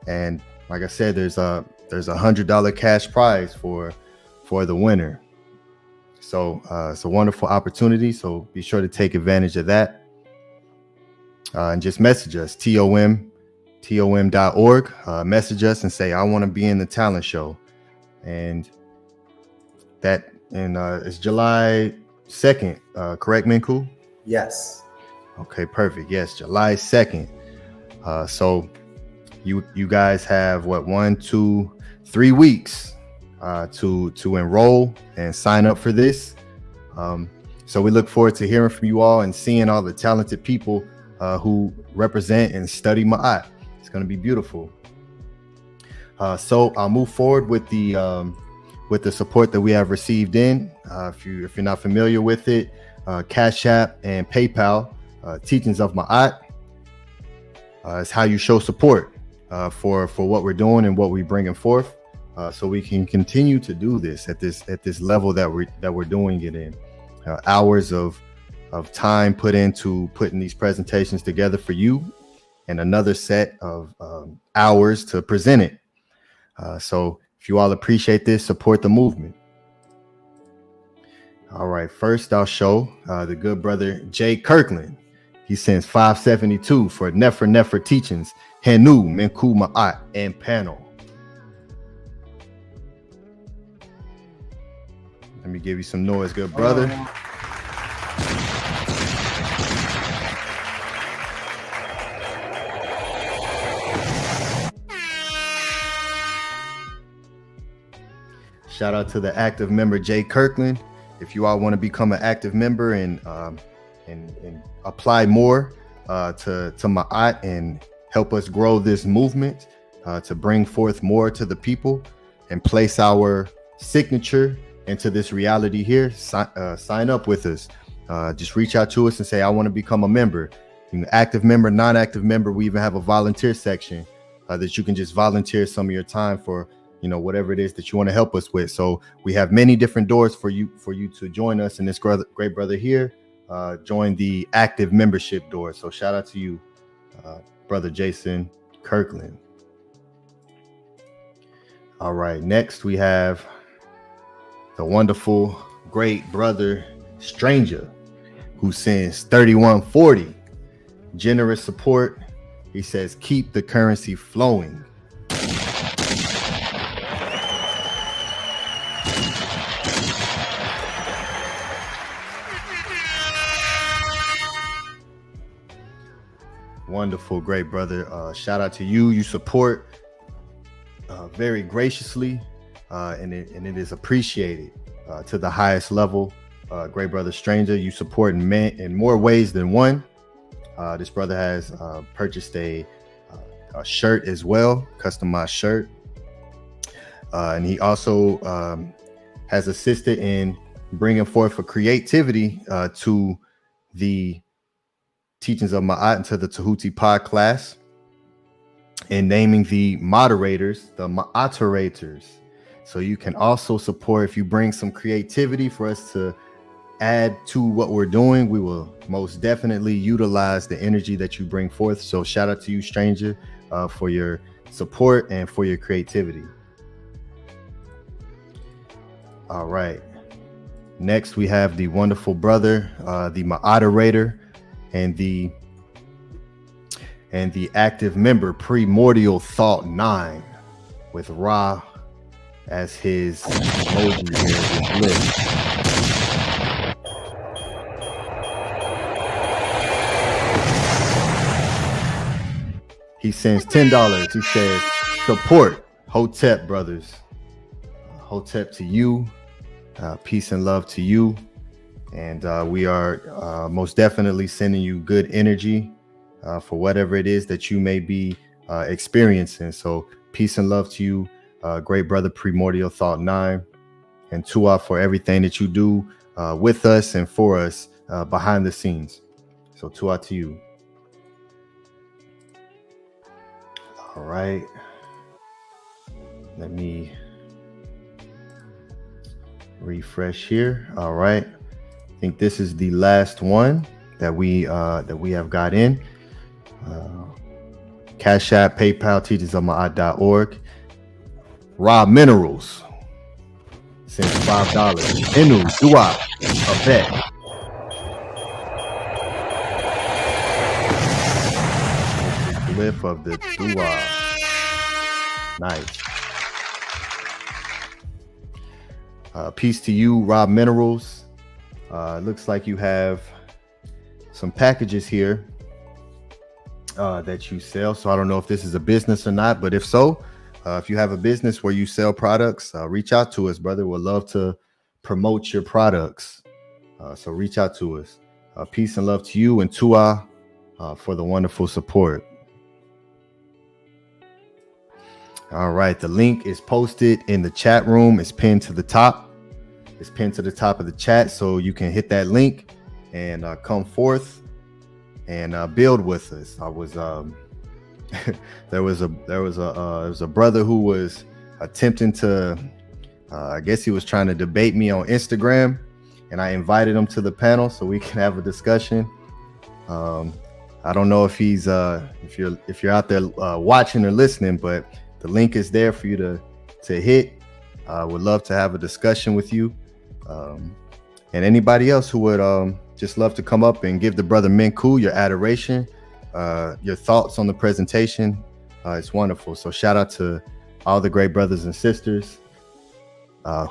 Speaker 1: And like I said, there's a $100 cash prize for the winner. So it's a wonderful opportunity. So be sure to take advantage of that. And just message us, TOM.org. Message us and say, I want to be in the talent show. And it's July 2nd, correct, Menkhu?
Speaker 4: Yes.
Speaker 1: Okay, perfect. Yes, July 2nd. So you guys have 1, 2, 3 weeks to enroll and sign up for this. So we look forward to hearing from you all and seeing all the talented people who represent and study Ma'at. It's going to be beautiful. So I'll move forward with the support that we have received in. If you're not familiar with it, Cash App and PayPal, Teachings of Ma'at, is how you show support for what we're doing and what we're bringing forth, so we can continue to do this at this level that we're doing it in. Hours of time put into putting these presentations together for you, and another set of hours to present it. So if you all appreciate this, support the movement. All right, first I'll show the good brother Jay Kirkland. He sends 572 for Nefer Teachings, Henu, Menkhu Ma'at, and panel. Let me give you some noise, good brother. Shout out to the active member Jay Kirkland. If you all want to become an active member and apply more to Ma'at and help us grow this movement, to bring forth more to the people and place our signature into this reality here, sign up with us. Just reach out to us and say, I want to become a member. Active member, non-active member. We even have a volunteer section that you can just volunteer some of your time for, whatever it is that you want to help us with. So we have many different doors for you to join us. And this great brother here join the active membership door. So shout out to you, brother Jason Kirkland. All right, next we have the wonderful great brother Stranger, who sends 3140 generous support. He says, keep the currency flowing. Wonderful, great brother. Shout out to you. You support very graciously, and it is appreciated to the highest level. Great brother Stranger, you support in more ways than one. This brother has purchased a shirt as well, customized shirt, and he also has assisted in bringing forth a creativity to the Teachings of Ma'at into the Tehuti pod class. and naming the moderators, the moderators. So you can also support if you bring some creativity for us to add to what we're doing. We will most definitely utilize the energy that you bring forth. So shout out to you, stranger, for your support and for your creativity. All right. Next, we have the wonderful brother, the moderator, and the active member, Primordial Thought 9, with Ra as his emoji here, his list. He sends $10. He says, support Hotep brothers. Hotep to you. Peace and love to you. And we are most definitely sending you good energy for whatever it is that you may be experiencing. So peace and love to you, great brother Primordial Thought 9, and Tua for everything that you do with us and for us behind the scenes. So Tua to you. All right. Let me refresh here. All right. I think this is the last one that we have got in. Cash App, PayPal, teachersofma'at.org. Raw Minerals sends $5. Inu, Dua, a bet. Glyph of the Dua. Nice. Peace to you, Rob Minerals. Looks like you have some packages here that you sell. So I don't know if this is a business or not, but if so, if you have a business where you sell products, reach out to us, brother. We'd love to promote your products. So reach out to us. Peace and love to you and Tua for the wonderful support. All right. The link is posted in the chat room. It's pinned to the top. It's pinned to the top of the chat. So you can hit that link and come forth and build with us. I was there was a brother who was attempting to I guess he was trying to debate me on Instagram, and I invited him to the panel so we can have a discussion. I don't know if he's if you're out there watching or listening, but the link is there for you to hit. Would love to have a discussion with you, and anybody else who would just love to come up and give the brother Menkhu your adoration, your thoughts on the presentation. It's wonderful. So shout out to all the great brothers and sisters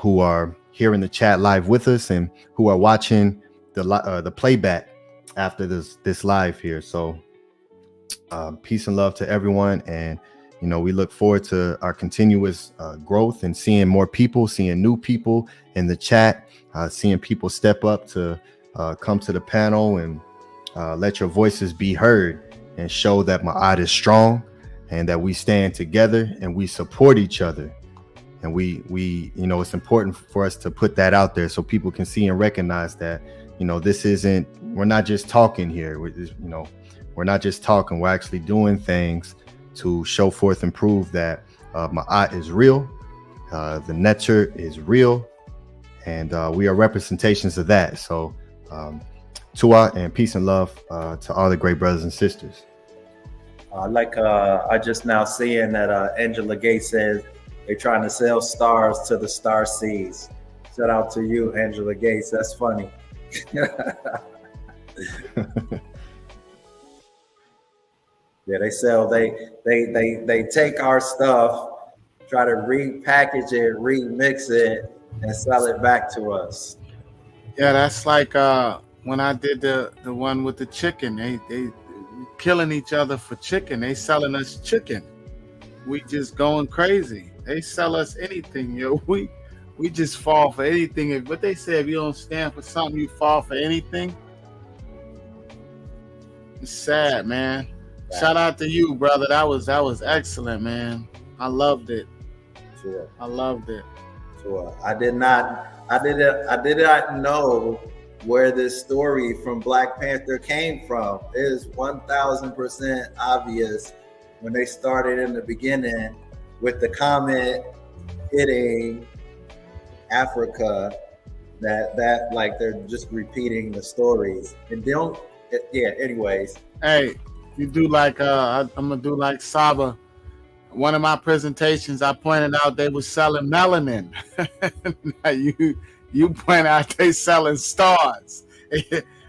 Speaker 1: who are here in the chat live with us and who are watching the playback after this live here. So peace and love to everyone, and we look forward to our continuous growth and seeing more people, seeing new people in the chat, seeing people step up to come to the panel and let your voices be heard and show that Ma'at is strong and that we stand together and we support each other. And we it's important for us to put that out there so people can see and recognize that, we're not just talking here. We're not just talking, we're actually doing things to show forth and prove that Ma'at is real, the Netzer is real, and we are representations of that. So Tua and peace and love to all the great brothers and sisters.
Speaker 4: I just now seeing that Angela Gates says they're trying to sell stars to the star seeds. Shout out to you, Angela Gates. That's funny. Yeah, they take our stuff, try to repackage it, remix it, and sell it back to us.
Speaker 2: Yeah, that's like when I did the one with the chicken. They killing each other for chicken. They selling us chicken. We just going crazy. They sell us anything, yo. We just fall for anything. What they say, if you don't stand for something, you fall for anything. It's sad, man. Shout out to you, brother. That was excellent, man. I loved it.
Speaker 4: Sure.
Speaker 2: I loved it.
Speaker 4: Sure. I did not know where this story from Black Panther came from. It is 1000% obvious when they started in the beginning with the comment hitting Africa, that like they're just repeating the stories and don't. Yeah. Anyways.
Speaker 2: Hey, you do like I'm gonna do like Saba. One of my presentations, I pointed out they were selling melanin. Now you point out they selling stars.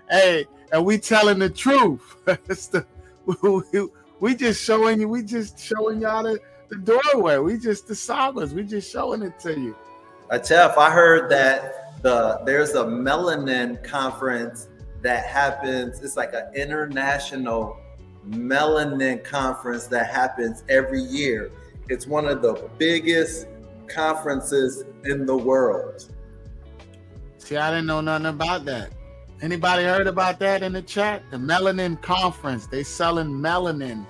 Speaker 2: Hey, and we telling the truth. we just showing y'all the doorway. We just the Sabas. We just showing it to you.
Speaker 4: Atef, I heard that there's a melanin conference that happens. It's like an international melanin conference that happens every year. It's one of the biggest conferences in the world.
Speaker 2: See, I didn't know nothing about that. Anybody heard about that in the chat? The melanin conference. They selling melanin.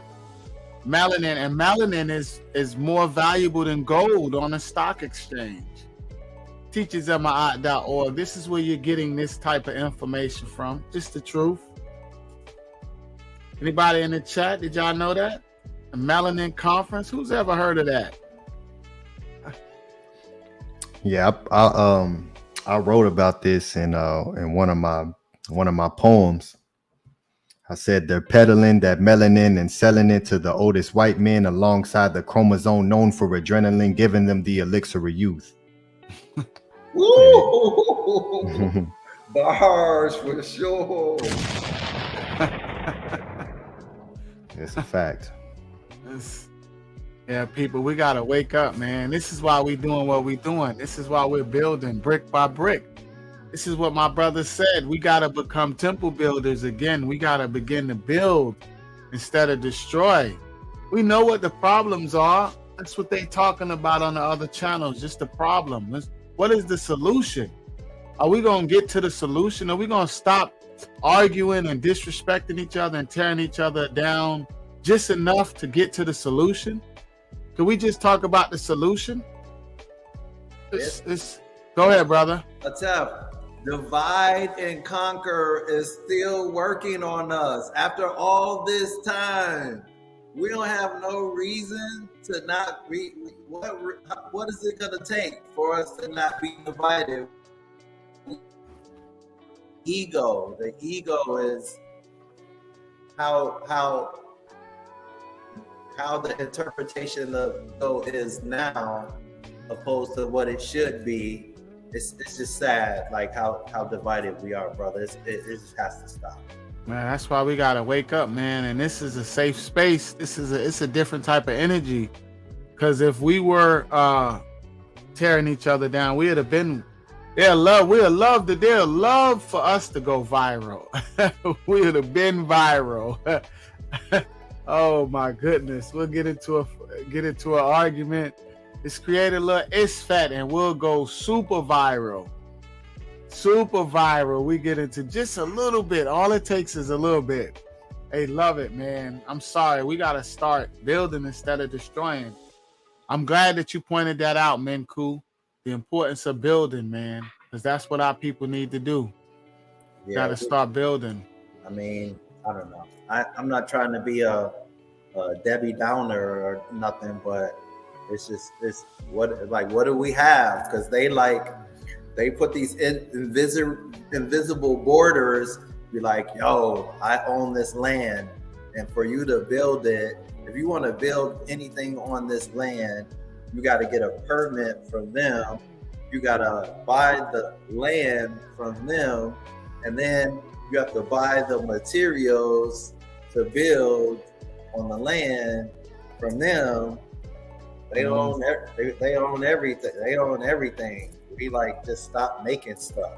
Speaker 2: And melanin is more valuable than gold on a stock exchange. Teachersmai.org. This is where you're getting this type of information from. Just the truth. Anybody in the chat? Did y'all know that? A melanin conference? Who's ever heard of that?
Speaker 1: Yeah, I wrote about this in one of my poems. I said they're peddling that melanin and selling it to the oldest white men alongside the chromosome known for adrenaline, giving them the elixir of youth.
Speaker 4: Woo! Bars for sure.
Speaker 1: It's a fact.
Speaker 2: Yeah, people, we gotta wake up, man. This is why we doing what we doing. This is why we're building brick by brick. This is what my brother said. We gotta become temple builders again. We gotta begin to build instead of destroy. We know what the problems are. That's what they talking about on the other channels. Just the problem. What is the solution? Are we gonna get to the solution? Are we gonna stop arguing and disrespecting each other and tearing each other down just enough to get to the solution? Can we just talk about the solution? Go ahead, brother.
Speaker 4: Atef, divide and conquer is still working on us after all this time. We don't have no reason to not be. What is it gonna take for us to not be divided? Ego. The ego is how the interpretation of ego is now, opposed to what it should be. It's just sad, like how divided we are, brother. It just has to stop.
Speaker 2: Man, that's why we gotta wake up, man. And this is a safe space. It's a different type of energy. Because if we were tearing each other down, we would have been. They'll love for us to go viral. We would have been viral. Oh my goodness. We'll get into an argument. Let's create a little isfat and we'll go super viral. Super viral. We get into just a little bit. All it takes is a little bit. Hey, love it, man. I'm sorry. We got to start building instead of destroying. I'm glad that you pointed that out, Menkhu. The importance of building, man. Because that's what our people need to do.
Speaker 4: Yeah,
Speaker 2: Got to start building.
Speaker 4: I mean, I don't know. I'm not trying to be a Debbie Downer or nothing, but it's what do we have? Because they put these invisible borders. Be like, yo, I own this land, and for you to build it, if you want to build anything on this land, you got to get a permit from them. You got to buy the land from them, and then you have to buy the materials to build on the land from them. They own they own everything. They own everything. We just stop making stuff.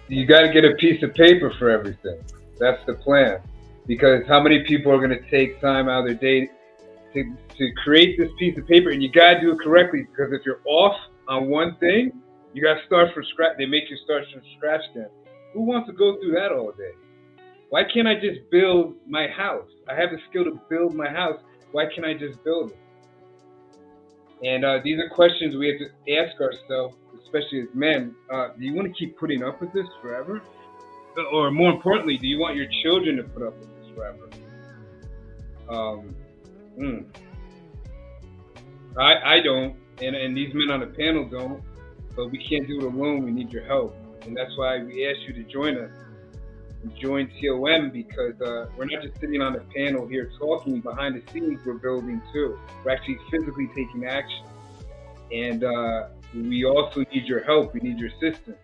Speaker 9: You got to get a piece of paper for everything. That's the plan. Because how many people are going to take time out of their day to create this piece of paper? And you got to do it correctly, because if you're off on one thing, you got to start from scratch. They make you start from scratch then. Who wants to go through that all day? Why can't I just build my house? I have the skill to build my house. Why can't I just build it? And these are questions we have to ask ourselves, especially as men. Do you want to keep putting up with this forever? Or more importantly, do you want your children to put up with this forever? I don't, and these men on the panel don't, but we can't do it alone. We need your help. And that's why we asked you to join us and join T.O.M, because we're not just sitting on the panel here talking. Behind the scenes, we're building too. We're actually physically taking action. And we also need your help. We need your assistance,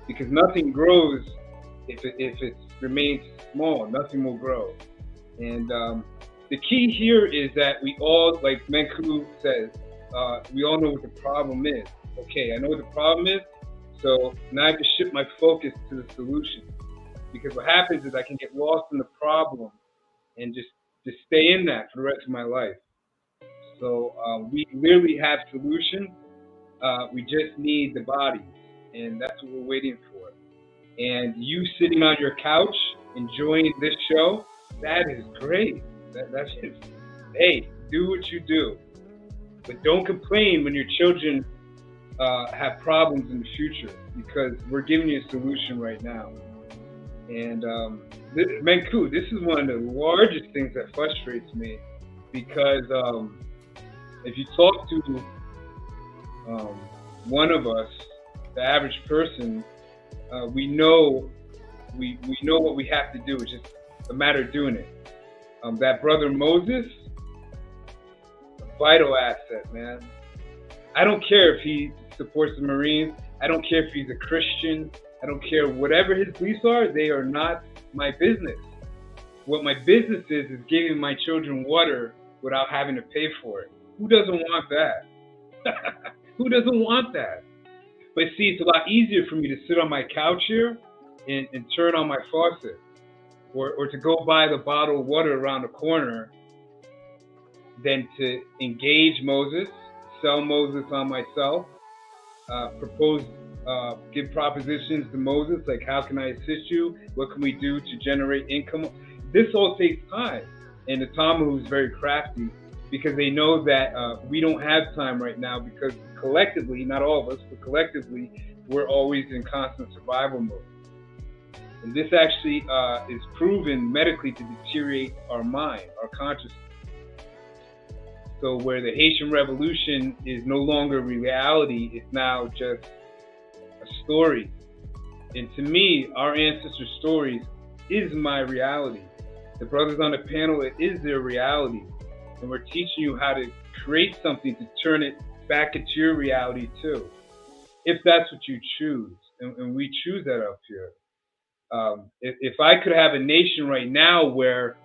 Speaker 9: because nothing grows if it remains small. Nothing will grow. And the key here is that we all, like Menkhu says, we all know what the problem is. Okay, I know what the problem is, so now I have to shift my focus to the solution. Because what happens is I can get lost in the problem and just stay in that for the rest of my life. So we literally have solutions. We just need the bodies, and that's what we're waiting for. And you sitting on your couch enjoying this show, that is great. That's just, hey, do what you do. But don't complain when your children have problems in the future, because we're giving you a solution right now. And Menkhu, this is one of the largest things that frustrates me, because if you talk to one of us, the average person, we know what we have to do. It's just a matter of doing it. That brother Moses, a vital asset, man. I don't care if he supports the Marines. I don't care if he's a Christian. I don't care whatever his beliefs are. They are not my business. What my business is giving my children water without having to pay for it. Who doesn't want that? Who doesn't want that? But see, it's a lot easier for me to sit on my couch here and turn on my faucet, or to go buy the bottle of water around the corner, than to engage Moses, sell Moses on myself, give propositions to Moses, like, how can I assist you? What can we do to generate income? This all takes time. And the Tamahu is very crafty, because they know that we don't have time right now, because collectively, not all of us, but collectively, we're always in constant survival mode. And this actually is proven medically to deteriorate our mind, our consciousness. So where the Haitian Revolution is no longer reality, it's now just a story. And to me, our ancestors' stories is my reality. The brothers on the panel, it is their reality. And we're teaching you how to create something to turn it back into your reality too, if that's what you choose. And we choose that up here. If I could have a nation right now where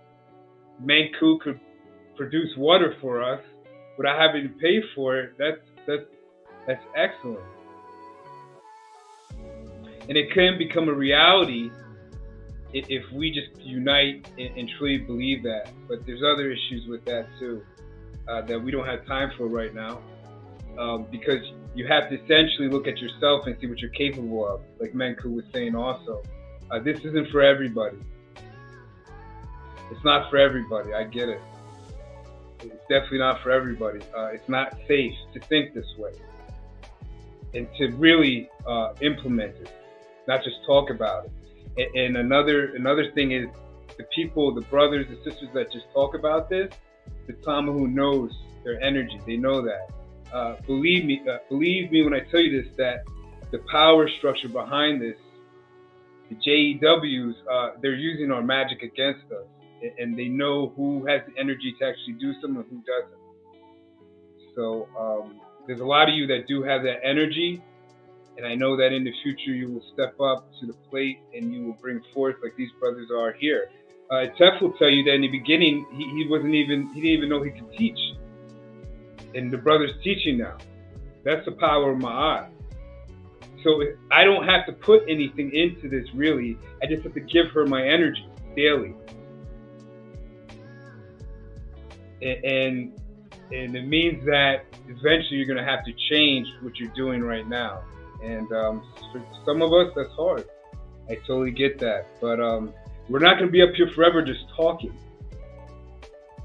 Speaker 9: Menkhu could produce water for us without having to pay for it, that's excellent. And it can become a reality if we just unite and truly believe that. But there's other issues with that too, that we don't have time for right now, because you have to essentially look at yourself and see what you're capable of, like Menkhu was saying also. This isn't for everybody. It's not for everybody, I get it. It's definitely not for everybody. It's not safe to think this way and to really implement it, not just talk about it. And another thing is, the people, the brothers, the sisters that just talk about this, the Tamahu knows their energy. They know that. Believe me when I tell you this, that the power structure behind this, the JEWs, they're using our magic against us. And they know who has the energy to actually do something and who doesn't. So there's a lot of you that do have that energy. And I know that in the future you will step up to the plate and you will bring forth like these brothers are here. Tef will tell you that in the beginning, he didn't even know he could teach. And the brother's teaching now. That's the power of Ma'at. So I don't have to put anything into this really. I just have to give her my energy daily. And it means that eventually you're going to have to change what you're doing right now. And for some of us, that's hard. I totally get that. But we're not going to be up here forever just talking.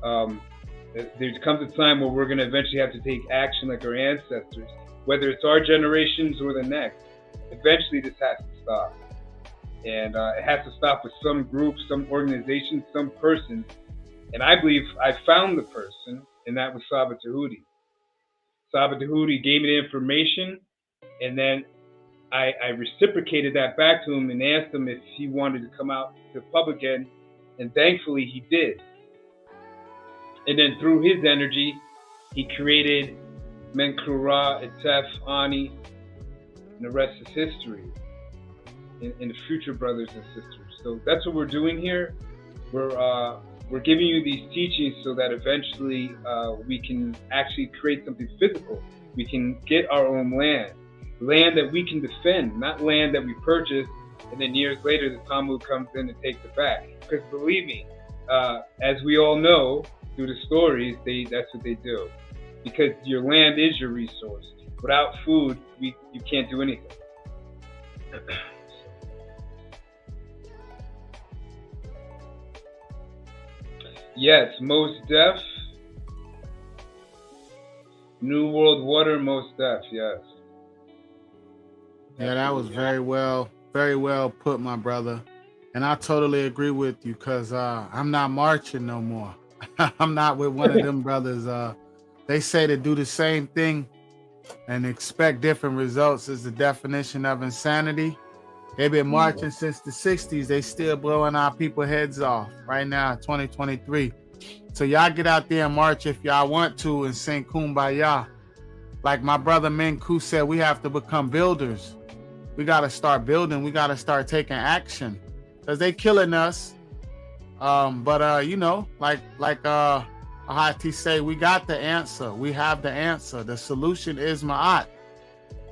Speaker 9: There comes a time where we're going to eventually have to take action like our ancestors, whether it's our generations or the next. Eventually this has to stop. And it has to stop with some group, some organization, some person. And I believe I found the person, and that was Saba Tehuti. Saba Tehuti gave me the information, and then I reciprocated that back to him and asked him if he wanted to come out to the pub again, and thankfully he did. And then through his energy, he created Menkhu Ara, ETH, Ani, and the rest is history. And the future brothers and sisters. So that's what we're doing here. We're giving you these teachings so that eventually we can actually create something physical. We can get our own land that we can defend, not land that we purchase and then years later the Talmud comes in and takes it back. Because believe me, as we all know through the stories, that's what they do. Because your land is your resource. Without food, you can't do anything. Yes, most def. New World Water, most def, yes.
Speaker 2: Yeah, that was very well put, my brother. And I totally agree with you because I'm not marching no more. I'm not with one of them brothers. They say to do the same thing and expect different results is the definition of insanity. They've been marching since the 60s. They still blowing our people heads off right now, 2023. So y'all get out there and march if y'all want to and sing Kumbaya. Like my brother Menkhu said, we have to become builders. We got to start building. We got to start taking action because they killing us. You know, like Ahati say, we got the answer. We have the answer. The solution is Ma'at.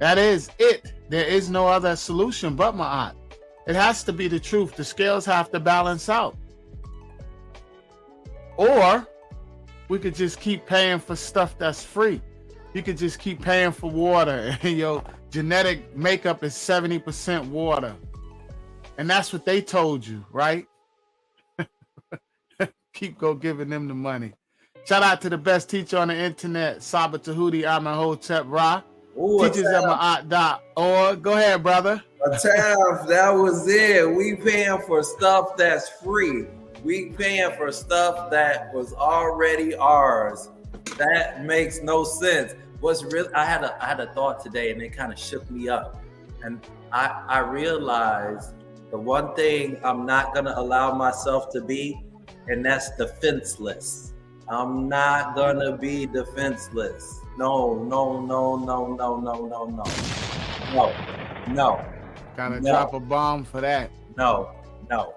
Speaker 2: That is it. There is no other solution but Ma'at. It has to be the truth. The scales have to balance out. Or we could just keep paying for stuff that's free. You could just keep paying for water and your genetic makeup is 70% water. And that's what they told you, right? Keep giving them the money. Shout out to the best teacher on the internet, Saba Tehuti Amenhotep Ra. Teachers at Ma'at.org. Go ahead, brother.
Speaker 4: Aten, that was it. We paying for stuff that's free. We paying for stuff that was already ours. That makes no sense. What's real? I had a thought today, and it kind of shook me up. And I realized the one thing I'm not gonna allow myself to be, and that's defenseless. I'm not gonna be defenseless. No.
Speaker 2: Gotta drop a bomb for that.
Speaker 4: No. I'm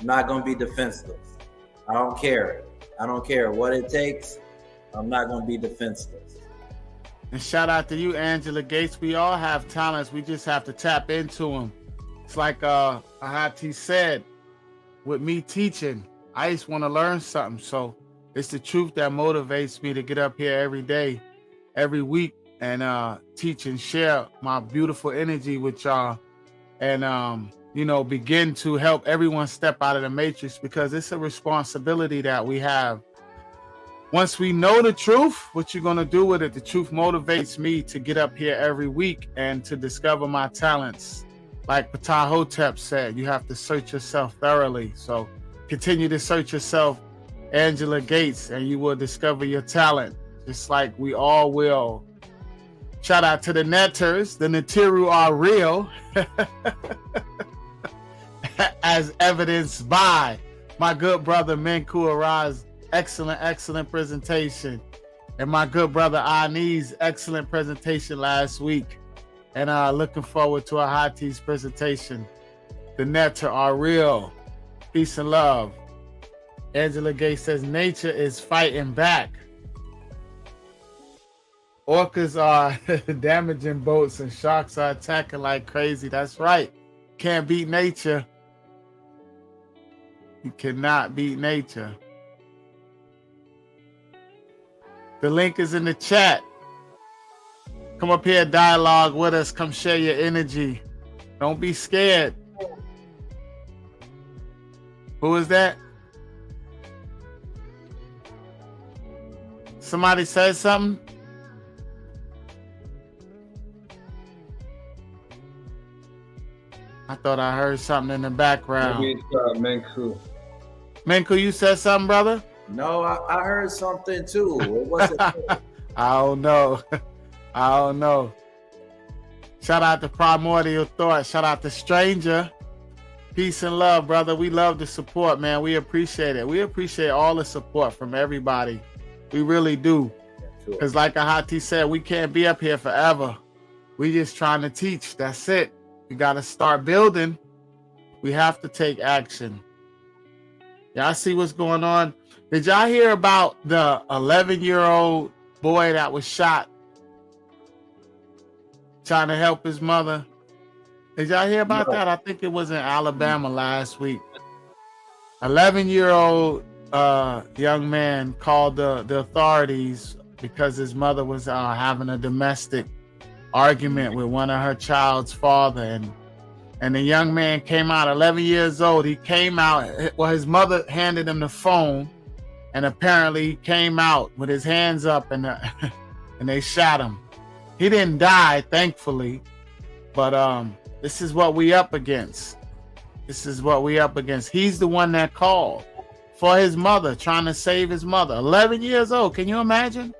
Speaker 4: not gonna be defenseless. I don't care. I don't care what it takes. I'm not gonna be defenseless.
Speaker 2: And shout out to you, Angela Gates. We all have talents. We just have to tap into them. It's like Ahati said, with me teaching, I just want to learn something. So it's the truth that motivates me to get up here every day, every week, and teach and share my beautiful energy with y'all. And begin to help everyone step out of the matrix, because it's a responsibility that we have. Once we know the truth, what you're going to do with it, the truth motivates me to get up here every week and to discover my talents. Like Ptah Hotep said, you have to search yourself thoroughly. So continue to search yourself, Angela Gates, and you will discover your talent, just like we all will. Shout out to the netters. The Netiru are real, as evidenced by my good brother Menkhu Ara's excellent presentation, and my good brother Ani's excellent presentation last week. And looking forward to Ahati's presentation. The netter are real. Peace and love. Angela Gates says nature is fighting back. Orcas are damaging boats and sharks are attacking like crazy. That's right. Can't beat nature. You cannot beat nature. The link is in the chat. Come up here, dialogue with us. Come share your energy. Don't be scared. Who is that? Somebody said something? I thought I heard something in the background.
Speaker 9: Maybe it's Menkhu.
Speaker 2: Menkhu, you said something, brother?
Speaker 4: No, I heard something too. It wasn't
Speaker 2: I don't know. I don't know. Shout out to Primordial Thought. Shout out to Stranger. Peace and love, brother. We love the support, man. We appreciate it. We appreciate all the support from everybody. We really do. Because like Ahati said, we can't be up here forever. We just trying to teach. That's it. We got to start building. We have to take action. Y'all see what's going on? Did y'all hear about the 11-year-old boy that was shot trying to help his mother? Did y'all hear about that? I think it was in Alabama last week. 11-year-old young man called the authorities because his mother was having a domestic argument with one of her child's father, and the young man came out, 11 years old. He came out, well, his mother handed him the phone, and apparently he came out with his hands up, and and they shot him. He didn't die, thankfully, but this is what we up against. This is what we up against. He's the one that called for his mother, trying to save his mother. 11 years old. Can you imagine?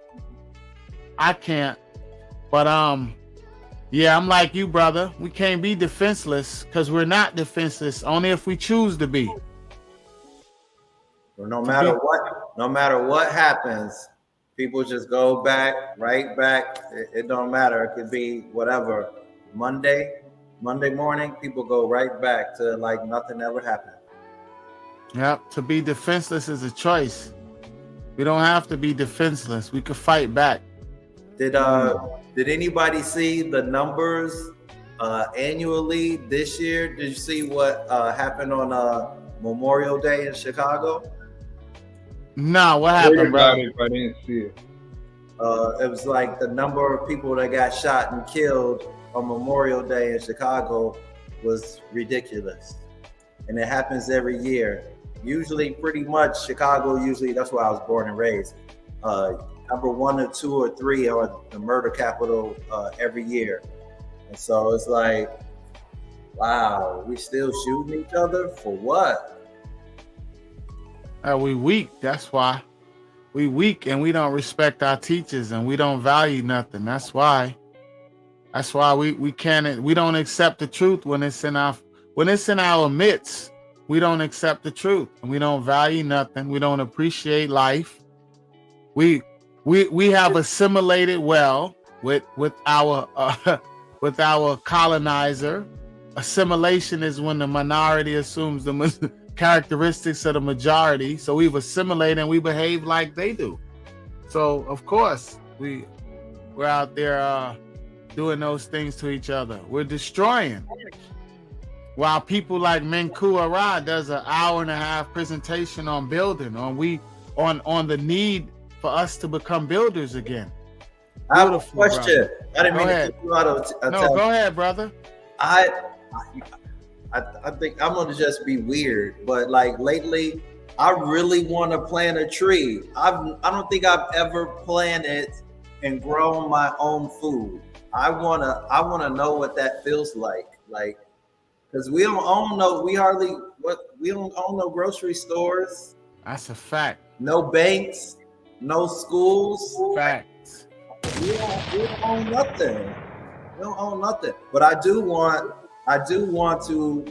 Speaker 2: I can't. But yeah, I'm like you, brother. We can't be defenseless because we're not defenseless. Only if we choose to be.
Speaker 4: No matter what happens, people just go back, right back. It don't matter. It could be whatever. Monday morning, people go right back to like nothing ever happened.
Speaker 2: Yep. To be defenseless is a choice. We don't have to be defenseless. We could fight back.
Speaker 4: Did anybody see the numbers annually this year? Did you see what happened on Memorial Day in Chicago?
Speaker 2: No, what happened, bro?
Speaker 9: I didn't see it.
Speaker 4: It was like the number of people that got shot and killed on Memorial Day in Chicago was ridiculous. And it happens every year. Usually, pretty much, Chicago, that's where I was born and raised. Number 1 or 2 or 3 are the murder capital every year. And so it's like, wow, we still shooting each other for what?
Speaker 2: We weak, that's why. We weak and we don't respect our teachers and we don't value nothing. That's why we don't accept the truth when it's in our midst. We don't accept the truth and we don't value nothing. We don't appreciate life. We have assimilated well with our colonizer. Assimilation is when the minority assumes the characteristics of the majority. So we've assimilated and we behave like they do. So of course we're out there doing those things to each other. We're destroying. While people like Menkhu Ara does an 1.5-hour presentation on building, on the need for us to become builders again.
Speaker 4: I have a question.
Speaker 2: Brother.
Speaker 4: I didn't mean to put you out of
Speaker 2: No, go ahead, brother.
Speaker 4: I think I'm gonna just be weird, but like lately, I really want to plant a tree. I don't think I've ever planted and grown my own food. I wanna know what that feels like, because we don't own no grocery stores.
Speaker 2: That's a fact.
Speaker 4: No banks, no schools.
Speaker 2: Facts.
Speaker 4: We don't own nothing. We don't own nothing. But I do want to.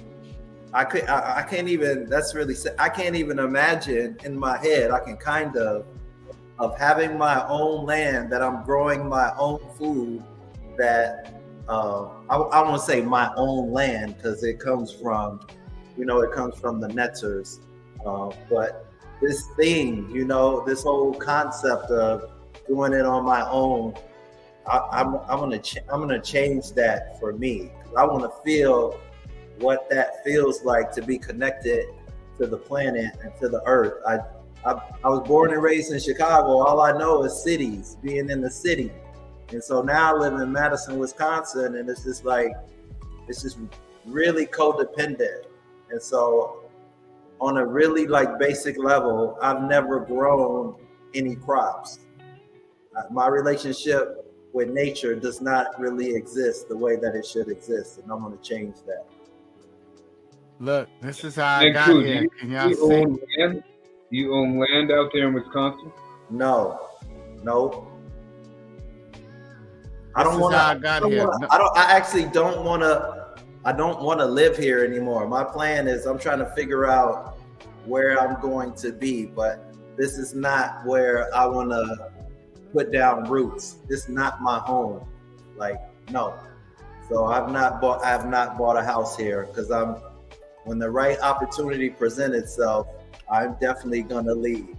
Speaker 4: I can't even. That's really. I can't even imagine in my head. I can kind of having my own land that I'm growing my own food. That I want to say my own land because it comes from, the netters. But this thing, this whole concept of doing it on my own, I'm gonna change that for me. I want to feel what that feels like to be connected to the planet and to the earth. I was born and raised in Chicago. All I know is cities, being in the city. And so now I live in Madison, Wisconsin, and it's just really codependent. And so on a really basic level, I've never grown any crops. My relationship with nature does not really exist the way that it should exist, and I'm going to change that.
Speaker 2: Look, this is how I got here. Can y'all see?
Speaker 9: Do you own land out there in Wisconsin?
Speaker 4: No. I
Speaker 2: This
Speaker 4: don't
Speaker 2: is
Speaker 4: want
Speaker 2: how I
Speaker 4: to.
Speaker 2: got here.
Speaker 4: I actually don't want to. I don't want to live here anymore. My plan is I'm trying to figure out where I'm going to be, but this is not where I want to put down roots. This is not my home. Like, no. So I have not bought a house here because when the right opportunity presents itself, I'm definitely gonna leave.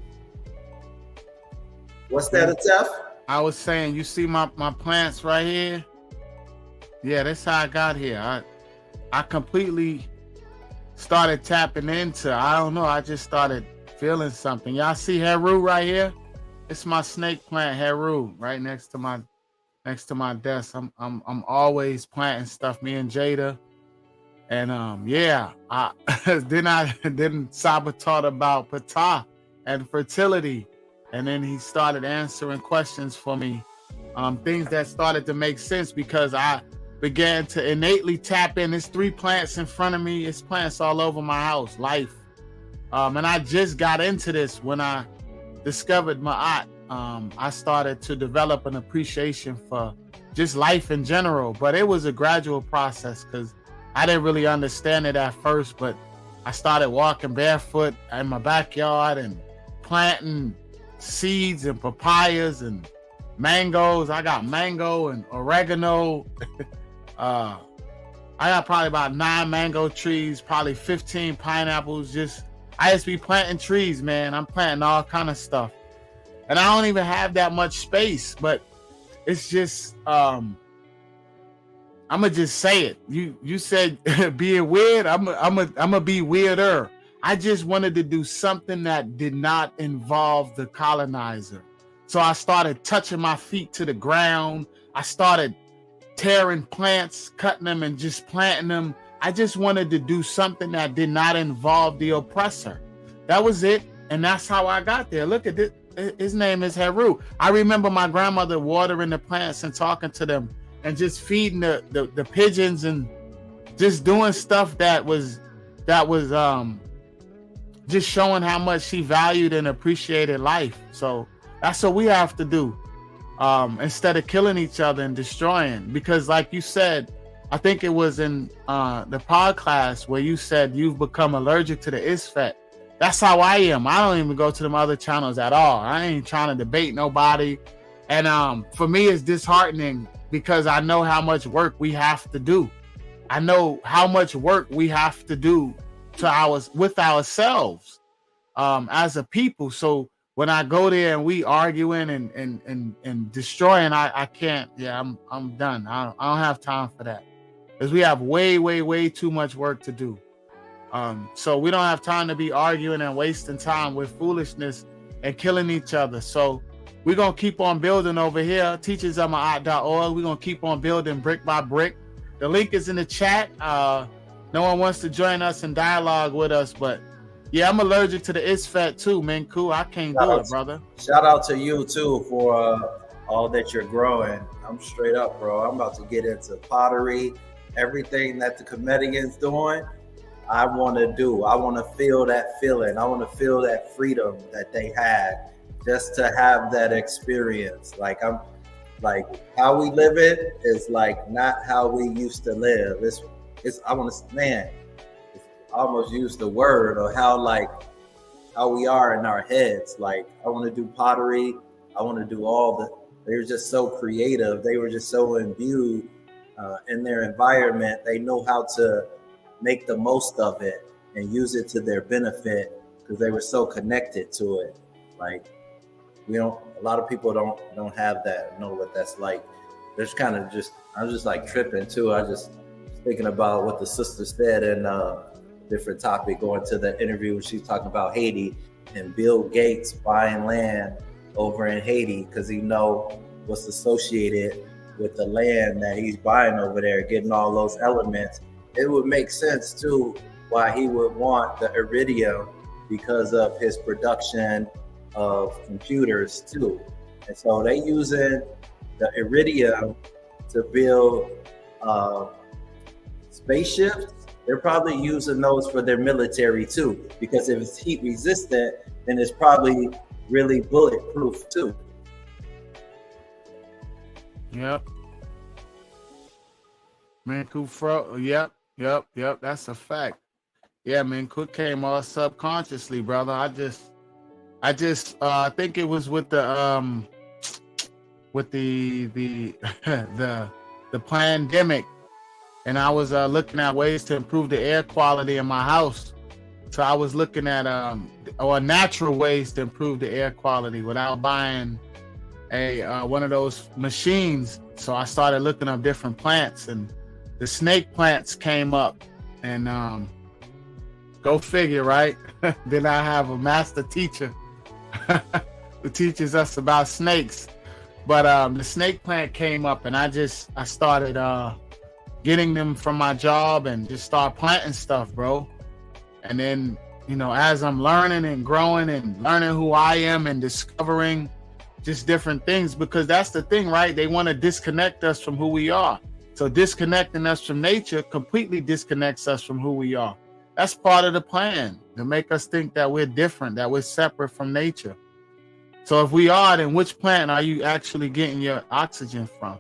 Speaker 4: What's that, Atef?
Speaker 2: I was saying, you see my plants right here? Yeah, that's how I got here. I completely started tapping into, I don't know, I just started feeling something. Y'all see Heru right here? It's my snake plant, Heru, right next to my desk. I'm always planting stuff, me and Jada. And yeah, then Saba taught about Ptah and fertility. And then he started answering questions for me. Things that started to make sense because I began to innately tap in. There's 3 plants in front of me. It's plants all over my house, life. And I just got into this when I discovered Ma'at. I started to develop an appreciation for just life in general, but it was a gradual process because I didn't really understand it at first, but I started walking barefoot in my backyard and planting seeds and papayas and mangoes. I got mango and oregano. I got probably about 9 mango trees, probably 15 pineapples. I just be planting trees, man. I'm planting all kind of stuff. And I don't even have that much space, but it's just, I'm gonna just say it. You said being weird. I'm gonna be weirder. I just wanted to do something that did not involve the colonizer. So I started touching my feet to the ground. I started tearing plants, cutting them and just planting them. I just wanted to do something that did not involve the oppressor. That was it. And that's how I got there. Look at this. His name is Heru. I remember my grandmother watering the plants and talking to them and just feeding the pigeons and just doing stuff that was just showing how much she valued and appreciated life. So that's what we have to do, instead of killing each other and destroying. Because like you said, I think it was in the pod class where you said you've become allergic to the ISFET. That's how I am. I don't even go to them other channels at all. I ain't trying to debate nobody. And for me, it's disheartening because I know how much work we have to do. I know how much work we have to do with ourselves as a people. So when I go there and we arguing and destroying, I can't. Yeah, I'm done. I don't have time for that because we have way too much work to do. So we don't have time to be arguing and wasting time with foolishness and killing each other. So we're going to keep on building over here. teachersofmaat.org. We're going to keep on building brick by brick. The link is in the chat. No one wants to join us and dialogue with us, but yeah, I'm allergic to the ISFET too, Menkhu. I can't do it, brother.
Speaker 4: Shout out to you too for all that you're growing. I'm straight up, bro. I'm about to get into pottery, everything that the Comedian's doing. I want to do. I want to feel that feeling. I want to feel that freedom that they had, just to have that experience. Like how we live it is like not how we used to live. It's I want to, man, I almost use the word of how we are in our heads. Like I want to do pottery. I want to do they were just so creative. They were just so imbued in their environment. They know how to make the most of it and use it to their benefit because they were so connected to it. Like a lot of people don't have that, know what that's like. There's kind of I'm just like tripping too. I just thinking about what the sister said in a different topic, going to the interview when she's talking about Haiti and Bill Gates buying land over in Haiti because he know what's associated with the land that he's buying over there, getting all those elements. It would make sense too why he would want the iridium because of his production of computers too. And so they using the iridium to build spaceships. They're probably using those for their military too, because if it's heat resistant, then it's probably really bulletproof too.
Speaker 2: Yep. Menkhu, yep. That's a fact. Yeah, Menkhu came all subconsciously, brother. I think it was with the the pandemic, and I was looking at ways to improve the air quality in my house. So I was looking at natural ways to improve the air quality without buying one of those machines. So I started looking up different plants, and the snake plants came up, and go figure, right? Then I have a master teacher who teaches us about snakes. But the snake plant came up, and I started getting them from my job and just start planting stuff, bro. And then, as I'm learning and growing and learning who I am and discovering just different things, because that's the thing, right? They want to disconnect us from who we are. So disconnecting us from nature completely disconnects us from who we are. That's part of the plan, to make us think that we're different, that we're separate from nature. So if we are, then which plant are you actually getting your oxygen from?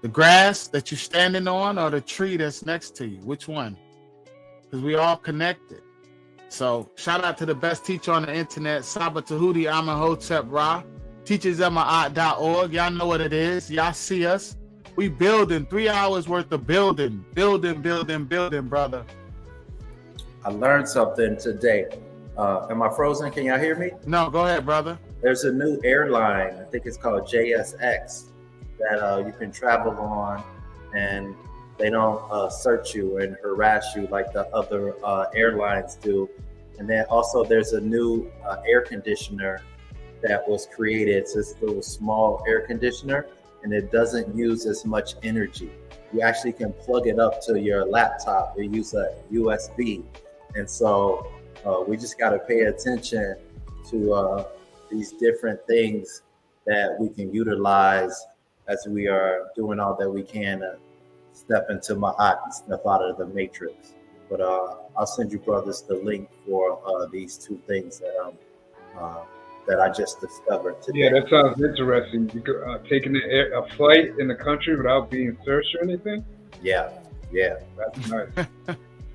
Speaker 2: The grass that you're standing on, or the tree that's next to you? Which one? Because we all connected. So shout out to the best teacher on the internet, Saba Tehuti Amenhotep Ra, teachersemaat.org. Y'all know what it is. Y'all see us. We building 3 hours worth of building, brother.
Speaker 4: I learned something today. Am I frozen? Can y'all hear me?
Speaker 2: No, go ahead, brother.
Speaker 4: There's a new airline, I think it's called JSX, that you can travel on, and they don't search you and harass you like the other airlines do. And then also there's a new air conditioner that was created. It's this little small air conditioner, and it doesn't use as much energy. You actually can plug it up to your laptop and use a USB. And so we just got to pay attention to these different things that we can utilize as we are doing all that we can to step into Ma'at and step out of the matrix. But I'll send you brothers the link for these two things that I just discovered today.
Speaker 9: Yeah, that sounds interesting. Taking a flight in the country without being searched or anything?
Speaker 4: Yeah.
Speaker 9: That's nice.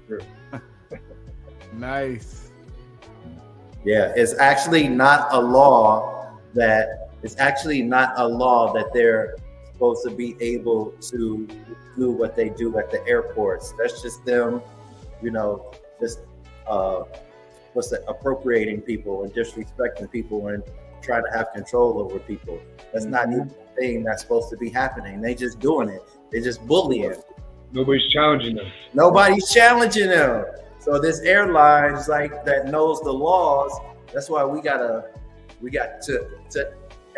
Speaker 9: Sure.
Speaker 2: Nice.
Speaker 4: Yeah, it's actually not a law that they're supposed to be able to do what they do at the airports. That's just them, appropriating people and disrespecting people and trying to have control over people. That's not even a thing that's supposed to be happening. They just doing it. They just bullying.
Speaker 9: Nobody's challenging them.
Speaker 4: So this airline is like that knows the laws. That's why we got to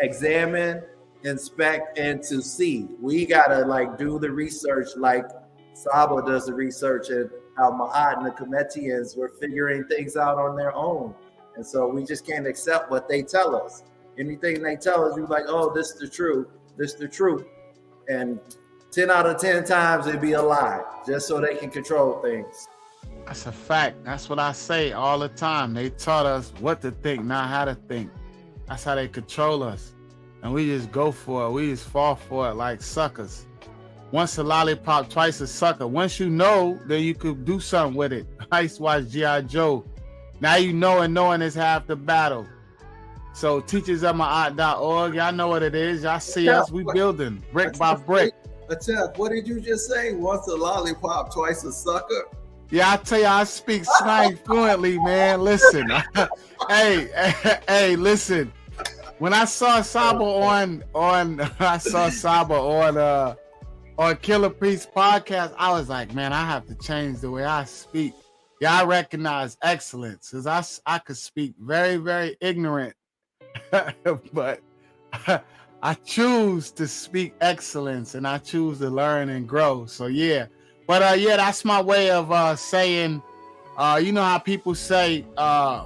Speaker 4: examine, inspect, and to see. We gotta do the research like Saba does the research, and how Ma'at and the Cometians were figuring things out on their own. And so we just can't accept what they tell us. Anything they tell us, we're like, oh, this is the truth. And 10 out of 10 times it'd be a lie, just so they can control things.
Speaker 2: That's a fact. That's what I say all the time. They taught us what to think, not how to think. That's how they control us. And we just go for it. We just fall for it like suckers. Once a lollipop, twice a sucker. Once you know, then you could do something with it. I used to watch G.I. Joe. Now you know, and knowing is half the battle. So teachersemaat.org, y'all know what it is. Y'all see us. We building brick by brick.
Speaker 4: Aten, what did you just say? Once a lollipop, twice a sucker?
Speaker 2: Yeah, I tell you, I speak slang fluently, man. Listen, hey, listen. When I saw Saba on Killer Priest podcast, I was like, man, I have to change the way I speak. Yeah, I recognize excellence, because I could speak very, very ignorant, but I choose to speak excellence, and I choose to learn and grow. So yeah. But yeah, that's my way of saying, you know how people say,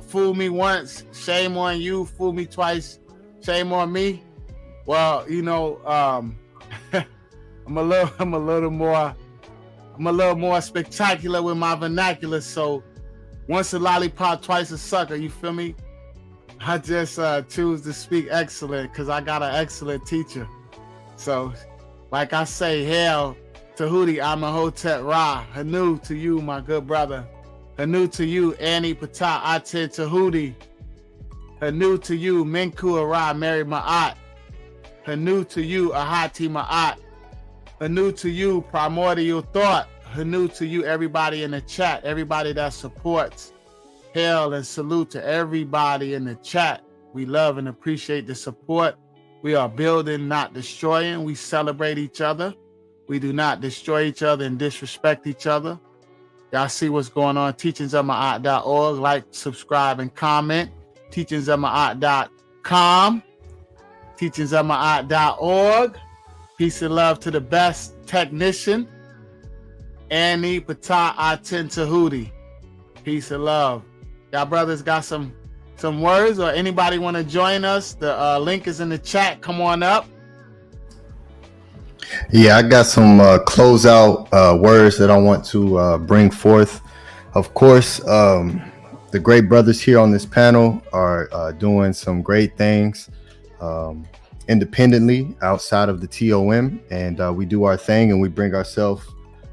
Speaker 2: fool me once, shame on you, fool me twice, shame on me. Well, I'm a little more spectacular with my vernacular. So once a lollipop, twice a sucker, you feel me? I just choose to speak excellent because I got an excellent teacher. So, like I say, hail Tehuti, Amenhotep Ra. Hanu to you, my good brother. Hanu to you, Annie Ptah, Aten Tehuti. Hanu to you, Menkhu Ara Meri Maat. Hanu to you, Ahati Maat. Hanu to you, Primordial Thought. Hanu to you, everybody in the chat, everybody that supports. Hail and salute to everybody in the chat. We love and appreciate the support. We are building, not destroying. We celebrate each other. We do not destroy each other and disrespect each other. Y'all see what's going on. Teachingsofmaat.org. Like, subscribe, and comment. Teachingsofmaat.com. Teachingsofmaat.org. Peace and love to the best technician, Annie Ptah Aten Tehuti. Peace and love. Y'all brothers got some words, or anybody want to join us? The link is in the chat. Come on up.
Speaker 1: Yeah, I got some closeout words that I want to bring forth. Of course, the great brothers here on this panel are doing some great things independently outside of the T.O.M. And we do our thing, and we bring ourselves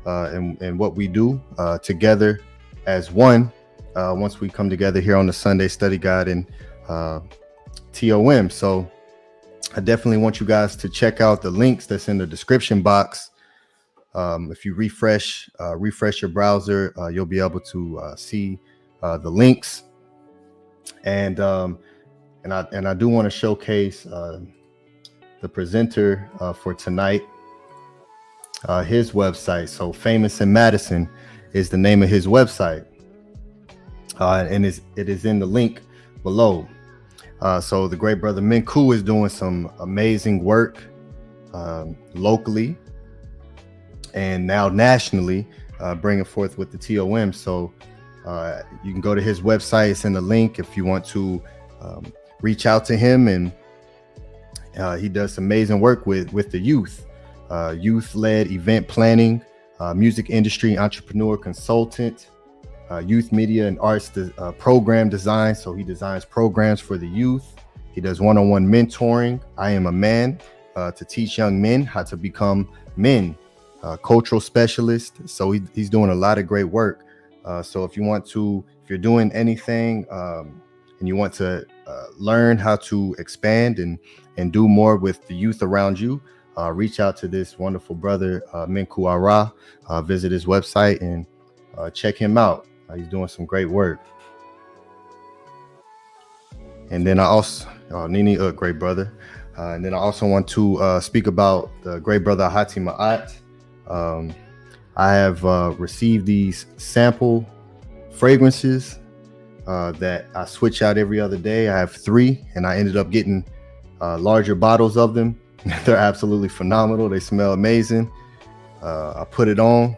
Speaker 1: and what we do together as one once we come together here on the Sunday Study Guide and T.O.M. So I definitely want you guys to check out the links that's in the description box. If you refresh your browser, you'll be able to see the links. And I do want to showcase the presenter for tonight, his website. So Famous in Madison is the name of his website, and it is in the link below. So the great brother Menkhu is doing some amazing work locally and now nationally, bringing forth with the T.O.M. So you can go to his website. It's in the link if you want to reach out to him. And he does amazing work with the youth, youth-led event planning, music industry entrepreneur consultant, youth media and arts program design. So he designs programs for the youth. He does one-on-one mentoring. I am a man to teach young men how to become men, cultural specialist. So he's doing a lot of great work. So if you're doing anything and you want to learn how to expand and do more with the youth around you, reach out to this wonderful brother, Menkhu Ara. Visit his website and check him out. He's doing some great work. And then I also, Nini, great brother. And then I also want to speak about the great brother Ahati Maat. I have received these sample fragrances that I switch out every other day. I have 3, and I ended up getting larger bottles of them. They're absolutely phenomenal. They smell amazing. I put it on,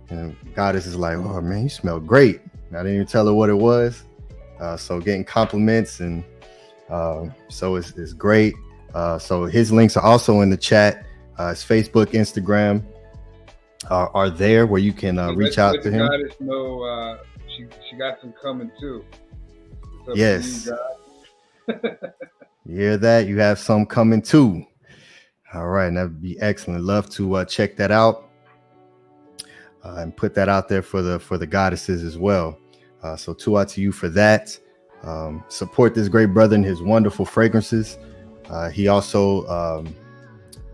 Speaker 1: and Goddess is like, "Oh man, you smell great." I didn't even tell her what it was. So getting compliments, and so it's great. So his links are also in the chat. His Facebook, Instagram are there where you can reach out to him.
Speaker 9: Goddess know she got some coming too.
Speaker 1: Yes. You hear that? You have some coming too. All right, that'd be excellent. Love to check that out and put that out there for the goddesses as well. So to you for that. Support this great brother and his wonderful fragrances. He also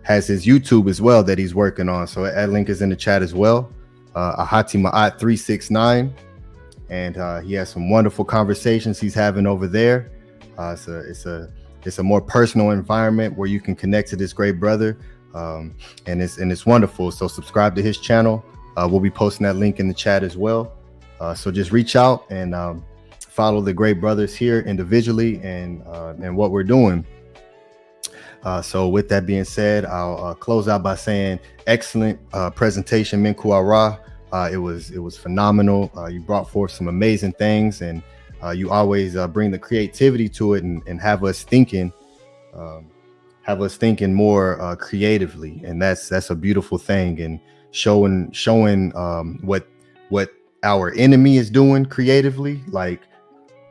Speaker 1: has his YouTube as well that he's working on. So that link is in the chat as well. Ahati Maat 369. And he has some wonderful conversations he's having over there. It's a more personal environment where you can connect to this great brother, and it's wonderful. So subscribe to his channel. We'll be posting that link in the chat as well. So just reach out and follow the great brothers here individually and what we're doing. So with that being said, I'll close out by saying excellent presentation, Menkhu Ara. It was phenomenal. You brought forth some amazing things, and you always bring the creativity to it and have us thinking more creatively, and that's a beautiful thing. And showing what our enemy is doing creatively, like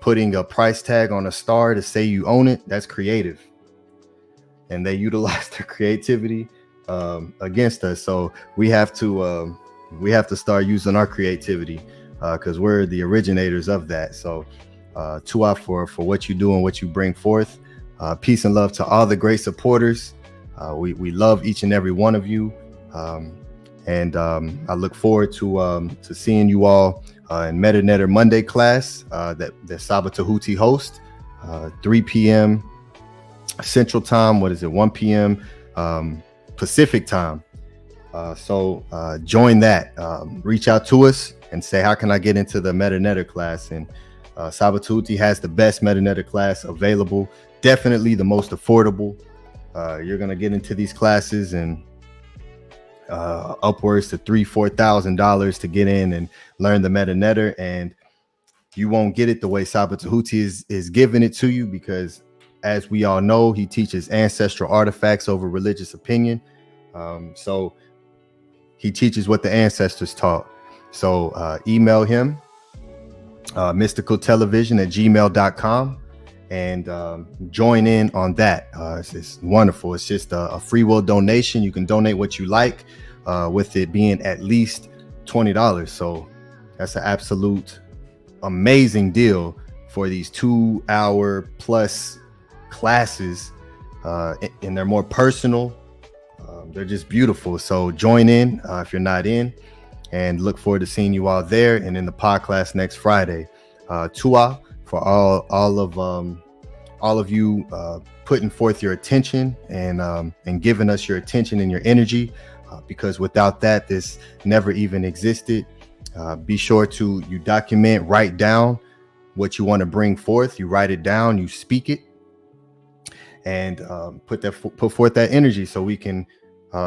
Speaker 1: putting a price tag on a star to say you own it, that's creative. And they utilize their creativity against us. So we have to start using our creativity because we're the originators of that. So Tua for what you do and what you bring forth. Peace and love to all the great supporters. We love each and every one of you. And I look forward to seeing you all in MetaNetter Monday class that Saba Tehuti hosts, 3 p.m. Central Time. 1 p.m. Pacific Time. So join that. Reach out to us and say, how can I get into the MetaNetter class? And Saba Tehuti has the best MetaNetter class available. Definitely the most affordable. You're gonna get into these classes and upwards to $3,000-$4,000 to get in and learn the MetaNetter, and you won't get it the way Saba Tehuti is giving it to you, because as we all know, he teaches ancestral artifacts over religious opinion. So he teaches what the ancestors taught. So email him, mysticaltelevision@gmail.com, and join in on that. It's wonderful. It's just a free will donation. You can donate what you like, with it being at least $20. So that's an absolute amazing deal for these 2-hour plus classes, and they're more personal. They're just beautiful. So join in if you're not in, and look forward to seeing you all there and in the podcast next Friday. Tua for all of you putting forth your attention and giving us your attention and your energy, because without that, this never even existed. Be sure to document, write down what you want to bring forth. You write it down, you speak it, and put forth that energy so we can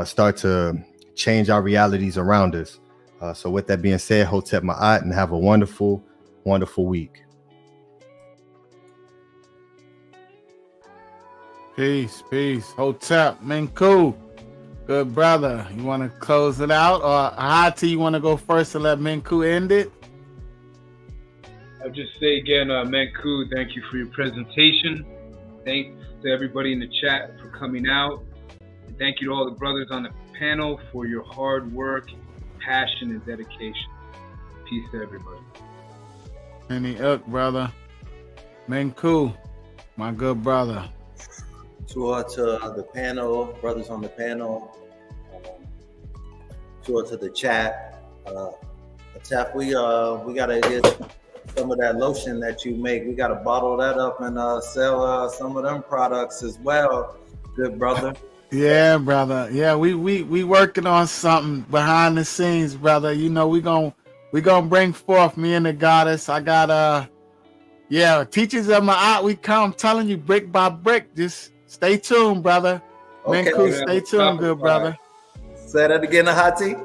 Speaker 1: start to change our realities around us. So with that being said, Hotep Ma'at, and have a wonderful, wonderful week.
Speaker 2: Peace. Hotep, Menkhu, good brother. You want to close it out, or Ahati, you want to go first and let Menkhu end it?
Speaker 9: I'll just say again, Menkhu, thank you for your presentation. Thanks to everybody in the chat for coming out. And thank you to all the brothers on the panel for your hard work, passion, and dedication. Peace to everybody.
Speaker 2: Any brother. Menkhu, my good brother.
Speaker 4: Tour to the panel, brothers on the panel. Tour to the chat. Tap, we gotta get some of that lotion that you make. We gotta bottle that up and sell some of them products as well. Good brother.
Speaker 2: Yeah, brother. Yeah, we working on something behind the scenes, brother. You know, we gonna bring forth, me and the goddess. I got teachers of my art. We come, telling you, brick by brick. Just stay tuned, brother.
Speaker 4: Okay.
Speaker 2: Menkhu, stay tuned, good brother.
Speaker 4: Say that again, Ahati.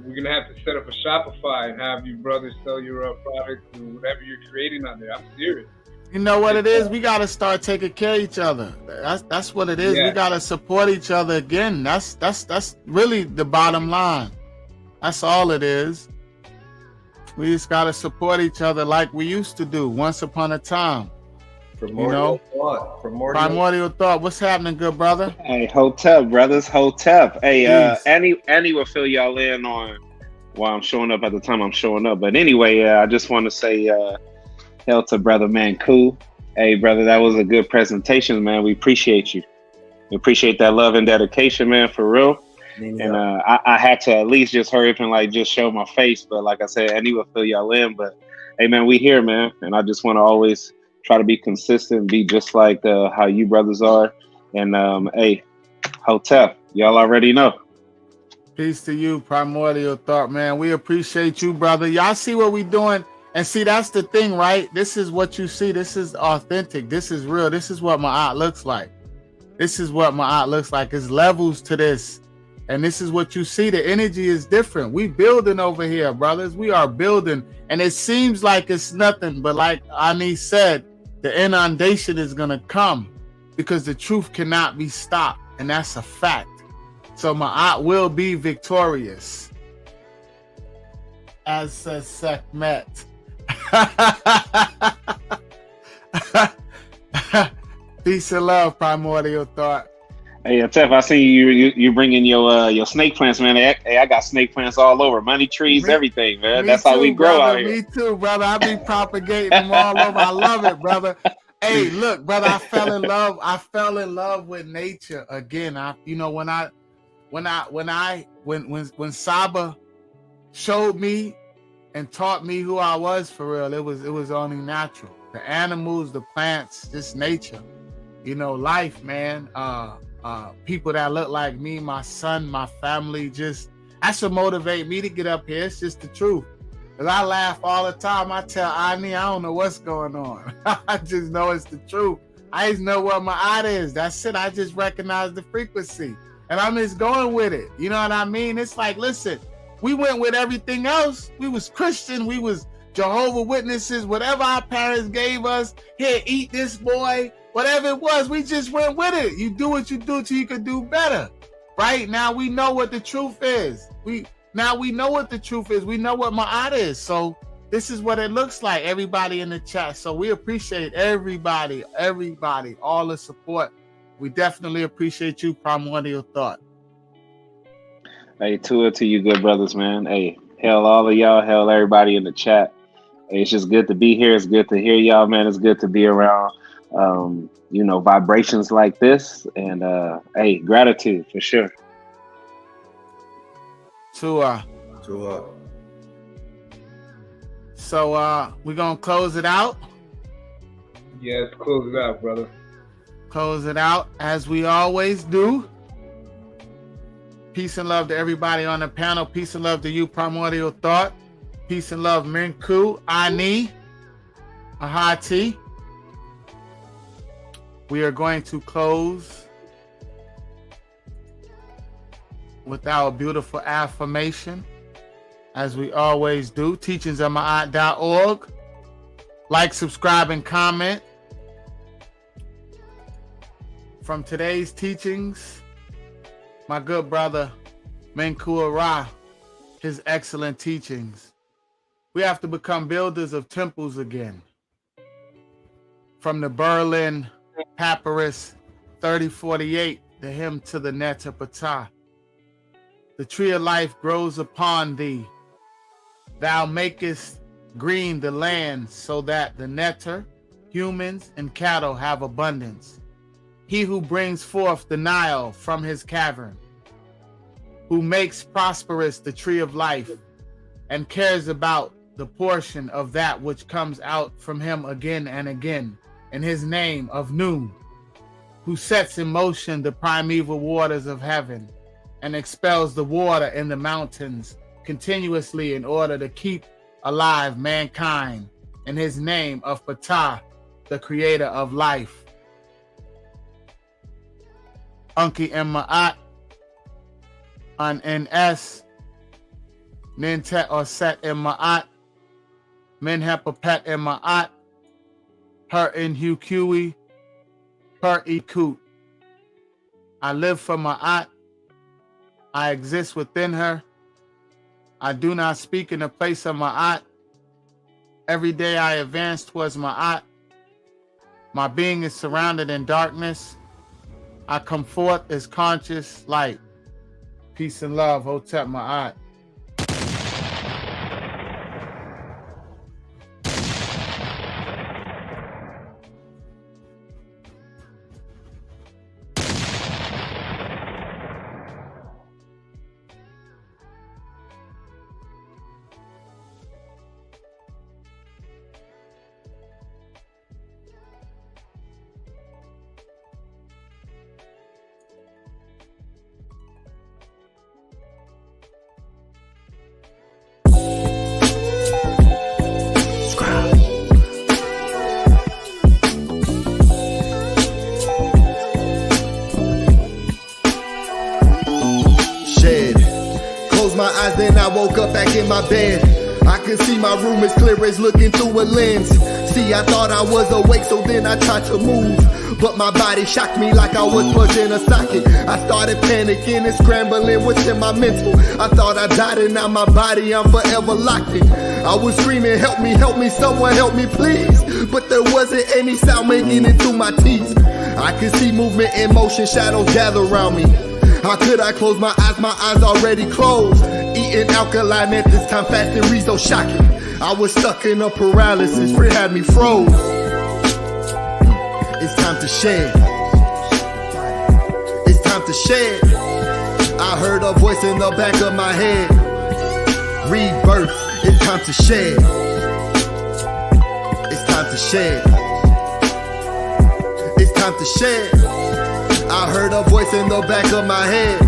Speaker 9: We're gonna have to set up a Shopify and have you brothers sell your products and whatever you're creating on there. I'm serious.
Speaker 2: You know what it is? We gotta start taking care of each other. That's what it is.
Speaker 9: Yeah.
Speaker 2: We gotta support each other again. That's really the bottom line. That's all it is. We just gotta support each other like we used to do once upon a time.
Speaker 4: Primordial
Speaker 2: thought. What's happening, good brother?
Speaker 10: Hey, Hotep, brothers, Hotep. Hey, Annie will fill y'all in on why I'm showing up at the time I'm showing up. But anyway, I just want to say hell to brother Menkhu. Hey, brother, that was a good presentation, man. We appreciate you. We appreciate that love and dedication, man, for real. And I had to at least just hurry up and just show my face. But like I said, Annie will fill y'all in. But hey, man, we here, man. And I just want to always try to be consistent, be just like how you brothers are. And hey, Hotep, y'all already know.
Speaker 2: Peace to you, Primordial Thought, man. We appreciate you, brother. Y'all see what we doing? And see, that's the thing, right? This is what you see. This is authentic. This is real. This is what my art looks like. This is what my art looks like. There's levels to this. And this is what you see. The energy is different. We building over here, brothers. We are building. And it seems like it's nothing. But like Ani said, the inundation is going to come because the truth cannot be stopped. And that's a fact. So my art will be victorious. As says Sekhmet. Peace and love, Primordial Thought.
Speaker 10: Hey, Tef, I see you bringing your snake plants, man. Hey, I got snake plants all over, money trees, everything, man. That's how we grow
Speaker 2: brother,
Speaker 10: out here.
Speaker 2: Me too, brother. I be propagating them all over. I love it, brother. Hey, look, brother, I fell in love with nature again. When Saba showed me and taught me who I was for real, it was only natural. The animals, the plants, just nature. Life, man. People that look like me, my son, my family, that's what motivate me to get up here. It's just the truth. Cause I laugh all the time. I tell Ani, I don't know what's going on. I just know it's the truth. I just know what my art is. That's it. I just recognize the frequency. And I'm just going with it. You know what I mean? It's like, listen, we went with everything else. We was Christian. We was Jehovah Witnesses. Whatever our parents gave us. Here, eat this, boy. Whatever it was, we just went with it. You do what you do till you can do better. Right? Now we know what the truth is. We know what the truth is. We know what Ma'at is. So this is what it looks like, everybody in the chat. So we appreciate everybody, all the support. We definitely appreciate you, Primordial Thought.
Speaker 10: Hey, to you good brothers, man. Hey, hell all of y'all, hell everybody in the chat. Hey, it's just good to be here. It's good to hear y'all, man. It's good to be around vibrations like this. And hey, gratitude for sure.
Speaker 2: So we're gonna close it out.
Speaker 9: Yes, close it out, brother.
Speaker 2: Close it out as we always do. Peace and love to everybody on the panel. Peace and love to you, Primordial Thought. Peace and love, Menkhu, Ani, Ahati. We are going to close with our beautiful affirmation, as we always do. teachingsofmaat.org. Like, subscribe, and comment. From today's teachings, my good brother Menkhu Ara, his excellent teachings. We have to become builders of temples again. From the Berlin Papyrus 3048, the hymn to the Netta Ptah. The tree of life grows upon thee. Thou makest green the land so that the nectar, humans, and cattle have abundance. He who brings forth the Nile from his cavern, who makes prosperous the tree of life, and cares about the portion of that which comes out from him again and again, in his name of noon, who sets in motion the primeval waters of heaven, and expels the water in the mountains continuously in order to keep alive mankind, in his name of Ptah, the creator of life. Unki Ma'at, on NS, Nintet or Set Ma'at, Minhepapet Ma'at, her in Hukui, her Ikut. I live for Ma'at. I exist within her. I do not speak in the place of Ma'at. Every day I advance towards Ma'at. My being is surrounded in darkness. I come forth as conscious light. Peace and love, Hotep Ma'at.
Speaker 11: Then I woke up back in my bed. I could see my room as clear as looking through a lens. See, I thought I was awake, so then I tried to move, but my body shocked me like I was plugged in a socket. I started panicking and scrambling within my mental. I thought I died and now my body, I'm forever locked in. I was screaming, help me, someone help me please. But there wasn't any sound making it through my teeth. I could see movement in motion, shadows gather around me. How could I close my eyes already closed? Eating alkaline at this time, fasting reads so shocking. I was stuck in a paralysis, it had me froze. It's time to shed. It's time to shed. I heard a voice in the back of my head. Rebirth, it's time to shed. It's time to shed. It's time to shed. I heard a voice in the back of my head.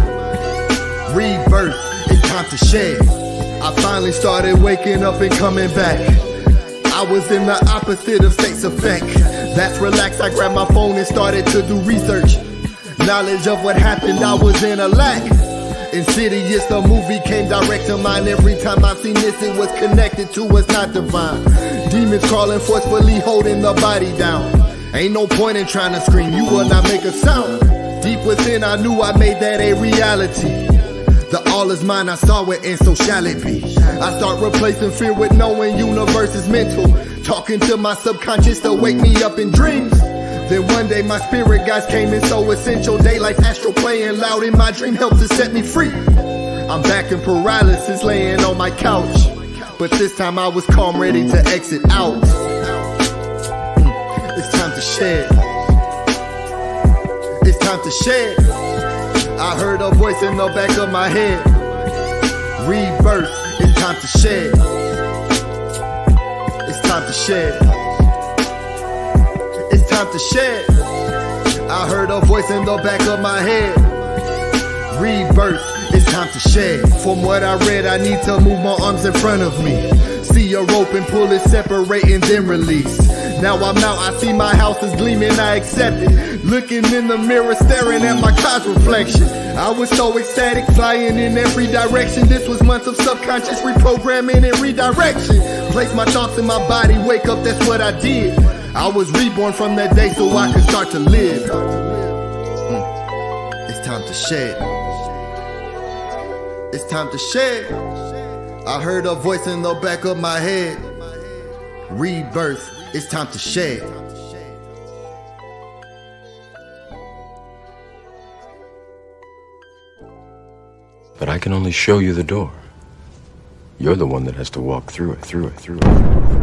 Speaker 11: Rebirth, it's time to shed. I finally started waking up and coming back. I was in the opposite of state's effect. That's relaxed, I grabbed my phone and started to do research. Knowledge of what happened, I was in a lack. Insidious, the movie came direct to mind. Every time I seen this, it was connected to what's not divine. Demons crawling forcefully, holding the body down. Ain't no point in trying to scream, you will not make a sound. Deep within, I knew I made that a reality. The all is mine, I saw it, and so shall it be. I start replacing fear with knowing universe is mental. Talking to my subconscious to wake me up in dreams. Then one day my spirit guides came in so essential. Daylight astral playing loud in my dream helped to set me free. I'm back in paralysis laying on my couch. But this time I was calm, ready to exit out. It's time to shed. It's time to shed. I heard a voice in the back of my head. Rebirth, it's time to shed. It's time to shed. It's time to shed. I heard a voice in the back of my head. Rebirth, it's time to shed. From what I read, I need to move my arms in front of me. See a rope and pull it, separate and then release. Now I'm out, I see my house is gleaming, I accept it. Looking in the mirror, staring at my car's reflection. I was so ecstatic, flying in every direction. This was months of subconscious reprogramming and redirection. Place my thoughts in my body, wake up, that's what I did. I was reborn from that day so I could start to live. It's time to shed. It's time to shed. I heard a voice in the back of my head. Rebirth, it's time to shed.
Speaker 12: But I can only show you the door. You're the one that has to walk through it.